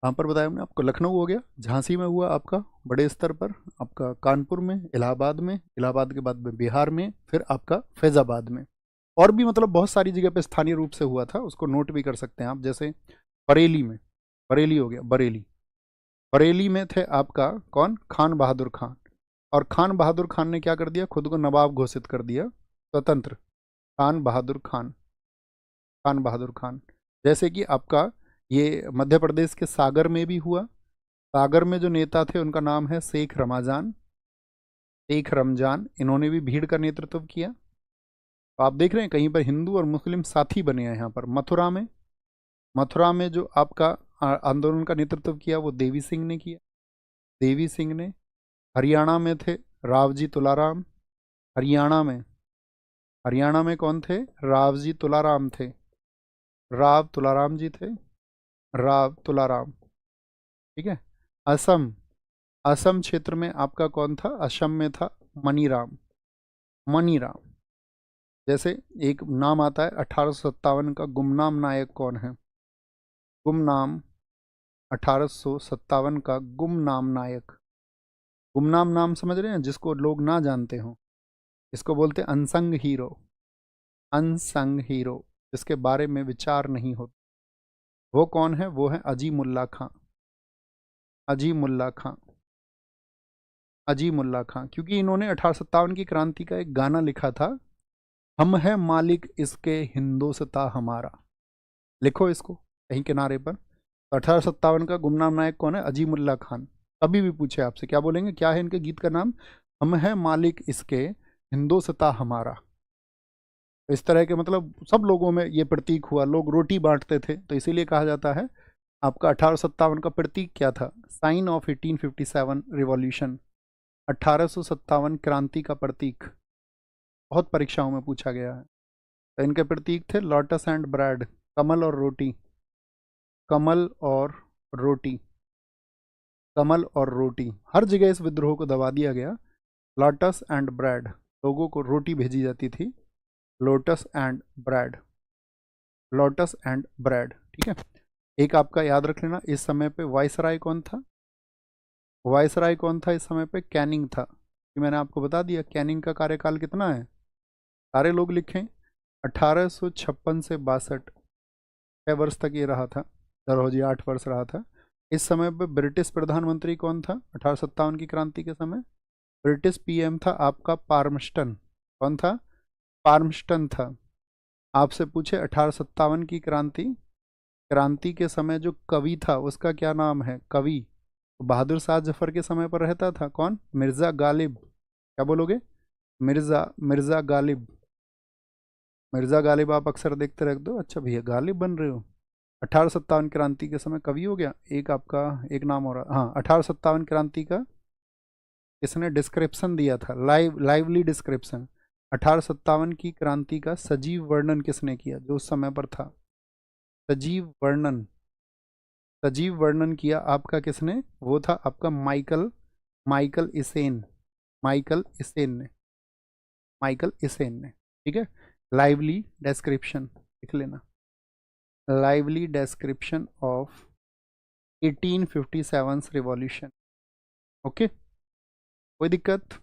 कहाँ पर बताया हमने आपको, लखनऊ हो गया, झांसी में हुआ आपका बड़े स्तर पर, आपका कानपुर में, इलाहाबाद में, इलाहाबाद के बाद में बिहार में, फिर आपका फैजाबाद में। और भी मतलब बहुत सारी जगह पे स्थानीय रूप से हुआ था, उसको नोट भी कर सकते हैं आप। जैसे बरेली में, बरेली हो गया, बरेली, बरेली में थे आपका कौन, खान बहादुर खान। और खान बहादुर खान ने क्या कर दिया, खुद को नवाब घोषित कर दिया, स्वतंत्र, खान बहादुर खान, खान बहादुर खान। जैसे कि आपका ये मध्य प्रदेश के सागर में भी हुआ। सागर में जो नेता थे उनका नाम है शेख रमजान, शेख रमजान, इन्होंने भी भीड़ का नेतृत्व किया। तो आप देख रहे हैं कहीं पर हिंदू और मुस्लिम साथी बने हैं यहाँ पर। मथुरा में, मथुरा में जो आपका आंदोलन का नेतृत्व किया वो देवी सिंह ने किया, देवी सिंह ने। हरियाणा में थे रावजी तुलाराम, हरियाणा में, हरियाणा में कौन थे, रावजी तुलाराम थे, राव तुलाराम जी थे, राव तुलाराम। ठीक है, असम, असम क्षेत्र में आपका कौन था, असम में था मनीराम, मनीराम। जैसे एक नाम आता है 1857 का गुमनाम नायक कौन है, गुमनाम, 1857 का गुमनाम नायक। गुमनाम नाम समझ रहे हैं, जिसको लोग ना जानते हो, इसको बोलते हैं अनसंग हीरो, अनसंग हीरो, जिसके बारे में विचार नहीं होता। वो कौन है, वो है अजीमुल्ला खां, अजीमुल्ला खां, अजीमुल्ला खां। क्योंकि इन्होंने 1857 की क्रांति का एक गाना लिखा था, हम है मालिक इसके हिंदोस्तां हमारा। लिखो इसको कहीं किनारे पर। तो 1857 का गुमनाम नायक कौन है, अजीमुल्ला खान। कभी भी पूछे आपसे क्या बोलेंगे, क्या है इनके गीत का नाम, हम है मालिक इसके हिंदोस्तां हमारा। तो इस तरह के मतलब सब लोगों में ये प्रतीक हुआ, लोग रोटी बांटते थे, तो इसीलिए कहा जाता है आपका 1857 का प्रतीक क्या था, साइन ऑफ 1857 रिवॉल्यूशन, 1857 क्रांति का प्रतीक बहुत परीक्षाओं में पूछा गया है। तो इनके प्रतीक थे लोटस एंड ब्रेड, कमल और रोटी, कमल और रोटी, कमल और रोटी। हर जगह इस विद्रोह को दबा दिया गया। लोटस एंड ब्रेड, लोगों को रोटी भेजी जाती थी। Lotus and bread, lotus and bread, ठीक है। एक आपका याद रख लेना, इस समय पे वायसराय कौन था? वायसराय कौन था इस समय पे? कैनिंग था। कि मैंने आपको बता दिया कैनिंग का कार्यकाल कितना है, सारे लोग लिखें। 1856 से 62, 6 वर्ष तक ये रहा था। डलहौजी 8 वर्ष रहा था। इस समय पे ब्रिटिश प्रधानमंत्री कौन था 1857 की क्रांति के समय? ब्रिटिश पीएम था आपका पार्मस्टन। कौन था? पार्मस्टन था। आपसे पूछे 1857 की क्रांति, क्रांति के समय जो कवि था उसका क्या नाम है? कवि बहादुर शाह जफर के समय पर रहता था। कौन? मिर्जा गालिब। क्या बोलोगे? मिर्जा गालिब। मिर्जा गालिब आप अक्सर देखते रख दो। अच्छा भैया गालिब बन रहे हो। 1857 क्रांति के समय कवि हो गया। एक आपका एक नाम हो रहा, हाँ 1857 क्रांति का किसने डिस्क्रिप्शन दिया था? Lively description. 1857 की क्रांति का सजीव वर्णन किसने किया जो उस समय पर था? सजीव वर्णन, सजीव वर्णन किया आपका किसने? वो था आपका माइकल, माइकल इसेन, माइकल इसेन ने, माइकल इसेन ने, ठीक है। लाइवली डिस्क्रिप्शन लिख लेना, lively description of 1857 revolution. Okay, कोई दिक्कत?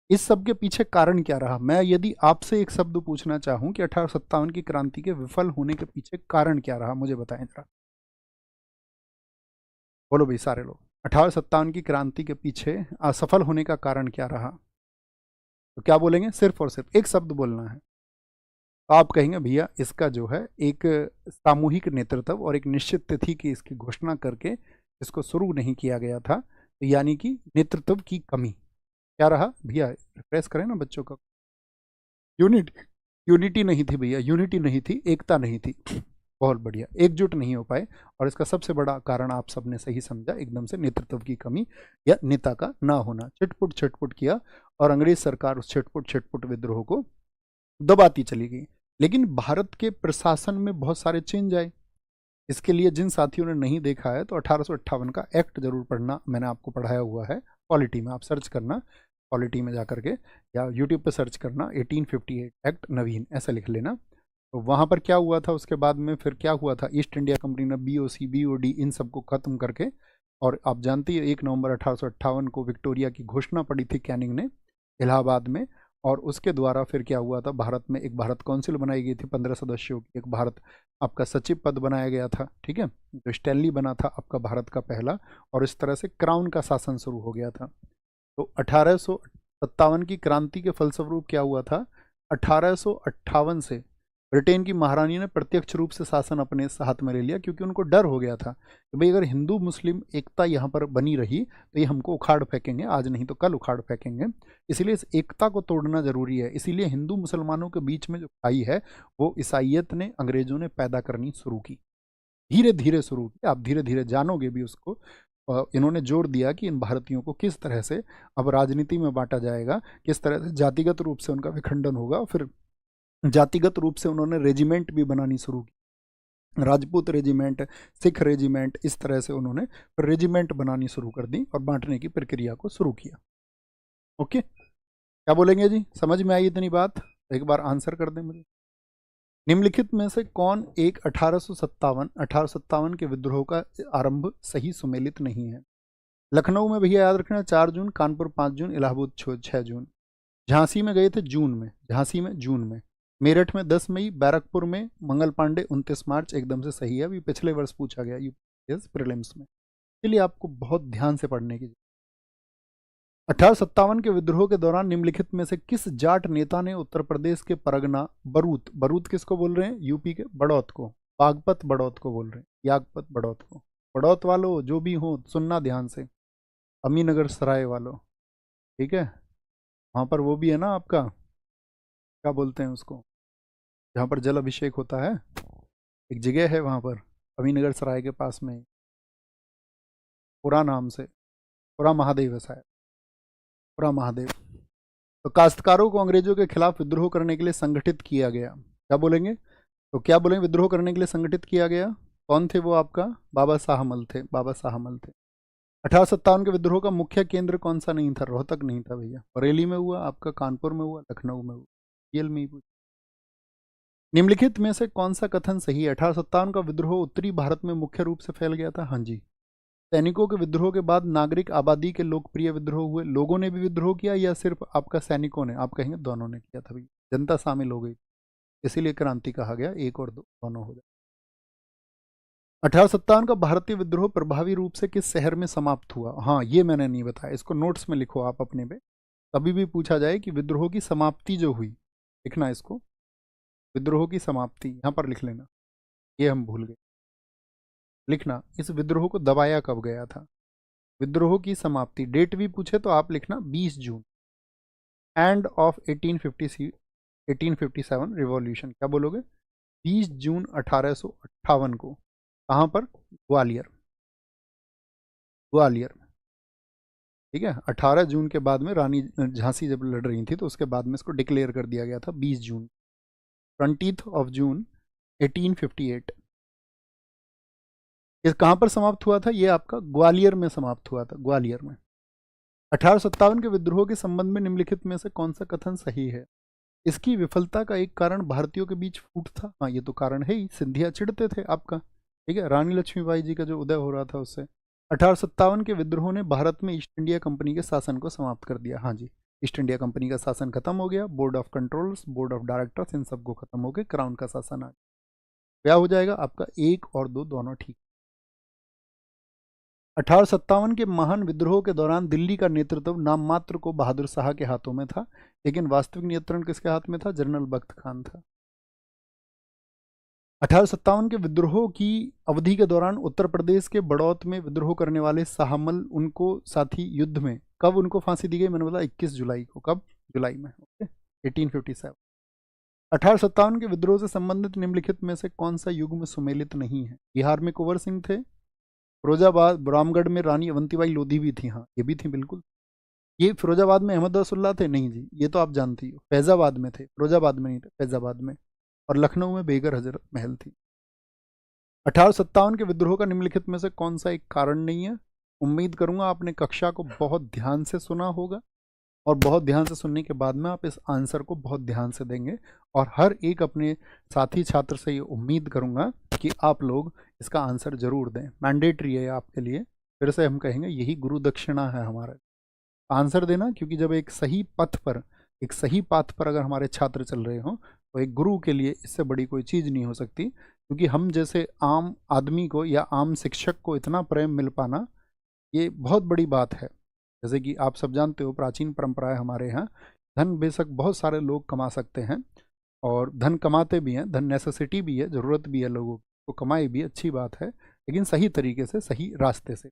इस सब के पीछे कारण क्या रहा? मैं यदि आपसे एक शब्द पूछना चाहूं कि 1857 की क्रांति के विफल होने के पीछे कारण क्या रहा, मुझे बताएं जरा। बोलो भाई सारे लोग, 1857 की क्रांति के पीछे असफल होने का कारण क्या रहा? तो क्या बोलेंगे? सिर्फ और सिर्फ एक शब्द बोलना है। तो आप कहेंगे भैया इसका जो है एक सामूहिक नेतृत्व और एक निश्चित तिथि की इसकी घोषणा करके इसको शुरू नहीं किया गया था, तो यानी कि नेतृत्व की कमी। क्या रहा भैया? रिफ्रेश करें ना बच्चों का। यूनिटी, यूनिटी नहीं थी भैया, यूनिटी नहीं थी, एकता नहीं थी। बहुत बढ़िया, एकजुट नहीं हो पाए। और इसका सबसे बड़ा कारण आप सबने सही समझा, एकदम से नेतृत्व की कमी या नेता का ना होना। छिटपुट छिटपुट किया और अंग्रेज सरकार उस छिटपुट छिटपुट विद्रोह को दबाती चली गई। लेकिन भारत के प्रशासन में बहुत सारे चेंज आए। इसके लिए जिन साथियों ने नहीं देखा है तो 1858 का एक्ट जरूर पढ़ना, मैंने आपको पढ़ाया हुआ है पॉलिटी में, आप सर्च करना पॉलिटी में जाकर के, या यूट्यूब पे सर्च करना 1858 एक्ट नवीन ऐसा लिख लेना। तो वहाँ पर क्या हुआ था उसके बाद में, फिर क्या हुआ था, ईस्ट इंडिया कंपनी ने बीओसी बीओडी इन सबको खत्म करके, और आप जानती है 1 नवंबर 1858 को विक्टोरिया की घोषणा पड़ी थी कैनिंग ने इलाहाबाद में। और उसके द्वारा फिर क्या हुआ था, भारत में एक भारत काउंसिल बनाई गई थी 15 सदस्यों की, एक भारत आपका सचिव पद बनाया गया था, ठीक है। जो स्टैनली बना था आपका भारत का पहला, और इस तरह से क्राउन का शासन शुरू हो गया था। तो 1857 की क्रांति के फलस्वरूप क्या हुआ था, 1858 से ब्रिटेन की महारानी ने प्रत्यक्ष रूप से शासन अपने हाथ में ले लिया, क्योंकि उनको डर हो गया था कि भाई अगर हिंदू मुस्लिम एकता यहाँ पर बनी रही तो ये हमको उखाड़ फेंकेंगे, आज नहीं तो कल उखाड़ फेंकेंगे। इसलिए इस एकता को तोड़ना जरूरी है। इसीलिए हिंदू मुसलमानों के बीच में जो खाई है वो ईसाइयत ने, अंग्रेजों ने पैदा करनी शुरू की, धीरे धीरे शुरू की। आप धीरे धीरे जानोगे भी उसको। इन्होंने जोर दिया कि इन भारतीयों को किस तरह से अब राजनीति में बांटा जाएगा, किस तरह से जातिगत रूप से उनका विखंडन होगा। फिर जातिगत रूप से उन्होंने रेजिमेंट भी बनानी शुरू की, राजपूत रेजिमेंट, सिख रेजिमेंट, इस तरह से उन्होंने रेजिमेंट बनानी शुरू कर दी और बांटने की प्रक्रिया को शुरू किया। ओके, क्या बोलेंगे जी? समझ में आई इतनी बात? एक बार आंसर कर दें मुझे। निम्नलिखित में से कौन एक 1857 के विद्रोह का आरंभ सही सुमेलित नहीं है? लखनऊ में भैया याद रखना 4 जून, कानपुर 5 जून, इलाहाबाद 6 जून। झांसी में गए थे जून में, झांसी में जून में। मेरठ में 10 मई, बैरकपुर में मंगल पांडे 29 मार्च। एकदम से सही है, अभी पिछले वर्ष पूछा गया यूपीएससी प्रीलिम्स में, इसलिए आपको बहुत ध्यान से पढ़ने की। 1857 के विद्रोह के दौरान निम्नलिखित में से किस जाट नेता ने उत्तर प्रदेश के परगना बरूत, बरूत किसको बोल रहे हैं? यूपी के बड़ौत को, बागपत बड़ौत को बोल रहे हैं, यागपत बड़ौत को। बड़ौत वालों जो भी हो सुनना ध्यान से, अमीनगर सराय वालों, ठीक है। वहाँ पर वो भी है ना आपका, क्या बोलते हैं उसको, जहाँ पर जल अभिषेक होता है, एक जगह है वहाँ पर अमीनगर सराय के पास में, पुरा नाम से, पुरा महादेव है शायद, पुरा महादेव। तो काश्तकारों को अंग्रेजों के खिलाफ विद्रोह करने के लिए संगठित किया गया, क्या बोलेंगे? तो क्या बोलेंगे? विद्रोह करने के लिए संगठित किया गया। कौन थे वो? आपका बाबा शाहमल थे, बाबा शाहमल थे। 1857 के विद्रोह का मुख्य केंद्र कौन सा नहीं था? रोहतक नहीं था भैया, बरेली में हुआ, आपका कानपुर में हुआ, लखनऊ में हुआ, जेल में ही पूछा। निम्नलिखित में से कौन सा कथन सही है? 1857 का विद्रोह उत्तरी भारत में मुख्य रूप से फैल गया था। हाँ जी। सैनिकों के विद्रोह के बाद नागरिक आबादी के लोकप्रिय विद्रोह हुए। लोगों ने भी विद्रोह किया या सिर्फ आपका सैनिकों ने? आप कहेंगे दोनों ने किया था भैया, जनता शामिल हो गई, इसीलिए क्रांति कहा गया। एक और दो दोनों हो जाए। 1857 का भारतीय विद्रोह प्रभावी रूप से किस शहर में समाप्त हुआ? हाँ, ये मैंने नहीं बताया, इसको नोट्स में लिखो आप अपने पे। कभी भी पूछा जाए कि विद्रोह की समाप्ति जो हुई, लिखना इसको, विद्रोह की समाप्ति यहाँ पर लिख लेना, ये हम भूल गए लिखना। इस विद्रोह को दबाया कब गया था? विद्रोह की समाप्ति डेट भी पूछे तो आप लिखना 20 जून, एंड ऑफ 1857 रिवॉल्यूशन। क्या बोलोगे? 20 जून 1858 को। कहाँ पर? ग्वालियर, ग्वालियर में। ठीक है, 18 जून के बाद में रानी झांसी जब लड़ रही थी तो उसके बाद में इसको डिक्लेयर कर दिया गया था 20 जून, 20 ऑफ जून 1858। ये कहाँ पर समाप्त हुआ था? ये आपका ग्वालियर में समाप्त हुआ था, ग्वालियर में। 1857 के विद्रोह के संबंध में निम्नलिखित में से कौन सा कथन सही है? इसकी विफलता का एक कारण भारतीयों के बीच फूट था। हाँ, ये तो कारण है ही, सिंधिया चिढ़ते थे आपका। ठीक है, रानी लक्ष्मीबाई जी का जो उदय हो रहा था उससे। 1857 के विद्रोह ने भारत में ईस्ट इंडिया कंपनी के शासन को समाप्त कर दिया। हाँ जी, ईस्ट इंडिया कंपनी का शासन खत्म हो गया। Board of controls, board of directors, इन सबको खत्म हो गए, क्राउन का शासन आ गया। क्या हो जाएगा आपका? एक और दो दोनों ठीक। 1857 के महान विद्रोह के दौरान दिल्ली का नेतृत्व नाम मात्र को बहादुर शाह के हाथों में था, लेकिन वास्तविक नियंत्रण किसके हाथ में था? जनरल बख्त खान था। 1857 के विद्रोह की अवधि के दौरान उत्तर प्रदेश के बड़ौत में विद्रोह करने वाले शाहमल उनको साथी युद्ध में कब उनको फांसी दी गई? मैंने बोला 21 जुलाई को। कब? जुलाई में। ओके, 1857। 1857 के विद्रोह से संबंधित निम्नलिखित में से कौन सा युग्म सुमेलित नहीं है? बिहार में कुंवर सिंह थे, फिरोजाबाद रामगढ़ में रानी अवंतीबाई लोधी भी थी। हाँ, ये भी थी बिल्कुल। ये फिरोजाबाद में अहमद रसुल्ला थे? नहीं जी, ये तो आप जानती हो, फैजाबाद में थे, फिरोजाबाद में नहीं थे, फैजाबाद में। और लखनऊ में बेगर हजरत महल थी। 1857 के विद्रोह का निम्नलिखित में से कौन सा एक कारण नहीं है? उम्मीद करूंगा आपने कक्षा को बहुत ध्यान से सुना होगा, और बहुत ध्यान से सुनने के बाद में आप इस आंसर को बहुत ध्यान से देंगे, और हर एक अपने साथी छात्र से ये उम्मीद करूंगा कि आप लोग इसका आंसर जरूर दें। मैंडेटरी है आपके लिए, फिर से हम कहेंगे यही गुरु दक्षिणा है हमारा, आंसर देना। क्योंकि जब एक सही पथ पर, एक सही पाथ पर अगर हमारे छात्र चल रहे हों तो एक गुरु के लिए इससे बड़ी कोई चीज़ नहीं हो सकती। क्योंकि हम जैसे आम आदमी को या आम शिक्षक को इतना प्रेम मिल पाना, ये बहुत बड़ी बात है। जैसे कि आप सब जानते हो, प्राचीन परंपराएं हमारे यहाँ, धन बेशक बहुत सारे लोग कमा सकते हैं, और धन कमाते भी हैं, धन नेसेसिटी भी है, ज़रूरत भी है लोगों को, कमाई भी अच्छी बात है, लेकिन सही तरीके से, सही रास्ते से।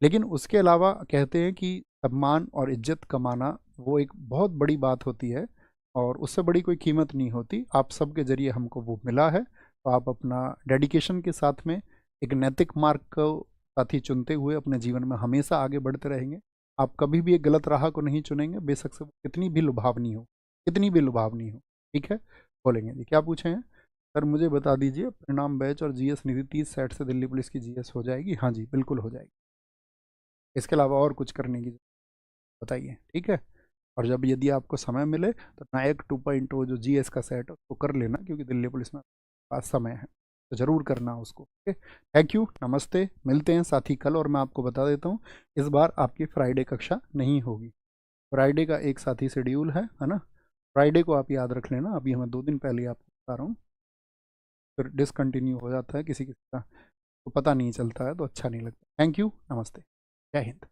लेकिन उसके अलावा कहते हैं कि सम्मान और इज्जत कमाना वो एक बहुत बड़ी बात होती है, और उससे बड़ी कोई कीमत नहीं होती। आप सबके जरिए हमको वो मिला है, तो आप अपना डेडिकेशन के साथ में एक नैतिक मार्ग को साथी चुनते हुए अपने जीवन में हमेशा आगे बढ़ते रहेंगे। आप कभी भी एक गलत राह को नहीं चुनेंगे, बेशक से वो कितनी भी लुभावनी हो, कितनी भी लुभावनी हो। ठीक है, बोलेंगे जी क्या पूछे हैं? सर मुझे बता दीजिए, परिणाम बैच और जीएस निधि 30 सेट से दिल्ली पुलिस की जीएस हो जाएगी? हाँ जी, बिल्कुल हो जाएगी। इसके अलावा और कुछ करने की बताइए, ठीक है। और जब यदि आपको समय मिले तो नायक 2.0 जो जीएस का सेट है उसको कर लेना, क्योंकि दिल्ली पुलिस में पास समय है तो ज़रूर करना उसको। ओके, थैंक यू, नमस्ते, मिलते हैं साथी कल। और मैं आपको बता देता हूँ, इस बार आपकी फ्राइडे कक्षा नहीं होगी। फ्राइडे का एक साथी शेड्यूल है ना, फ्राइडे को आप याद रख लेना। अभी हमें 2 दिन पहले आपको बता रहा हूँ, फिर डिसकंटिन्यू हो जाता है, किसी किसी का तो पता नहीं चलता है, तो अच्छा नहीं लगता। थैंक यू, नमस्ते, जय हिंद।